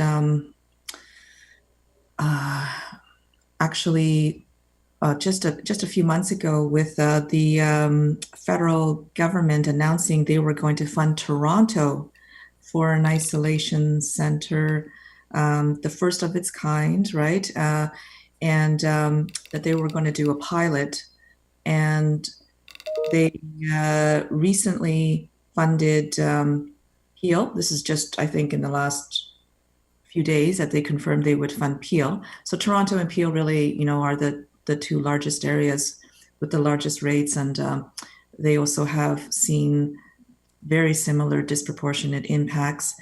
just a few months ago with the federal government announcing they were going to fund Toronto for an isolation center, the first of its kind, right? And that they were going to do a pilot. And they recently funded Peel. This is just, I think, in the last few days that they confirmed they would fund Peel. So Toronto and Peel really, are the two largest areas with the largest rates. And they also have seen very similar disproportionate impacts.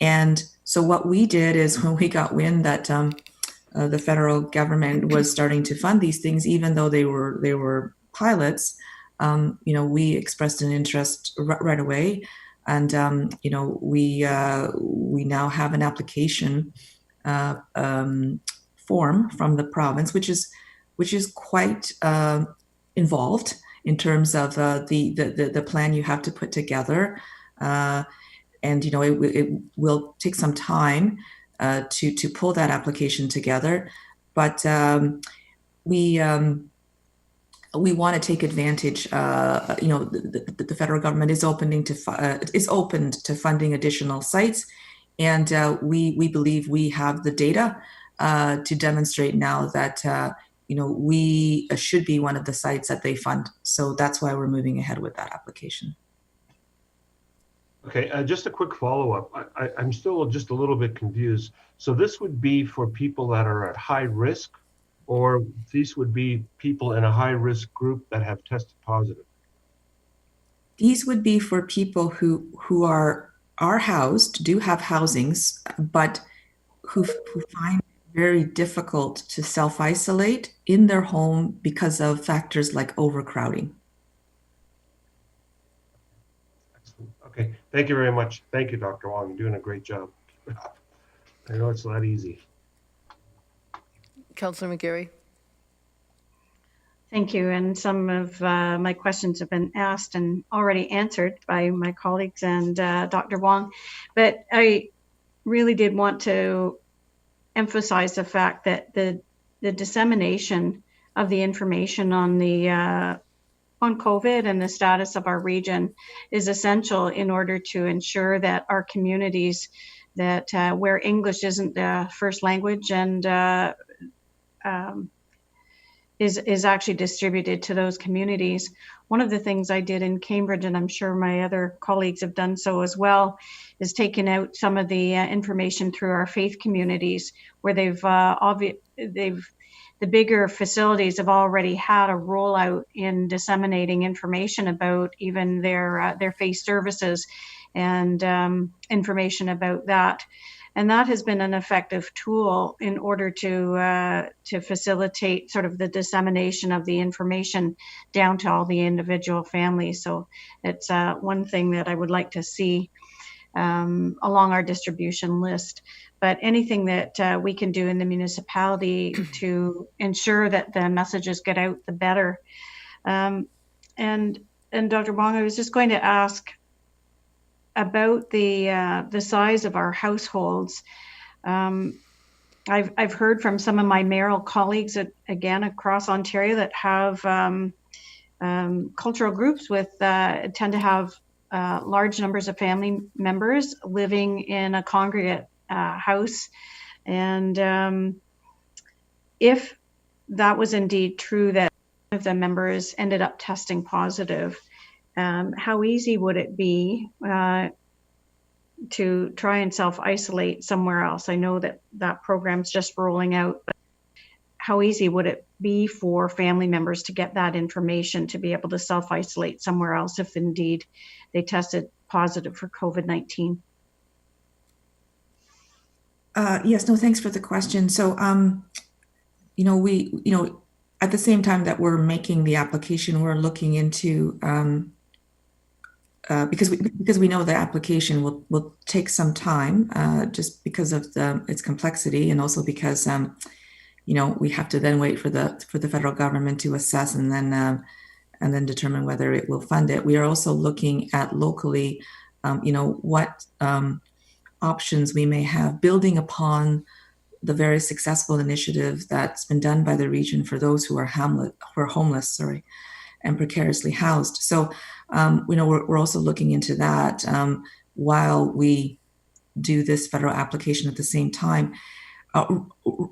And so what we did is when we got wind that the federal government was starting to fund these things, even though they were pilots, we expressed an interest right away. And, we now have an application form from the province, which is quite involved in terms of the plan you have to put together. And, it will take some time to pull that application together. But we want to take advantage. The federal government is open to funding additional sites, and we believe we have the data to demonstrate now that we should be one of the sites that they fund. So that's why we're moving ahead with that application. Okay, just a quick follow-up. I'm still just a little bit confused. So this would be for people that are at high risk, or these would be people in a high-risk group that have tested positive? These would be for people who are housed, do have housings, but who find it very difficult to self-isolate in their home because of factors like overcrowding. Excellent. Okay, thank you very much. Thank you, Dr. Wong. You're doing a great job. I know it's not easy. Councillor McGarry. Thank you. And some of my questions have been asked and already answered by my colleagues and Dr. Wong. But I really did want to emphasize the fact that the dissemination of the information on COVID and the status of our region is essential in order to ensure that our communities that where English isn't the first language and is actually distributed to those communities. One of the things I did in Cambridge, and I'm sure my other colleagues have done so as well, is taken out some of the information through our faith communities, where the bigger facilities have already had a rollout in disseminating information about even their faith services and information about that. And that has been an effective tool in order to facilitate sort of the dissemination of the information down to all the individual families. So it's one thing that I would like to see along our distribution list. But anything that we can do in the municipality to ensure that the messages get out, the better. And Dr. Wong, I was just going to ask about the size of our households. I've heard from some of my mayoral colleagues again across Ontario that have cultural groups with tend to have large numbers of family members living in a congregate house. And if that was indeed true, that one of the members ended up testing positive, how easy would it be to try and self-isolate somewhere else? I know that that program's just rolling out, but how easy would it be for family members to get that information to be able to self-isolate somewhere else if indeed they tested positive for COVID-19? Yes, no, thanks for the question. So, we, at the same time that we're making the application, we're looking into, because we know the application will take some time, just because of its complexity, and also because we have to then wait for the federal government to assess and then determine whether it will fund it. We are also looking at locally, what options we may have, building upon the very successful initiative that's been done by the region for those who are homeless, and precariously housed. So, we're also looking into that while we do this federal application at the same time.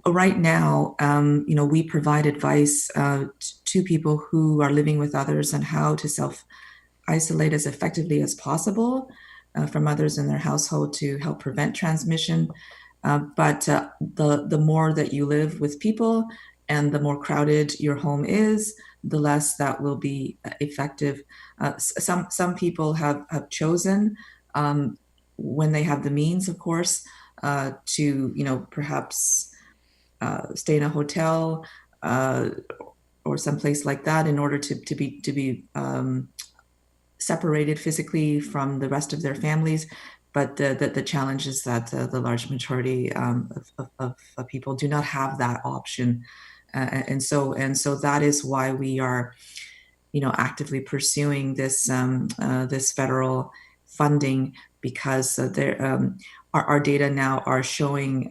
Right now, we provide advice to people who are living with others on how to self-isolate as effectively as possible from others in their household to help prevent transmission. But the more that you live with people and the more crowded your home is, the less that will be effective. Some people have chosen, when they have the means, of course, to perhaps stay in a hotel or someplace like that in order to be separated physically from the rest of their families. But the challenge is that the large majority of people do not have that option, and so that is why we are, actively pursuing this this federal funding, because our data now are showing,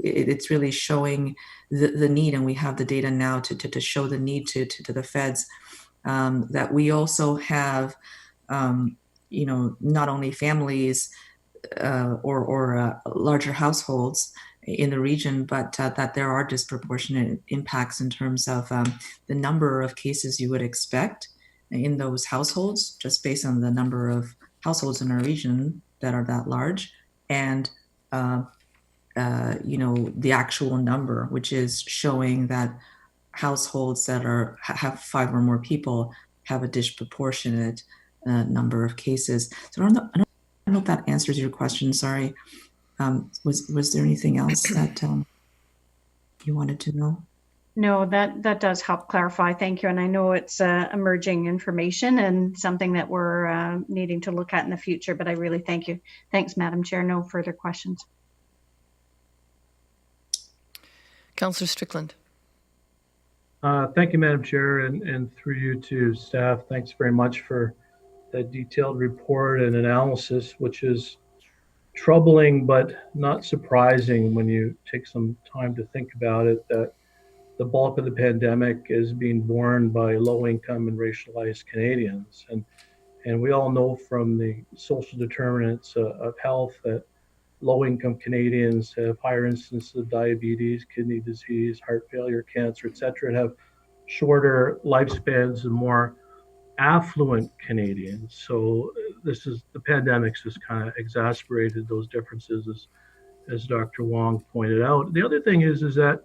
it's really showing the need, and we have the data now to show the need to the feds, that we also have, not only families or larger households in the region, but that there are disproportionate impacts in terms of the number of cases you would expect in those households, just based on the number of households in our region that are that large, and the actual number, which is showing that households that have 5 or more people have a disproportionate number of cases. So I don't know if that answers your question. Sorry. Was there anything else that you wanted to know? No, that does help clarify. Thank you. And I know it's emerging information and something that we're needing to look at in the future, but I really thank you. Thanks, Madam Chair. No further questions. Councillor Strickland. Thank you, Madam Chair, and through you to staff, thanks very much for that detailed report and analysis, which is troubling but not surprising when you take some time to think about it, that the bulk of the pandemic is being borne by low-income and racialized Canadians. And we all know from the social determinants of health that low-income Canadians have higher instances of diabetes, kidney disease, heart failure, cancer, et cetera, and have shorter lifespans than more affluent Canadians. So the pandemic's just kind of exacerbated those differences, as Dr. Wong pointed out. The other thing is that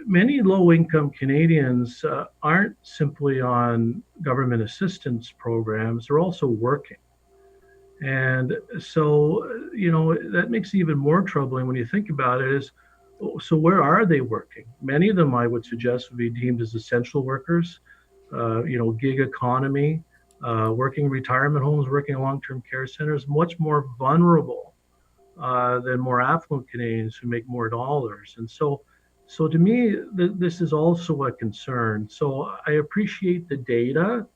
many low-income Canadians aren't simply on government assistance programs, they're also working. And so, that makes it even more troubling when you think about it, so where are they working? Many of them, I would suggest, would be deemed as essential workers, gig economy, working retirement homes, working long-term care centers, much more vulnerable than more affluent Canadians who make more dollars. And so to me, this is also a concern. So I appreciate the data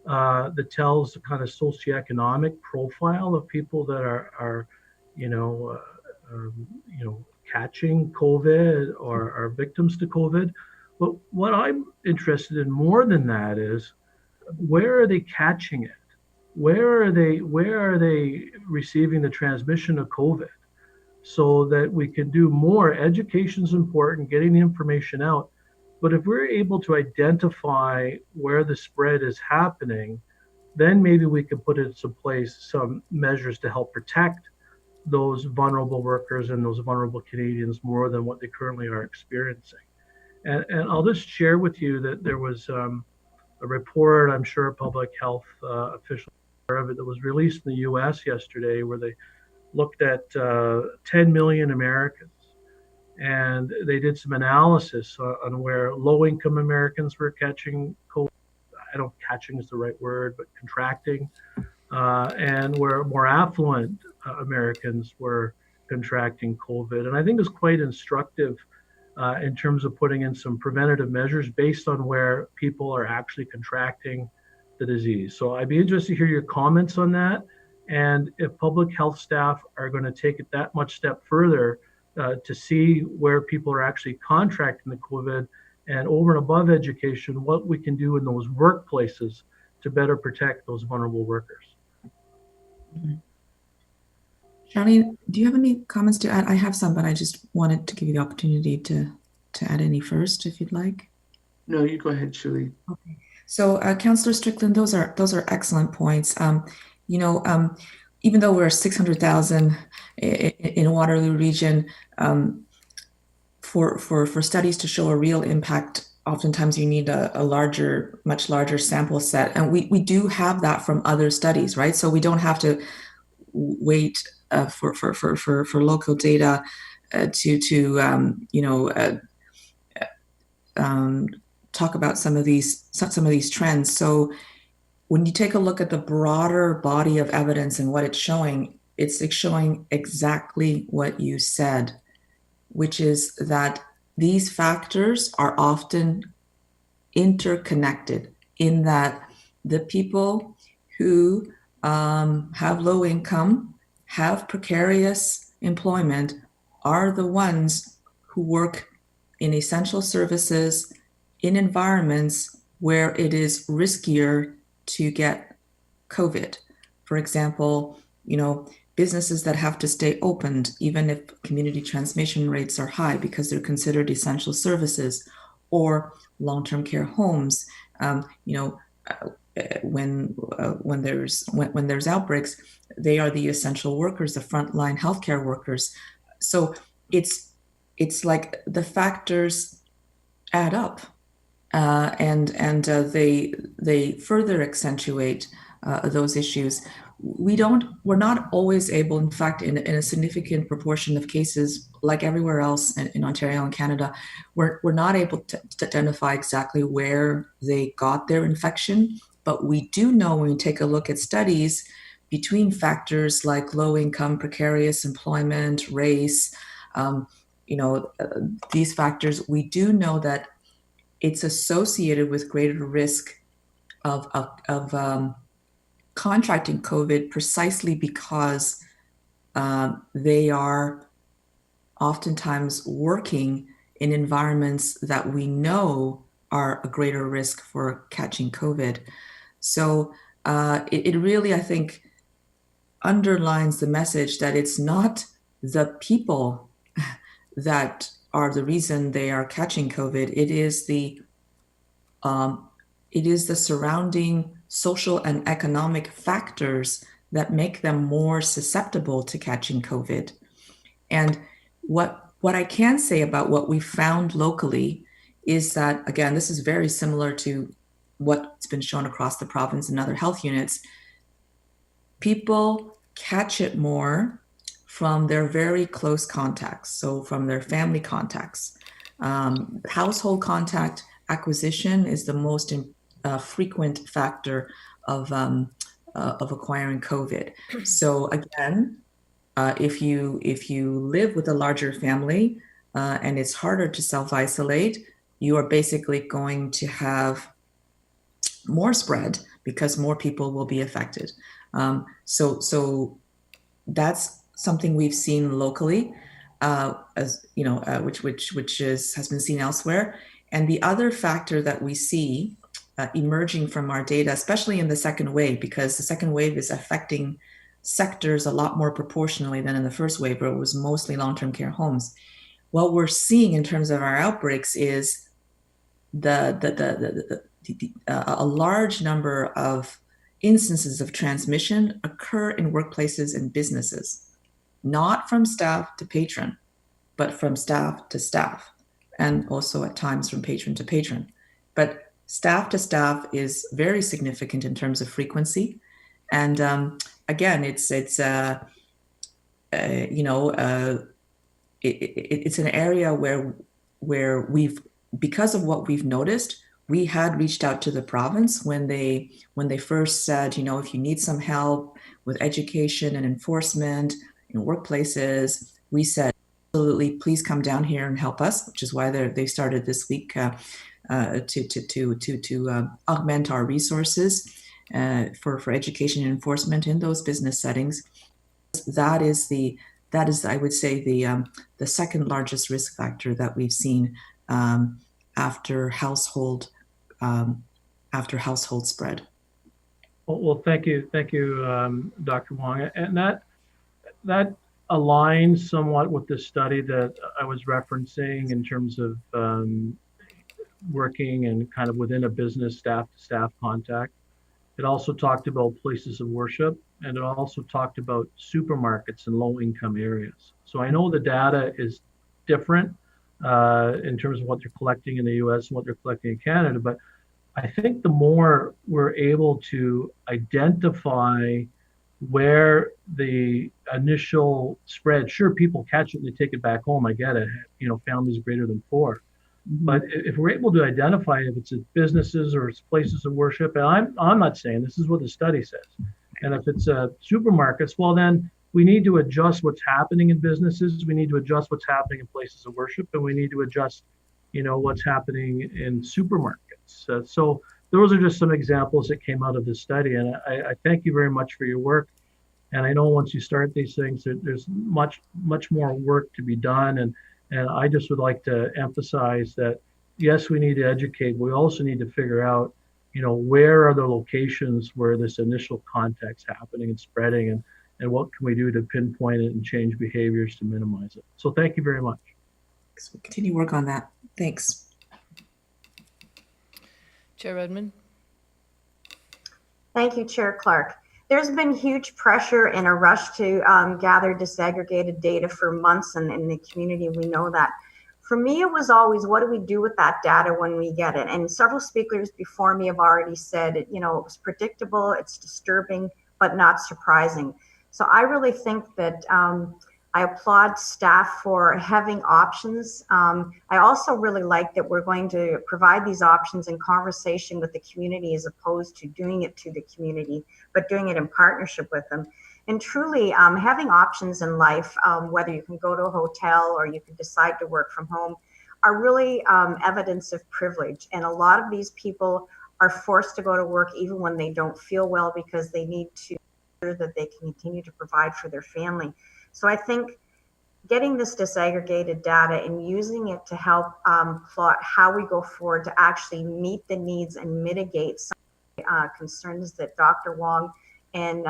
that tells the kind of socioeconomic profile of people that are catching COVID or are victims to COVID. But what I'm interested in more than that is, where are they catching it? Where are they receiving the transmission of COVID? So that we can do more. Education is important, getting the information out, But if we're able to identify where the spread is happening, then maybe we can put into place some measures to help protect those vulnerable workers and those vulnerable Canadians more than what they currently are experiencing. And I'll just share with you that there was a report, I'm sure a public health official of it, that was released in the US yesterday, where they looked at 10 million Americans. And they did some analysis on where low-income Americans were catching COVID. I don't know if catching is the right word, but contracting, and where more affluent Americans were contracting COVID. And I think it's quite instructive in terms of putting in some preventative measures based on where people are actually contracting the disease. So I'd be interested to hear your comments on that. And if public health staff are going to take it that much step further to see where people are actually contracting the COVID, and over and above education, what we can do in those workplaces to better protect those vulnerable workers. Charlene, do you have any comments to add? I have some, but I just wanted to give you the opportunity to add any first, if you'd like. No, you go ahead, Shirley. Okay. So, Councillor Strickland, those are excellent points. Even though we're 600,000 in Waterloo region, for studies to show a real impact, oftentimes you need a much larger sample set, and we do have that from other studies, right? So we don't have to wait for local data to talk about some of these trends. So when you take a look at the broader body of evidence and what it's showing exactly what you said, which is that these factors are often interconnected, in that the people who have low income, have precarious employment, are the ones who work in essential services in environments where it is riskier to get COVID. For example, businesses that have to stay opened, even if community transmission rates are high because they're considered essential services, or long-term care homes. When there's outbreaks, they are the essential workers, the frontline healthcare workers. So it's like the factors add up, and they further accentuate those issues. We're not always able, in fact, in a significant proportion of cases, like everywhere else in Ontario and Canada, we're not able to identify exactly where they got their infection. But we do know, when we take a look at studies between factors like low income, precarious employment, race, these factors, we do know that it's associated with greater risk of contracting COVID, precisely because they are oftentimes working in environments that we know are a greater risk for catching COVID. So it really, I think, underlines the message that it's not the people that are the reason they are catching COVID. It is the surrounding social and economic factors that make them more susceptible to catching COVID. And what I can say about what we found locally is that, again, this is very similar to what's been shown across the province and other health units. People catch it more from their very close contacts, so from their family contacts. Household contact acquisition is the most frequent factor of acquiring COVID. So again, if you live with a larger family and it's harder to self-isolate, you are basically going to have more spread because more people will be affected. So that's something we've seen locally, as you know, which has been seen elsewhere. And the other factor that we see emerging from our data, especially in the second wave, because the second wave is affecting sectors a lot more proportionally than in the first wave, where it was mostly long-term care homes. What we're seeing in terms of our outbreaks is a large number of instances of transmission occur in workplaces and businesses, not from staff to patron, but from staff to staff, and also at times from patron to patron. But staff to staff is very significant in terms of frequency. And again, it's it's an area where we've, because of what we've noticed, we had reached out to the province when they first said, if you need some help with education and enforcement in workplaces, we said, absolutely, please come down here and help us, which is why they started this week to augment our resources for education and enforcement in those business settings. That is, I would say, the second largest risk factor that we've seen after household spread. Well, thank you, Dr. Wong, and that aligns somewhat with the study that I was referencing in terms of working and kind of within a business staff-to-staff contact. It also talked about places of worship, and it also talked about supermarkets in low-income areas. So I know the data is different in terms of what they're collecting in the US and what they're collecting in Canada, but I think the more we're able to identify where the initial spread, sure, people catch it and they take it back home, I get it, families greater than 4. But if we're able to identify if it's businesses or it's places of worship, and I'm not saying, this is what the study says, and if it's supermarkets, well then we need to adjust what's happening in businesses, we need to adjust what's happening in places of worship, and we need to adjust what's happening in supermarkets. So those are just some examples that came out of this study, and I thank you very much for your work. And I know once you start these things, there's much more work to be done, and I just would like to emphasize that, yes, we need to educate. We also need to figure out, where are the locations where this initial contact's happening and spreading, and what can we do to pinpoint it and change behaviors to minimize it. So thank you very much. So we'll continue work on that. Thanks. Chair Redmond. Thank you, Chair Clark. There's been huge pressure and a rush to gather disaggregated data for months, and in the community, we know that. For me, it was always, what do we do with that data when we get it? And several speakers before me have already said, it was predictable, it's disturbing, but not surprising. So I really think that I applaud staff for having options. I also really like that we're going to provide these options in conversation with the community as opposed to doing it to the community, but doing it in partnership with them. And truly having options in life, whether you can go to a hotel or you can decide to work from home, are really evidence of privilege. And a lot of these people are forced to go to work even when they don't feel well because they need to ensure that they can continue to provide for their family. So I think getting this disaggregated data and using it to help plot how we go forward to actually meet the needs and mitigate some concerns that Dr. Wong and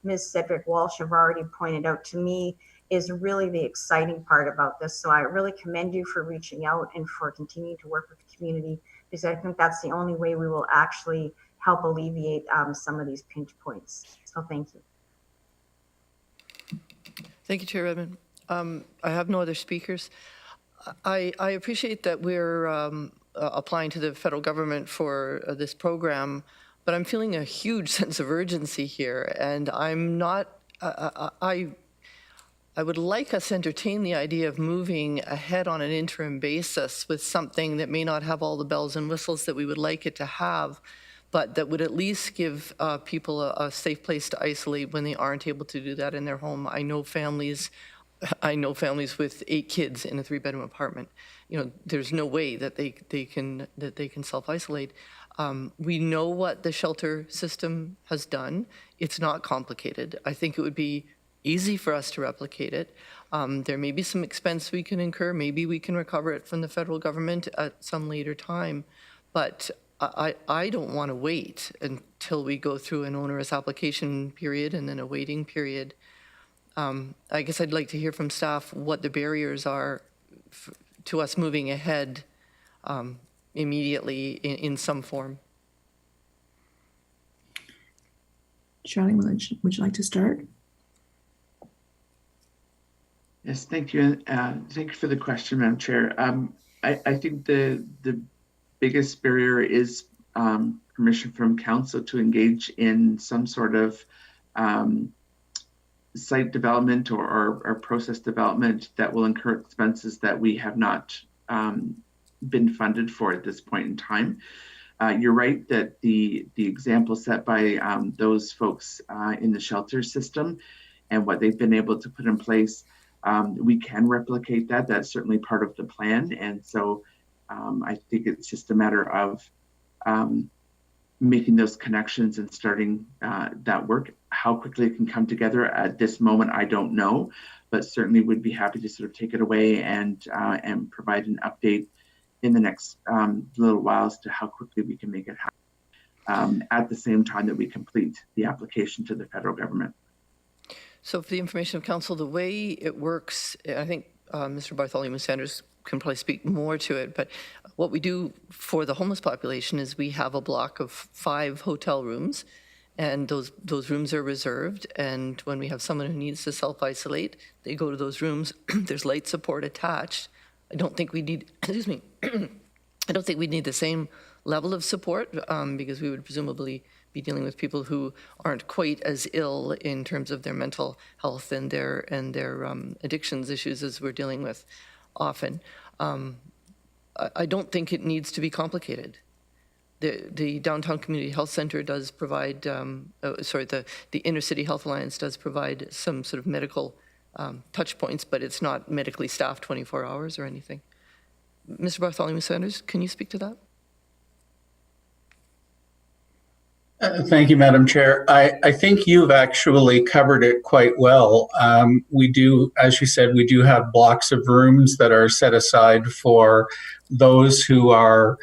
Ms. Cedric Walsh have already pointed out, to me, is really the exciting part about this. So I really commend you for reaching out and for continuing to work with the community, because I think that's the only way we will actually help alleviate some of these pinch points. So thank you. Thank you, Chair Redmond. I have no other speakers. I appreciate that we're applying to the federal government for this program, but I'm feeling a huge sense of urgency here, and I'm not, I would like us to entertain the idea of moving ahead on an interim basis with something that may not have all the bells and whistles that we would like it to have, but that would at least give people a safe place to isolate when they aren't able to do that in their home. I know families with 8 kids in a 3-bedroom apartment. There's no way that they can self-isolate. We know what the shelter system has done. It's not complicated. I think it would be easy for us to replicate it. There may be some expense we can incur. Maybe we can recover it from the federal government at some later time. But I don't want to wait until we go through an onerous application period and then a waiting period. I guess I'd like to hear from staff what the barriers are to us moving ahead immediately in some form. Charlie, would you like to start? Yes, thank you. Thank you for the question, Madam Chair. I think the biggest barrier is permission from council to engage in some sort of site development or process development that will incur expenses that we have not been funded for at this point in time. You're right that the example set by those folks in the shelter system and what they've been able to put in place, we can replicate that. That's certainly part of the plan. And so I think it's just a matter of making those connections and starting that work. How quickly it can come together at this moment, I don't know, but certainly would be happy to sort of take it away and provide an update in the next little while as to how quickly we can make it happen at the same time that we complete the application to the federal government. So for the information of council, the way it works, I think Mr. Bartholomew Sanders can probably speak more to it, but what we do for the homeless population is we have a block of 5 hotel rooms, and those rooms are reserved, and when we have someone who needs to self-isolate, they go to those rooms. There's light support attached. I don't think we need, excuse me, I don't think we need the same level of support because we would presumably be dealing with people who aren't quite as ill in terms of their mental health and their addictions issues as we're dealing with often. I don't think it needs to be complicated. The Downtown Community Health Center does provide, the Inner City Health Alliance does provide some sort of medical touch points, but it's not medically staffed 24 hours or anything. Mr. Bartholomew Sanders, can you speak to that? Thank you, Madam Chair. I think you've actually covered it quite well. We do, as you said, we do have blocks of rooms that are set aside for those who are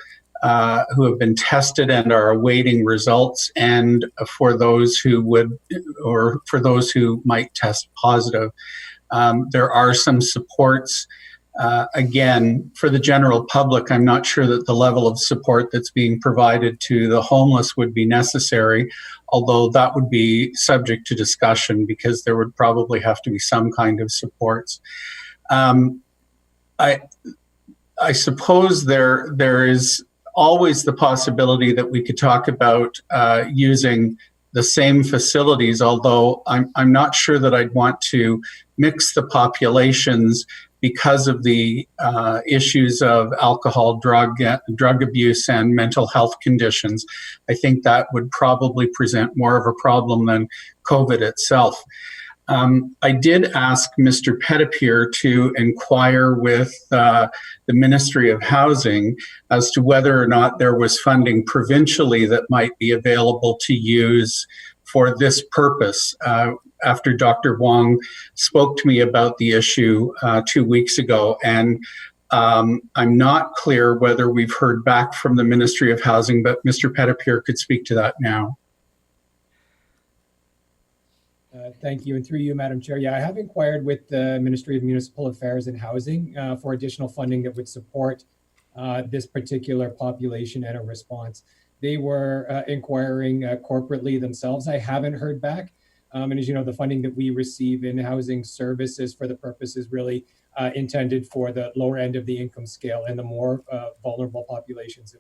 who have been tested and are awaiting results, and for those who would, or for those who might test positive. There are some supports. Again, for the general public, I'm not sure that the level of support that's being provided to the homeless would be necessary, although that would be subject to discussion because there would probably have to be some kind of supports. I suppose there is always the possibility that we could talk about using the same facilities, although I'm not sure that I'd want to mix the populations because of the issues of alcohol, drug abuse, and mental health conditions. I think that would probably present more of a problem than COVID itself. I did ask Mr. Petitpier to inquire with the Ministry of Housing as to whether or not there was funding provincially that might be available to use for this purpose. After Dr. Wong spoke to me about the issue 2 weeks ago, and I'm not clear whether we've heard back from the Ministry of Housing, but Mr. Petitpier could speak to that now. Thank you, and through you, Madam Chair. Yeah, I have inquired with the Ministry of Municipal Affairs and Housing for additional funding that would support this particular population and a response. They were inquiring corporately themselves. I haven't heard back. And as you know, the funding that we receive in housing services for the purpose is really intended for the lower end of the income scale and the more vulnerable populations that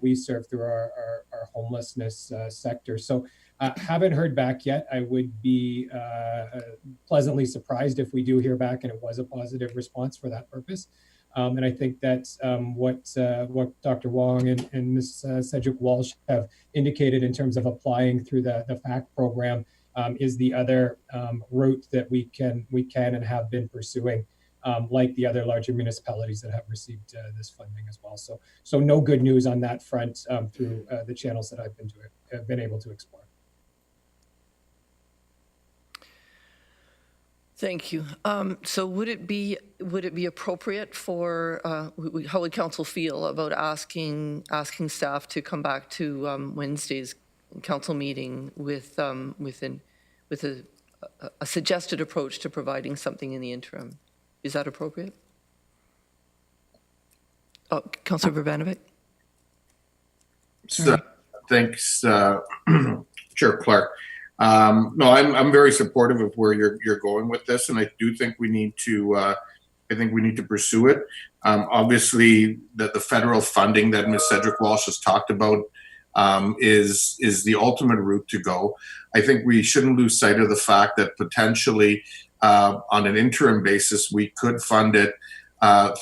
we serve through our homelessness sector. So haven't heard back yet. I would be pleasantly surprised if we do hear back and it was a positive response for that purpose. And I think that's what Dr. Wong and Ms. Cedric Walsh have indicated in terms of applying through the FACT program is the other route that we can and have been pursuing, like the other larger municipalities that have received this funding as well. So no good news on that front through the channels that I've been able to explore. Thank you. So would it be appropriate for how would council feel about asking staff to come back to Wednesday's council meeting with a suggested approach to providing something in the interim? Is that appropriate? Oh, Councillor Urbanovic. So, thanks, Chair Clark. No, I'm very supportive of where you're going with this, and I do think we need to. I think we need to pursue it. Obviously, the federal funding that Ms. Cedric Walsh has talked about is the ultimate route to go. I think we shouldn't lose sight of the fact that potentially, on an interim basis, we could fund it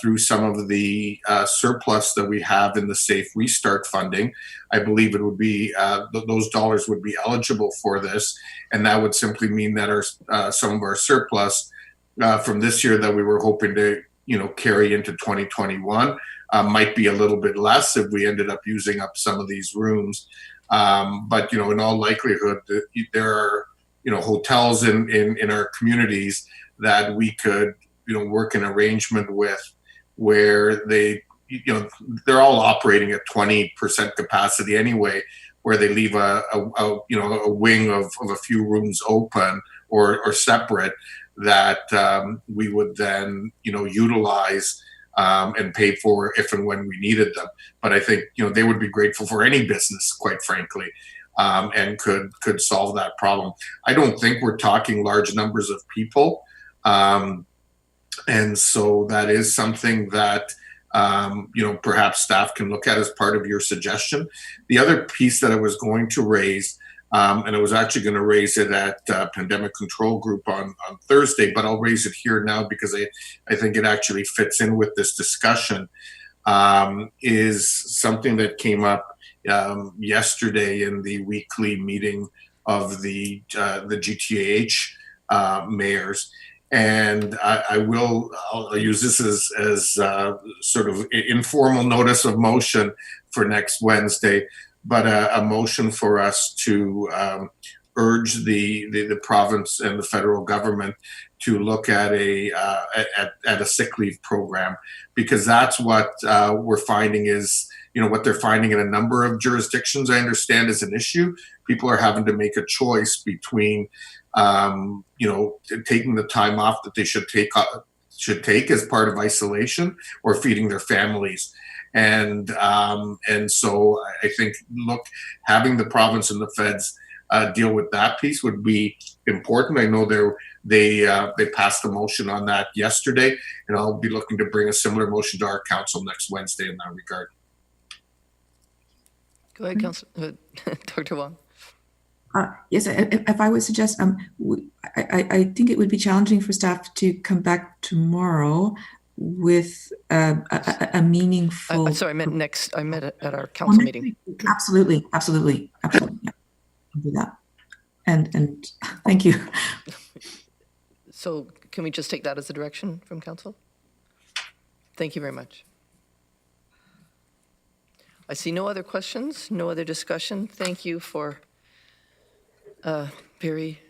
through some of the surplus that we have in the Safe Restart funding. I believe it would be those dollars would be eligible for this, and that would simply mean that our some of our surplus from this year that we were hoping to carry into 2021 might be a little bit less if we ended up using up some of these rooms. But in all likelihood, there are hotels in our communities that we could work an arrangement with where they they're all operating at 20% capacity anyway, where they leave a wing of a few rooms open or separate that we would then utilize and pay for if and when we needed them. But I think they would be grateful for any business, quite frankly, and could solve that problem. I don't think we're talking large numbers of people, and so that is something that perhaps staff can look at as part of your suggestion. The other piece that I was going to raise, and I was actually going to raise it at Pandemic Control Group on Thursday, but I'll raise it here now because I think it actually fits in with this discussion, is something that came up yesterday in the weekly meeting of the GTAH mayors. And I'll use this as sort of informal notice of motion for next Wednesday, but a motion for us to urge the province and the federal government to look at a sick leave program, because that's what we're finding is what they're finding in a number of jurisdictions. I understand is an issue. People are having to make a choice between taking the time off that they should take as part of isolation or feeding their families. And so I think, having the province and the feds deal with that piece would be important. I know they passed a motion on that yesterday, and I'll be looking to bring a similar motion to our council next Wednesday in that regard. Go ahead, Councillor, Dr. Wong. Yes, if I would suggest, I think it would be challenging for staff to come back tomorrow with a meaningful. Sorry, I meant at our council meeting. Absolutely. Yeah, I'll do that. And thank you. So can we just take that as a direction from council? Thank you very much. I see no other questions, no other discussion. Thank you for a very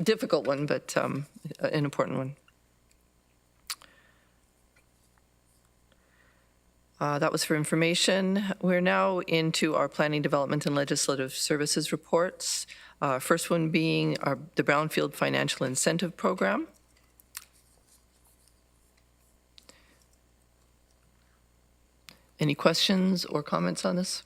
difficult one, but an important one. That was for information. We're now into our planning, development, and legislative services reports. First one being the Brownfield Financial Incentive Program. Any questions or comments on this?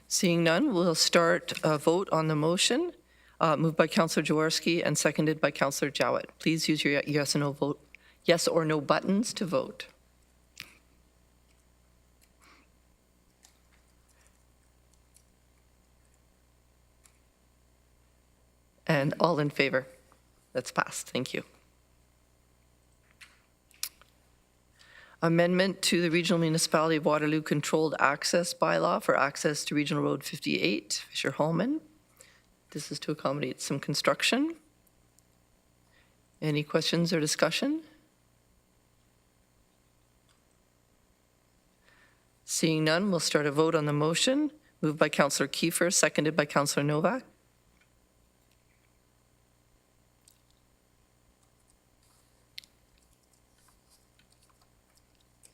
Seeing none, we'll start a vote on the motion. Moved by Councillor Jaworski and seconded by Councillor Jowett. Please use your yes or no buttons to vote. And all in favor? That's passed. Thank you. Amendment to the Regional Municipality of Waterloo Controlled Access Bylaw for access to Regional Road 58, Fischer-Hallman. This is to accommodate some construction. Any questions or discussion? Seeing none, we'll start a vote on the motion. Moved by Councillor Kiefer, seconded by Councillor Novak.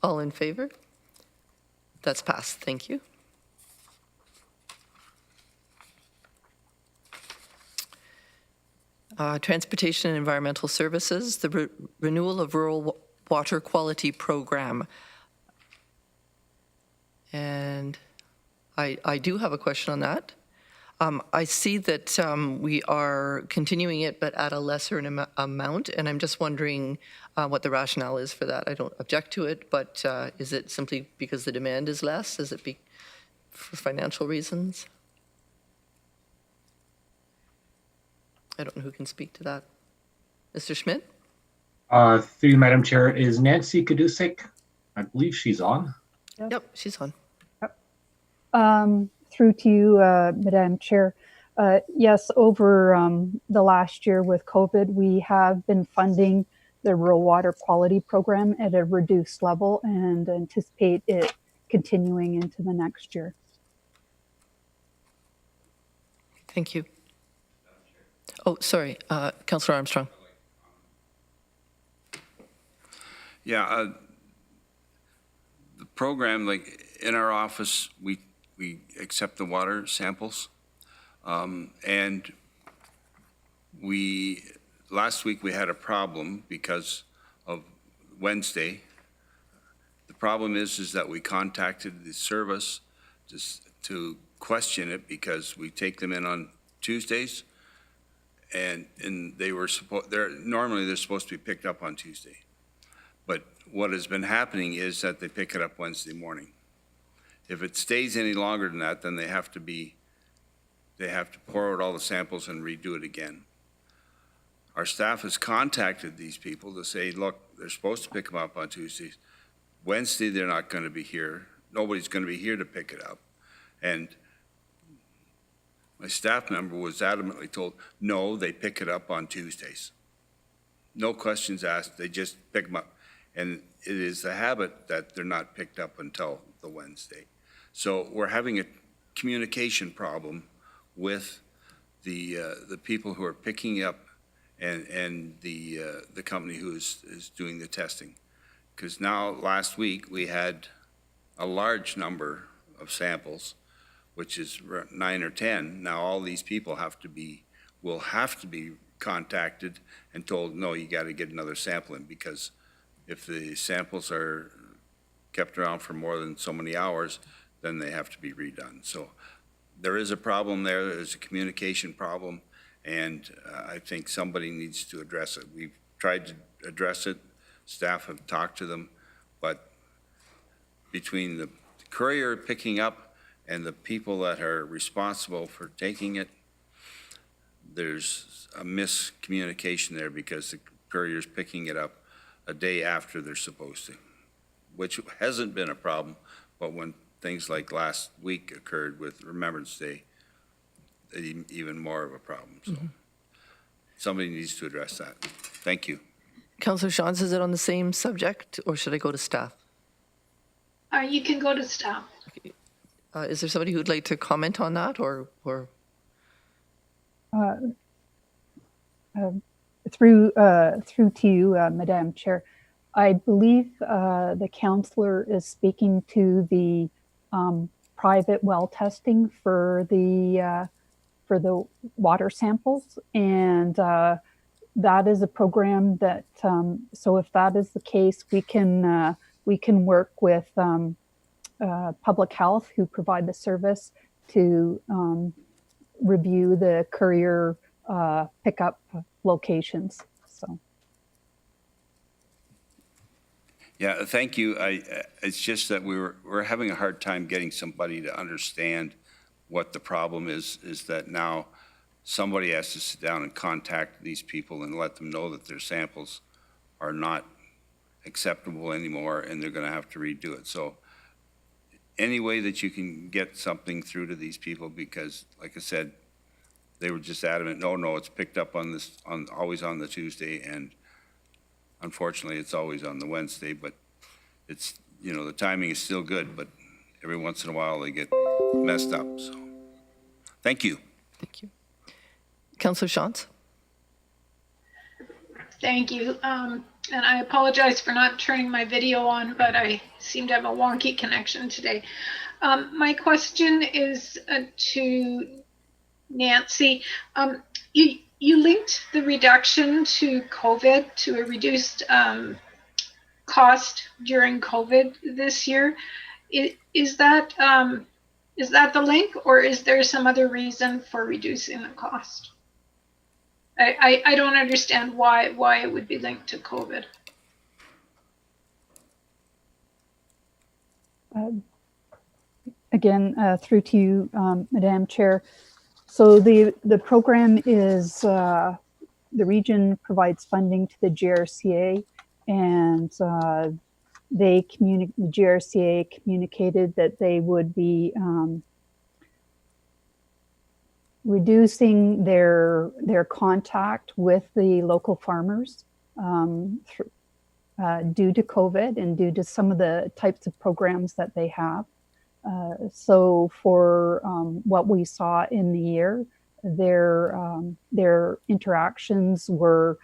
All in favor? That's passed. Thank you. Transportation and Environmental Services, the Renewal of Rural Water Quality Program. And I do have a question on that. I see that we are continuing it, but at a lesser amount, and I'm just wondering what the rationale is for that. I don't object to it, but is it simply because the demand is less? Is it for financial reasons? I don't know who can speak to that. Mr. Schmidt? Through you, Madam Chair, is Nancy Kadusik? I believe she's on. Yep, she's on. Through to you, Madam Chair. Yes, over the last year with COVID, we have been funding the Rural Water Quality Program at a reduced level and anticipate it continuing into the next year. Thank you. Oh, sorry, Councillor Armstrong. Yeah, the program, like in our office, we accept the water samples, and last week we had a problem because of Wednesday. The problem is that we contacted the service to question it because we take them in on Tuesdays, and they were normally they're supposed to be picked up on Tuesday. But what has been happening is that they pick it up Wednesday morning. If it stays any longer than that, then they have to pour out all the samples and redo it again. Our staff has contacted these people to say, look, they're supposed to pick them up on Tuesdays. Wednesday, they're not going to be here. Nobody's going to be here to pick it up. And my staff member was adamantly told, no, they pick it up on Tuesdays. No questions asked, they just pick them up. And it is the habit that they're not picked up until the Wednesday. So we're having a communication problem with the people who are picking up and the company who is doing the testing. Because now, last week, we had a large number of samples, which is 9 or 10. Now all these people will have to be contacted and told, no, you got to get another sample in, because if the samples are kept around for more than so many hours, then they have to be redone. So there is a problem there. There's a communication problem, and I think somebody needs to address it. We've tried to address it. Staff have talked to them, but between the courier picking up and the people that are responsible for taking it, there's a miscommunication there, because the courier's picking it up a day after they're supposed to, which hasn't been a problem, but when things like last week occurred with Remembrance Day, even more of a problem. So somebody needs to address that. Thank you. Councillor Shawns, is it on the same subject, or should I go to staff? You can go to staff. Okay. Is there somebody who'd like to comment on that, or? Through to you, Madam Chair. I believe the councillor is speaking to the private well testing for the water samples, and that is a program that. So if that is the case, we can work with public health, who provide the service, to review the courier pickup locations. So. Yeah, thank you. It's just that we're having a hard time getting somebody to understand what the problem is that now somebody has to sit down and contact these people and let them know that their samples are not acceptable anymore and they're going to have to redo it. So any way that you can get something through to these people, because like I said, they were just adamant, no, it's picked up always on the Tuesday, and unfortunately it's always on the Wednesday, but it's, the timing is still good, but every once in a while they get messed up. So thank you. Thank you. Councillor Shawns. Thank you. And I apologize for not turning my video on, but I seem to have a wonky connection today. My question is to Nancy. you linked the reduction to COVID, to a reduced cost during COVID this year. Is that the link, or is there some other reason for reducing the cost? I don't understand why it would be linked to COVID. Again, through to you, Madam Chair. So the program is, the region provides funding to the GRCA, and the GRCA communicated that they would be reducing their contact with the local farmers due to COVID and due to some of the types of programs that they have. So for what we saw in the year, their interactions were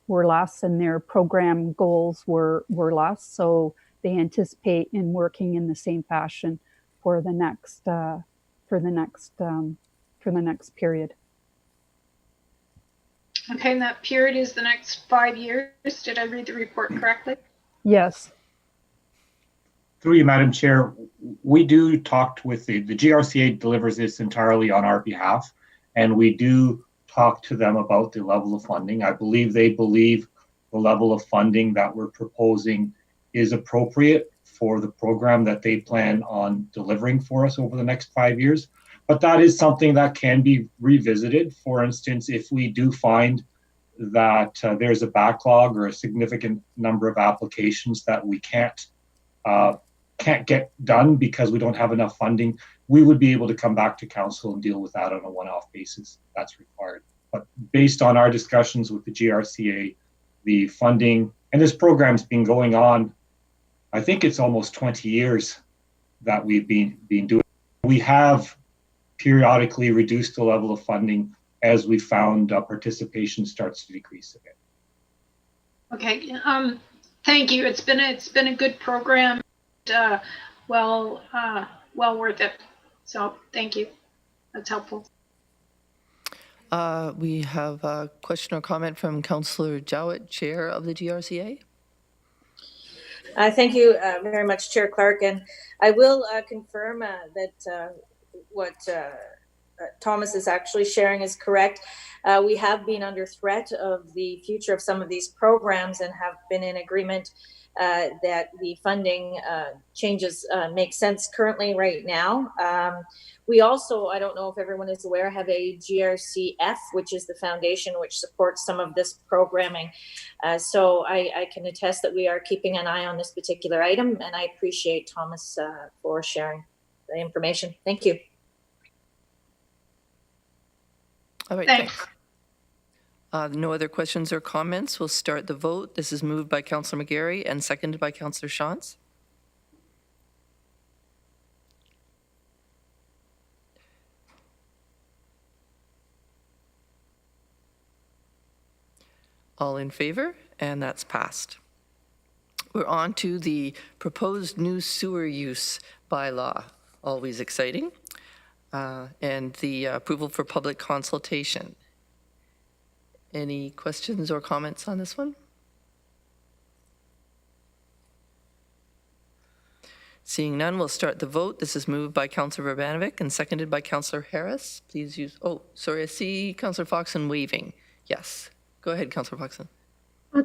less and their program goals were less. So they anticipate in working in the same fashion for the next period. Okay, and that period is the next 5 years. Did I read the report correctly? Yes. Through you, Madam Chair, we do talk with the GRCA delivers this entirely on our behalf, and we do talk to them about the level of funding. I believe they believe the level of funding that we're proposing is appropriate for the program that they plan on delivering for us over the next 5 years. But that is something that can be revisited. For instance, if we do find that there's a backlog or a significant number of applications that we can't get done because we don't have enough funding, we would be able to come back to council and deal with that on a one-off basis. That's required. But based on our discussions with the GRCA, the funding, and this program's been going on, I think it's almost 20 years that we've been doing. We have periodically reduced the level of funding as we found participation starts to decrease a bit. Okay, thank you. It's been a good program, well worth it. So thank you. That's helpful. We have a question or comment from Councillor Jowett, Chair of the GRCA. Thank you very much, Chair Clark. And I will confirm that what Thomas is actually sharing is correct. We have been under threat of the future of some of these programs and have been in agreement that the funding changes make sense currently right now. We also, I don't know if everyone is aware, have a GRCF, which is the foundation which supports some of this programming. So I can attest that we are keeping an eye on this particular item, and I appreciate Thomas for sharing the information. Thank you. All right, thanks. No other questions or comments. We'll start the vote. This is moved by Councillor McGarry and seconded by Councillor Shantz. All in favor, and that's passed. We're on to the proposed new sewer use bylaw, always exciting, and the approval for public consultation. Any questions or comments on this one? Seeing none, we'll start the vote. This is moved by Councillor Urbanovic and seconded by Councillor Harris. Please use, oh, sorry, I see Councillor Foxon waving. Yes. Go ahead, Councillor Foxon.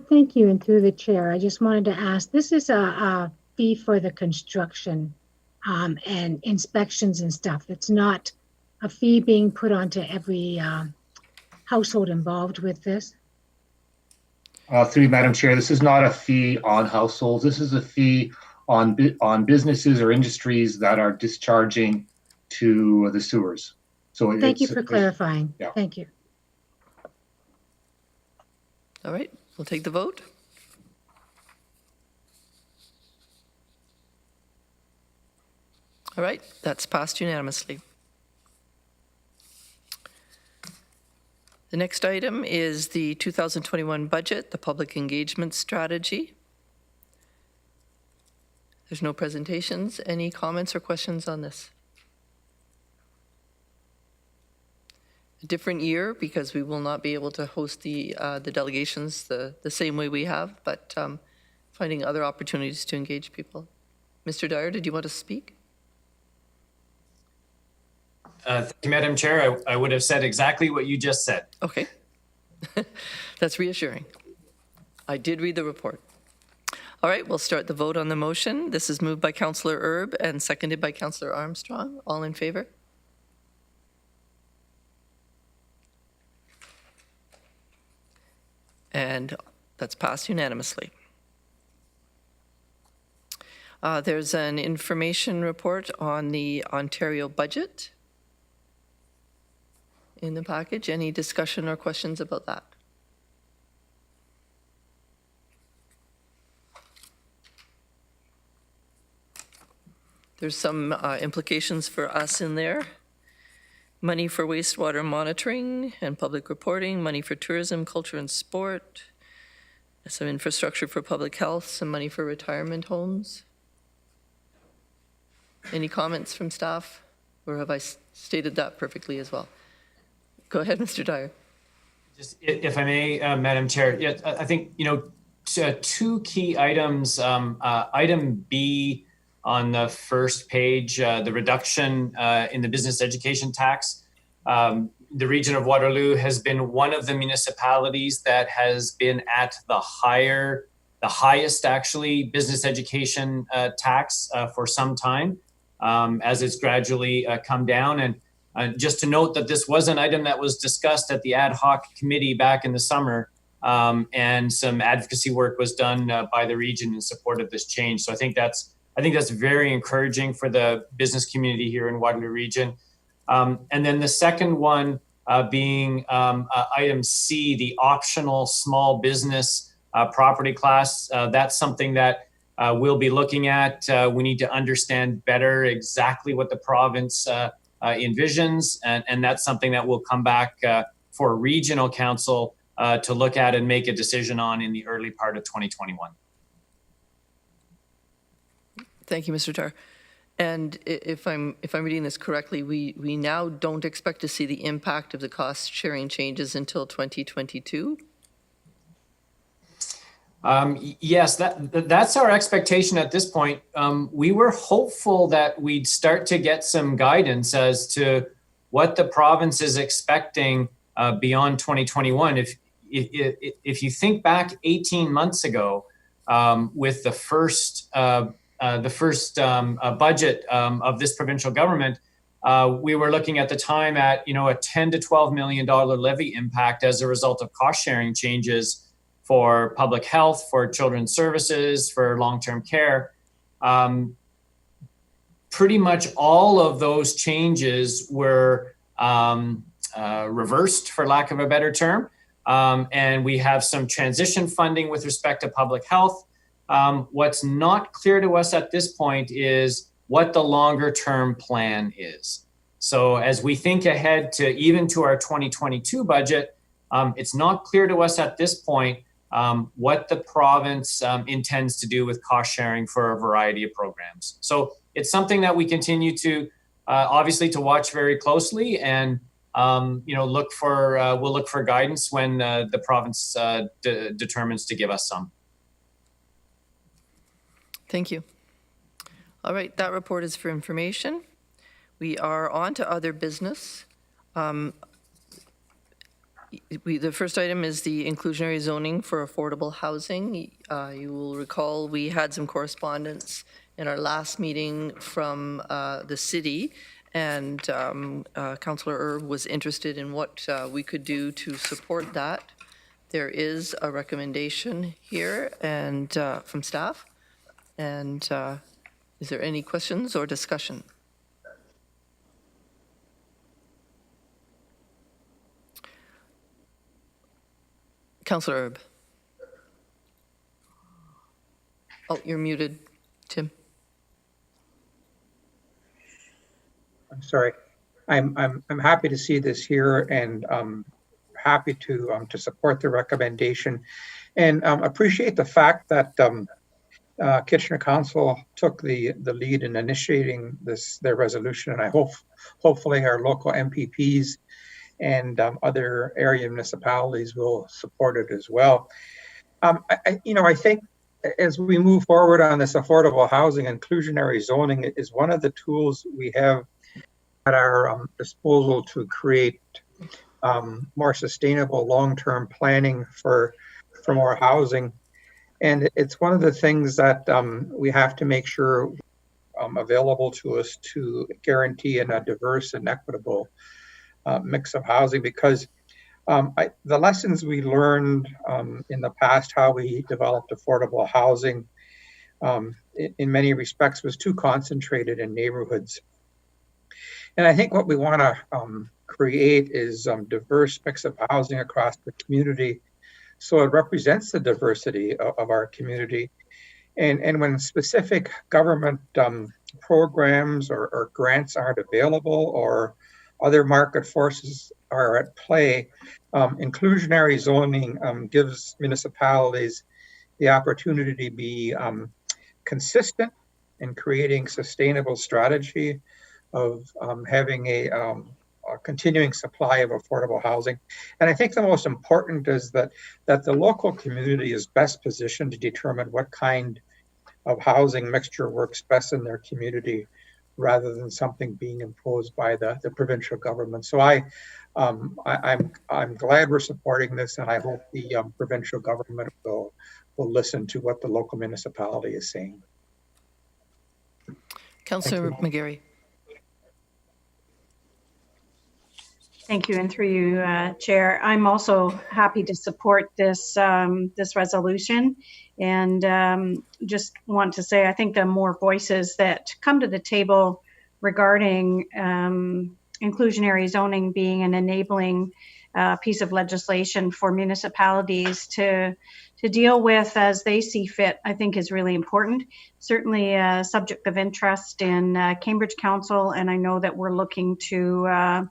Thank you, and through the chair, I just wanted to ask, this is a fee for the construction and inspections and stuff. It's not a fee being put onto every household involved with this? Through you, Madam Chair, this is not a fee on households. This is a fee on businesses or industries that are discharging to the sewers. So thank you for clarifying. Yeah. Thank you. All right, we'll take the vote. All right, that's passed unanimously. The next item is the 2021 budget, the public engagement strategy. There's no presentations. Any comments or questions on this? different year because we will not be able to host the delegations the same way we have, but finding other opportunities to engage people. Mr. Dyer, did you want to speak? Thank you, Madam Chair. I would have said exactly what you just said. Okay. That's reassuring. I did read the report. All right, we'll start the vote on the motion. This is moved by Councillor Erb and seconded by Councillor Armstrong. All in favor? And that's passed unanimously. There's an information report on the Ontario budget in the package. Any discussion or questions about that? There's some implications for us in there. Money for wastewater monitoring and public reporting, money for tourism, culture and sport, some infrastructure for public health, some money for retirement homes. Any comments from staff? Or have I stated that perfectly as well? Go ahead, Mr. Dyer. Just if I may, Madam Chair, yeah, I think, two key items. Item B on the first page, the reduction in the business education tax. The region of Waterloo has been one of the municipalities that has been at the highest actually business education tax for some time, as it's gradually come down. And just to note that this was an item that was discussed at the ad hoc committee back in the summer, and some advocacy work was done by the region in support of this change. So I think that's very encouraging for the business community here in Waterloo region. And then the second one being item C, the optional small business property class. That's something that we'll be looking at. We need to understand better exactly what the province envisions, and that's something that will come back for regional council to look at and make a decision on in the early part of 2021. Thank you, Mr. Dyer. And if I'm reading this correctly, we now don't expect to see the impact of the cost sharing changes until 2022. Yes, that's our expectation at this point. We were hopeful that we'd start to get some guidance as to what the province is expecting beyond 2021. If you think back 18 months ago, with the first budget of this provincial government, we were looking at the time at a $10 to $12 million levy impact as a result of cost sharing changes for public health, for children's services, for long-term care. Pretty much all of those changes were reversed, for lack of a better term. And we have some transition funding with respect to public health. What's not clear to us at this point is what the longer term plan is. So as we think ahead to our 2022 budget, it's not clear to us at this point what the province intends to do with cost sharing for a variety of programs. So it's something that we continue to obviously to watch very closely, and we'll look for guidance when the province determines to give us some. Thank you. All right, that report is for information. We are on to other business. The first item is the inclusionary zoning for affordable housing. You will recall we had some correspondence in our last meeting from the city, and Councillor Erb was interested in what we could do to support that. There is a recommendation here and from staff. And is there any questions or discussion? Councillor Erb. Oh, you're muted, Tim. I'm sorry. I'm happy to see this here, and happy to support the recommendation, and appreciate the fact that Kitchener Council took the lead in initiating their resolution, and I hopefully our local MPPs and other area municipalities will support it as well. I think as we move forward on this affordable housing, inclusionary zoning is one of the tools we have at our disposal to create more sustainable long-term planning for more housing. And it's one of the things that we have to make sure available to us to guarantee a diverse and equitable mix of housing, because the lessons we learned in the past, how we developed affordable housing, in many respects was too concentrated in neighborhoods. And I think what we want to create is diverse mix of housing across the community, so it represents the diversity of our community. And when specific government programs or grants aren't available, or other market forces are at play, inclusionary zoning gives municipalities the opportunity to be consistent in creating sustainable strategy of having a continuing supply of affordable housing. And I think the most important is that the local community is best positioned to determine what kind of housing mixture works best in their community, rather than something being imposed by the provincial government. So I'm glad we're supporting this, and I hope the provincial government will listen to what the local municipality is saying. Councillor McGarry. Thank you, and through you, Chair. I'm also happy to support this resolution, and just want to say I think the more voices that come to the table regarding inclusionary zoning being an enabling piece of legislation for municipalities to deal with as they see fit, I think is really important. Certainly a subject of interest in Cambridge Council, and I know that we're looking to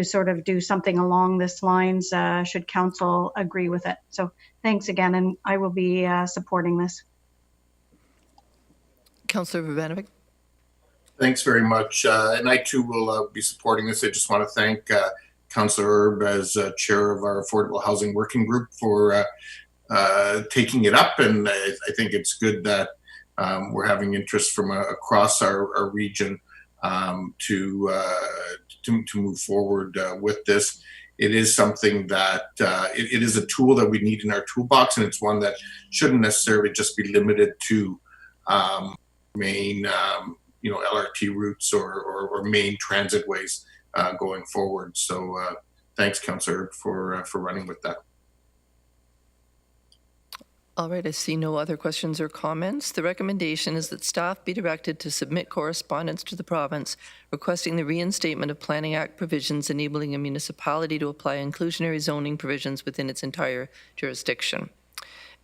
sort of do something along this lines should council agree with it. So thanks again, and I will be supporting this. Councillor Vrbanovic. Thanks very much. And I too will be supporting this. I just want to thank Councillor Erb as chair of our Affordable Housing Working Group for taking it up. And I think it's good that we're having interest from across our region to move forward with this. It is something that it is a tool that we need in our toolbox, and it's one that shouldn't necessarily just be limited to main LRT routes or main transit ways going forward. So thanks, Councillor, for running with that. All right, I see no other questions or comments. The recommendation is that staff be directed to submit correspondence to the province requesting the reinstatement of Planning Act provisions enabling a municipality to apply inclusionary zoning provisions within its entire jurisdiction,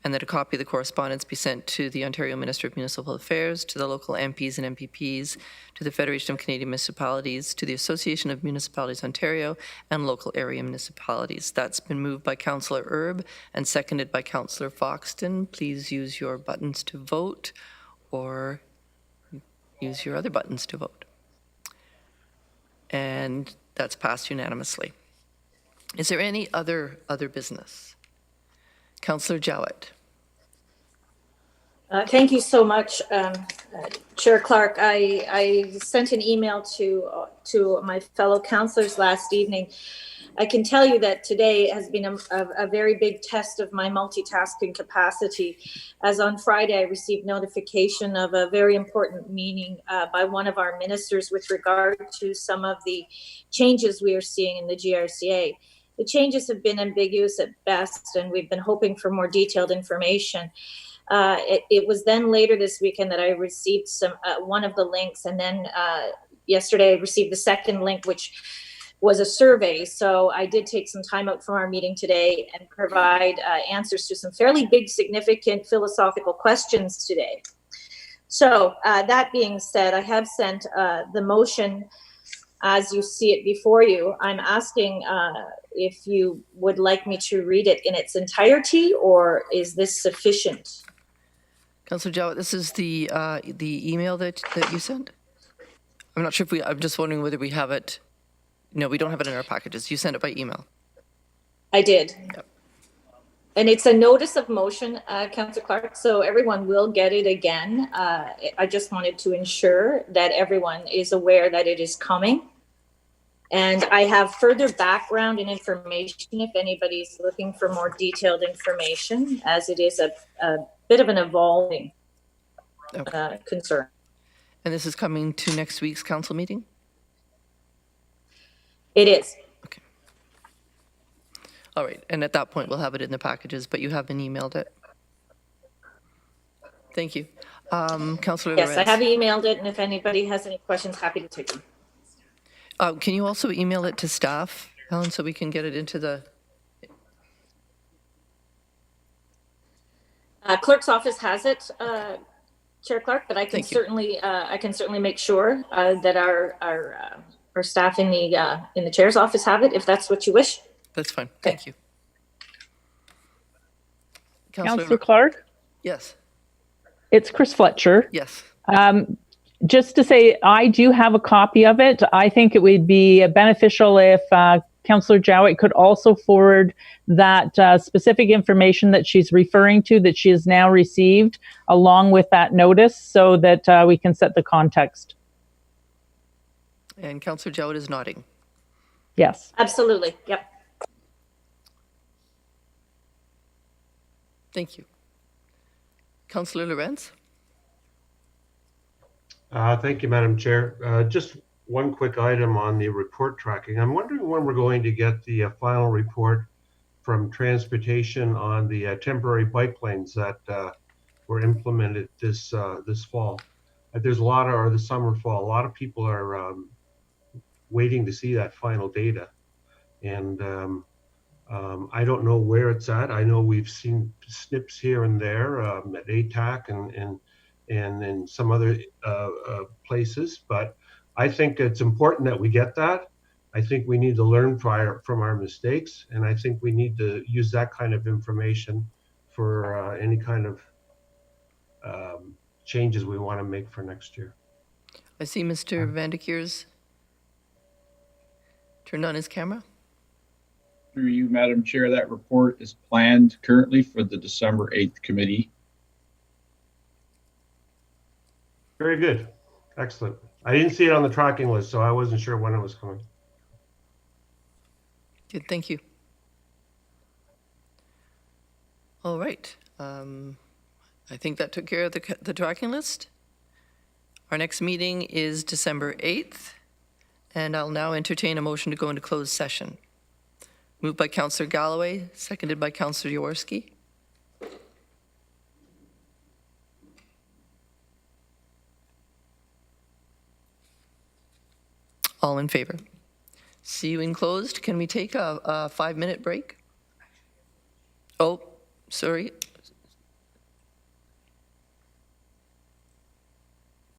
and that a copy of the correspondence be sent to the Ontario Minister of Municipal Affairs, to the local MPs and MPPs, to the Federation of Canadian Municipalities, to the Association of Municipalities Ontario, and local area municipalities. That's been moved by Councillor Erb and seconded by Councillor Foxton. Please use your buttons to vote, or use your other buttons to vote. And that's passed unanimously. Is there any other business? Councillor Jowett. Thank you so much, Chair Clark. I sent an email to my fellow councillors last evening. I can tell you that today has been a very big test of my multitasking capacity, as on Friday I received notification of a very important meeting by one of our ministers with regard to some of the changes we are seeing in the GRCA. The changes have been ambiguous at best, and we've been hoping for more detailed information. It was then later this weekend that I received one of the links, and then yesterday I received the second link, which was a survey. So I did take some time out from our meeting today and provide answers to some fairly big, significant philosophical questions today. So that being said, I have sent the motion as you see it before you. I'm asking if you would like me to read it in its entirety, or is this sufficient? Councillor Jowett, this is the email that you sent? I'm not sure if I'm just wondering whether we have it No, we don't have it in our packages. You sent it by email. I did. Yep. And it's a notice of motion, Councillor Clark, so everyone will get it again. I just wanted to ensure that everyone is aware that it is coming. And I have further background and information if anybody's looking for more detailed information, as it is a bit of an evolving concern. And this is coming to next week's council meeting? It is. Okay. All right, and at that point, we'll have it in the packages, but you haven't emailed it. Thank you. Councillor Yes, Lorenz. I have emailed it, and if anybody has any questions, happy to take them. Can you also email it to staff, Helen, so we can get it into the... Clerk's office has it, Chair Clark, but I can certainly make sure that our staff in the chair's office have it, if that's what you wish. That's fine. Thank you. Councillor Clark? Yes. It's Chris Fletcher. Yes. Just to say, I do have a copy of it. I think it would be beneficial if Councillor Jowett could also forward that specific information that she's referring to that she has now received along with that notice so that we can set the context. And Councillor Jowett is nodding. Yes. Absolutely. Yep. Thank you. Councillor Lorenz? Thank you, Madam Chair. Just one quick item on the report tracking. I'm wondering when we're going to get the final report from Transportation on the temporary bike lanes that were implemented this fall. There's a lot of, or the summer fall, a lot of people are waiting to see that final data. And I don't know where it's at. I know we've seen snips here and there at ATAC and in some other places, but I think it's important that we get that. I think we need to learn from our mistakes, and I think we need to use that kind of information for any kind of changes we want to make for next year. I see Mr. Vandekeer's turned on his camera. Through you, Madam Chair, that report is planned currently for the December 8th committee. Very good. Excellent. I didn't see it on the tracking list, so I wasn't sure when it was coming. Good, thank you. All right. I think that took care of the tracking list. Our next meeting is December 8th, and I'll now entertain a motion to go into closed session. Moved by Councillor Galloway, seconded by Councillor Jaworski. All in favor? See you in closed. Can we take a 5-minute break? Oh, sorry.